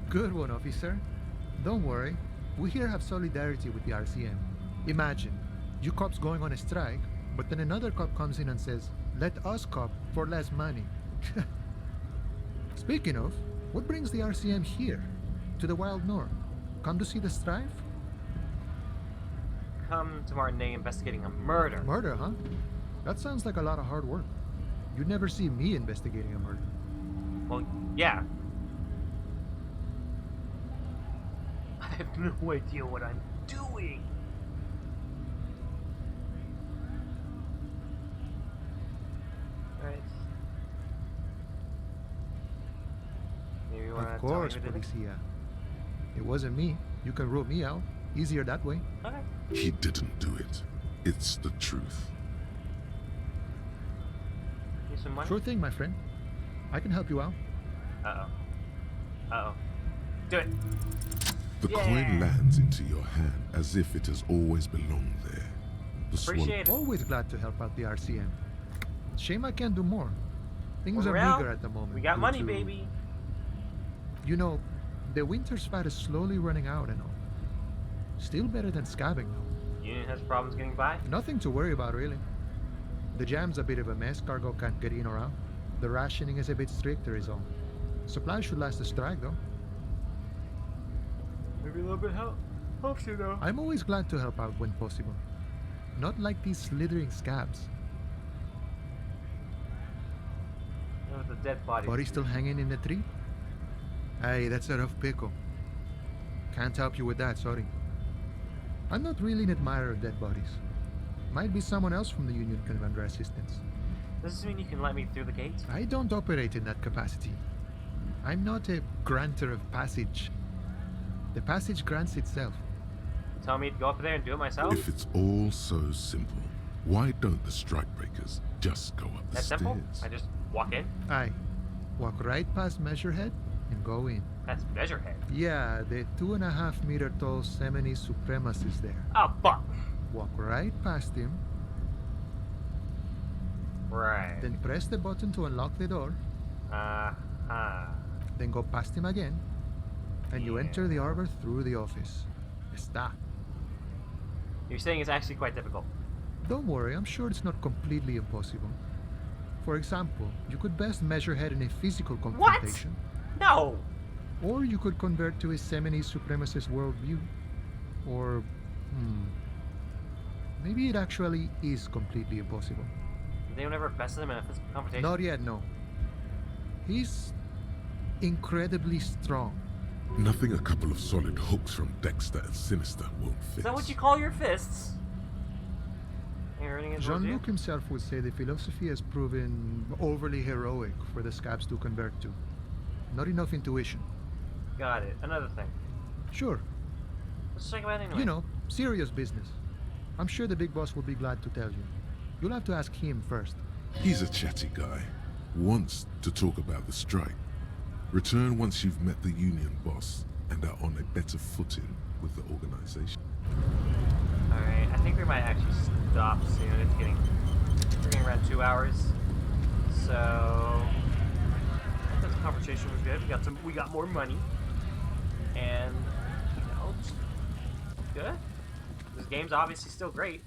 Speaker 20: Good one, officer. Don't worry. We here have solidarity with the RCM. Imagine, you cops going on a strike, but then another cop comes in and says, let us cop for less money. Speaking of, what brings the RCM here? To the Wild North? Come to see the strife?
Speaker 1: Come to Martindale investigating a murder.
Speaker 20: Murder, huh? That sounds like a lot of hard work. You'd never see me investigating a murder.
Speaker 1: Well, yeah. I have no idea what I'm doing. Alright. Maybe you want to
Speaker 20: Of course, Policia. It wasn't me. You can rule me out. Easier that way.
Speaker 1: Okay.
Speaker 2: He didn't do it. It's the truth.
Speaker 1: Need some money?
Speaker 20: Sure thing, my friend. I can help you out.
Speaker 1: Uh-oh. Uh-oh. Do it.
Speaker 2: The coin lands into your hand as if it has always belonged there. The
Speaker 1: Appreciate it.
Speaker 20: Always glad to help out the RCM. Shame I can't do more. Things are
Speaker 1: Well,
Speaker 20: meager at the moment.
Speaker 1: We got
Speaker 20: due
Speaker 1: money,
Speaker 20: to-
Speaker 1: baby.
Speaker 20: You know, the winter's fat is slowly running out and all. Still better than scabbing though.
Speaker 1: Union has problems getting by?
Speaker 20: Nothing to worry about really. The jam's a bit of a mess, cargo can't get in or out. The rationing is a bit stricter is all. Supplies should last the strike though.
Speaker 1: Maybe a little bit helps you though.
Speaker 20: I'm always glad to help out when possible. Not like these slithering scabs.
Speaker 1: There's a dead body.
Speaker 20: Body still hanging in the tree? Hey, that's a rough pickle. Can't help you with that, sorry. I'm not really an admirer of dead bodies. Might be someone else from the Union can render assistance.
Speaker 1: Does this mean you can let me through the gate?
Speaker 20: I don't operate in that capacity. I'm not a granter of passage. The passage grants itself.
Speaker 1: Tell me to go up there and do it myself?
Speaker 2: If it's all so simple, why don't the strikebreakers just go up the
Speaker 1: That's
Speaker 2: stairs?
Speaker 1: simple? I just walk in?
Speaker 20: Aye. Walk right past Measurehead and go in.
Speaker 1: That's Measurehead.
Speaker 20: Yeah, the 2.5 meter tall Semini supremacist there.
Speaker 1: Oh, fuck.
Speaker 20: Walk right past him.
Speaker 1: Right.
Speaker 20: Then press the button to unlock the door.
Speaker 1: Uh-huh.
Speaker 20: Then go past him again. And you enter the arbor through the office. Está.
Speaker 1: You're saying it's actually quite difficult.
Speaker 20: Don't worry, I'm sure it's not completely impossible. For example, you could best Measurehead in a physical confrontation.
Speaker 1: No!
Speaker 20: Or you could convert to a Semini supremacist worldview. Or, maybe it actually is completely impossible.
Speaker 1: Did anyone ever bested him in a physical confrontation?
Speaker 20: Not yet, no. He's incredibly strong.
Speaker 2: Nothing a couple of solid hooks from Dexter and Sinister won't fix.
Speaker 1: Is that what you call your fists?
Speaker 20: Jean-Luc himself would say the philosophy has proven overly heroic for the scabs to convert to. Not enough intuition.
Speaker 1: Got it. Another thing.
Speaker 20: Sure.
Speaker 1: Let's check about it anyway.
Speaker 20: You know, serious business. I'm sure the big boss will be glad to tell you. You'll have to ask him first.
Speaker 2: He's a chatty guy. wants to talk about the strike. Return once you've met the union boss and are on a better footing with the organization.
Speaker 1: Alright, I think we might actually stop soon. We're getting around 2 hours. So I thought the conversation was good. We got more money. And it's good. This game's obviously still great.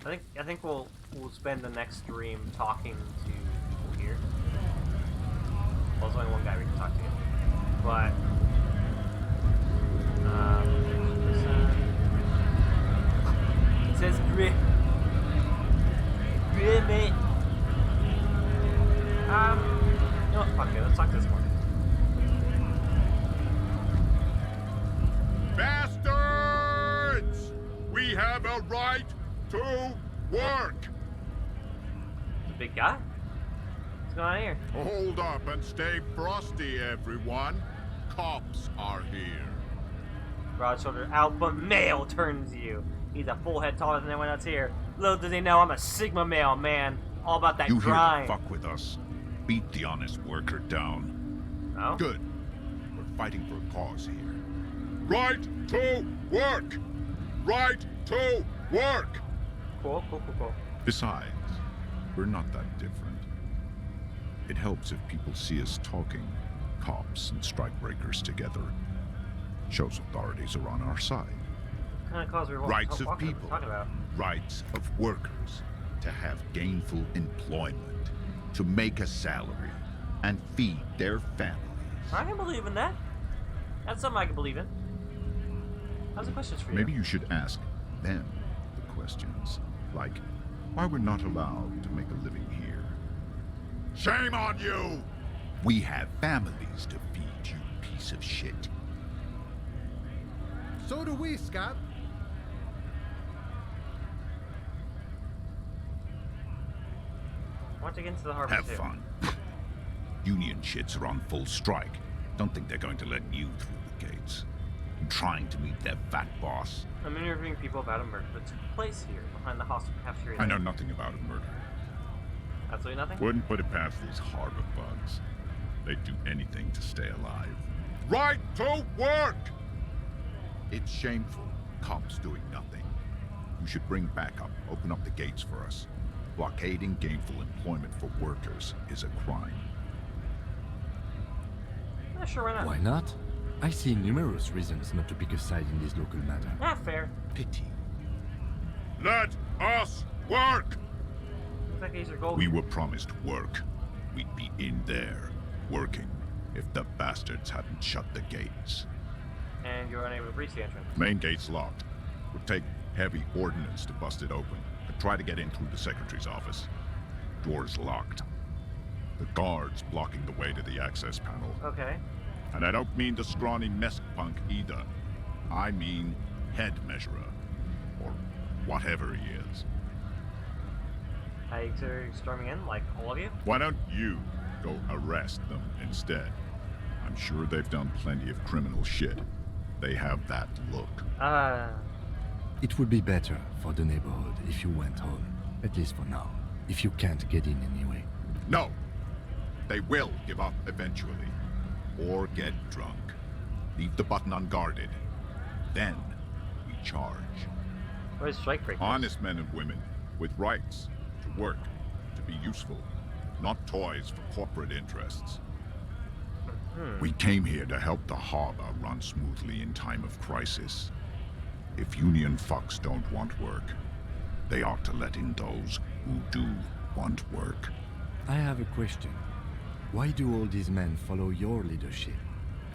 Speaker 1: I think we'll spend the next stream talking to people here. Well, there's only one guy we can talk to. But it says grit. Grit, mate. No, fuck it. Let's talk to this one.
Speaker 5: Bastards! We have a right to work!
Speaker 1: The big guy? What's going on here?
Speaker 5: Hold up and stay frosty, everyone. Cops are here.
Speaker 1: Broad-shouldered alpha male turns you. He's a full head taller than anyone else here. Little does he know I'm a Sigma male, man. All about that
Speaker 5: You
Speaker 1: grind.
Speaker 5: here to fuck with us. Beat the honest worker down.
Speaker 1: No?
Speaker 5: Good. We're fighting for a cause here. Right to work! Right to work!
Speaker 1: Cool.
Speaker 5: Besides, we're not that different. It helps if people see us talking, cops and strikebreakers together. Shows authorities are on our side.
Speaker 1: What kind of cause are we
Speaker 5: Rights of
Speaker 1: talking
Speaker 5: people,
Speaker 1: about?
Speaker 5: rights of workers, to have gainful employment, to make a salary, and feed their families.
Speaker 1: I can believe in that. That's something I can believe in. How's the questions for you?
Speaker 5: Maybe you should ask them the questions, like why we're not allowed to make a living here. Shame on you! We have families to feed, you piece of shit.
Speaker 19: So do we, Scott.
Speaker 1: I want to get into the harbor
Speaker 5: Have
Speaker 1: too.
Speaker 5: fun. Union shits are on full strike. Don't think they're going to let you through the gates. I'm trying to meet their fat boss.
Speaker 1: I'm interviewing people about a murder that took place here, behind the hostel cafeteria.
Speaker 5: I know nothing about a murder.
Speaker 1: Absolutely nothing?
Speaker 5: Wouldn't put it past these harbor bugs. They'd do anything to stay alive. Right to work! It's shameful. Cops doing nothing. You should bring backup. Open up the gates for us. Blockading gainful employment for workers is a crime.
Speaker 1: Sure, why not?
Speaker 3: Why not? I see numerous reasons not to pick a side in this local matter.
Speaker 1: Not fair.
Speaker 3: Pity.
Speaker 5: Let us work!
Speaker 1: Looks like these are gold.
Speaker 5: We were promised work. We'd be in there, working, if the bastards hadn't shut the gates.
Speaker 1: And you're unable to breach the entrance.
Speaker 5: Main gate's locked. Would take heavy ordnance to bust it open. But try to get in through the secretary's office. Door's locked. The guard's blocking the way to the access panel.
Speaker 1: Okay.
Speaker 5: And I don't mean the scrawny mess punk either. I mean head measurer. Or whatever he is.
Speaker 1: Are storming in, like all of you?
Speaker 5: Why don't you go arrest them instead? I'm sure they've done plenty of criminal shit. They have that look.
Speaker 3: It would be better for the neighborhood if you went home. At least for now. If you can't get in anyway.
Speaker 5: No! They will give up eventually. Or get drunk. Leave the button unguarded. Then we charge.
Speaker 1: What is strike breakers?
Speaker 5: Honest men and women with rights to work, to be useful, not toys for corporate interests. We came here to help the harbor run smoothly in time of crisis. If union fucks don't want work, they ought to let in those who do want work.
Speaker 3: I have a question. Why do all these men follow your leadership?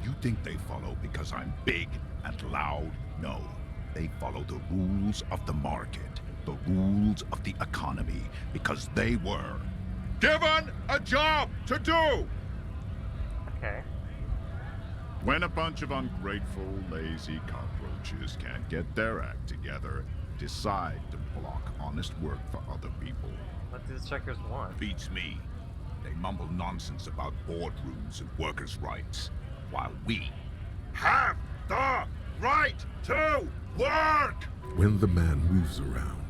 Speaker 5: You think they follow because I'm big and loud? No. They follow the rules of the market, the rules of the economy, because they were given a job to do!
Speaker 1: Okay.
Speaker 5: When a bunch of ungrateful, lazy cockroaches can't get their act together, decide to block honest work for other people.
Speaker 1: What do the checkers want?
Speaker 5: Beats me. They mumble nonsense about boardrooms and workers' rights, while we have the right to work!
Speaker 2: When the man moves around,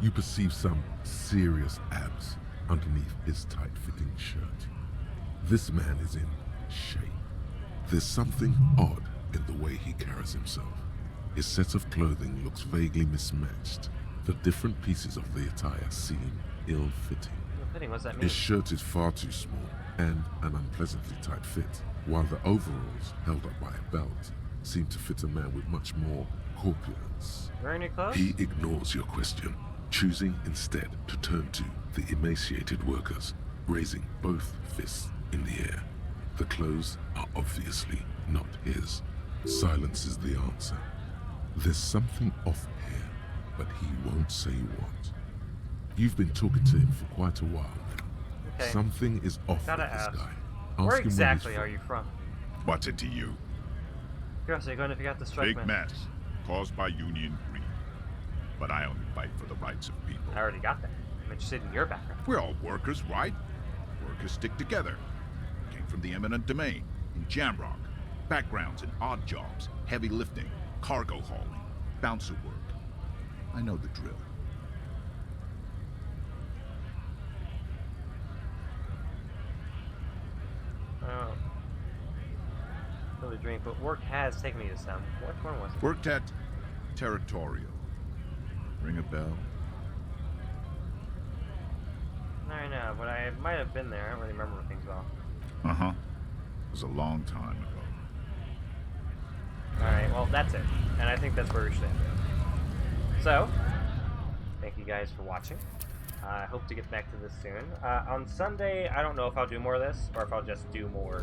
Speaker 2: you perceive some serious abs underneath his tight-fitting shirt. This man is in shape. There's something odd in the way he carries himself. His set of clothing looks vaguely mismatched. The different pieces of the attire seem ill-fitting.
Speaker 1: Ill-fitting, what's that mean?
Speaker 2: His shirt is far too small and an unpleasantly tight fit, while the overalls, held up by a belt, seem to fit a man with much more corpulence.
Speaker 1: Wearing your clothes?
Speaker 2: He ignores your question, choosing instead to turn to the emaciated workers, raising both fists in the air. The clothes are obviously not his. Silence is the answer. There's something off here, but he won't say what. You've been talking to him for quite a while now.
Speaker 1: Okay.
Speaker 2: Something is off with this
Speaker 1: ask.
Speaker 2: guy.
Speaker 1: Where
Speaker 2: Ask him
Speaker 1: exactly
Speaker 2: where
Speaker 1: are
Speaker 2: he's
Speaker 1: you from?
Speaker 5: What's it to you?
Speaker 1: Curious, are you going to figure out the strike
Speaker 5: Big
Speaker 1: man?
Speaker 5: mess caused by union greed. But I only fight for the rights of people.
Speaker 1: I already got that. I'm interested in your background.
Speaker 5: We're all workers, right? Workers stick together. Came from the eminent domain, in Jamrock. Backgrounds in odd jobs, heavy lifting, cargo hauling, bouncer work. I know the drill.
Speaker 1: I don't really drink, but work has taken me to some. What one was it?
Speaker 5: Worked at Territorial. Ring a bell?
Speaker 1: I know, but I might have been there. I don't really remember things well.
Speaker 5: Uh-huh. It was a long time ago.
Speaker 1: Alright, well, that's it. And I think that's where we should end it. So, thank you guys for watching. I hope to get back to this soon. On Sunday, I don't know if I'll do more of this, or if I'll just do more...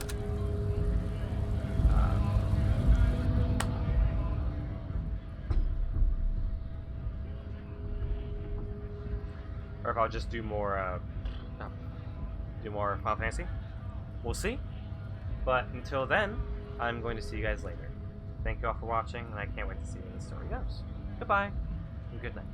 Speaker 1: or if I'll just do more, Final Fantasy. We'll see. But until then, I'm going to see you guys later. Thank you all for watching, and I can't wait to see where the story goes. Goodbye, and good night.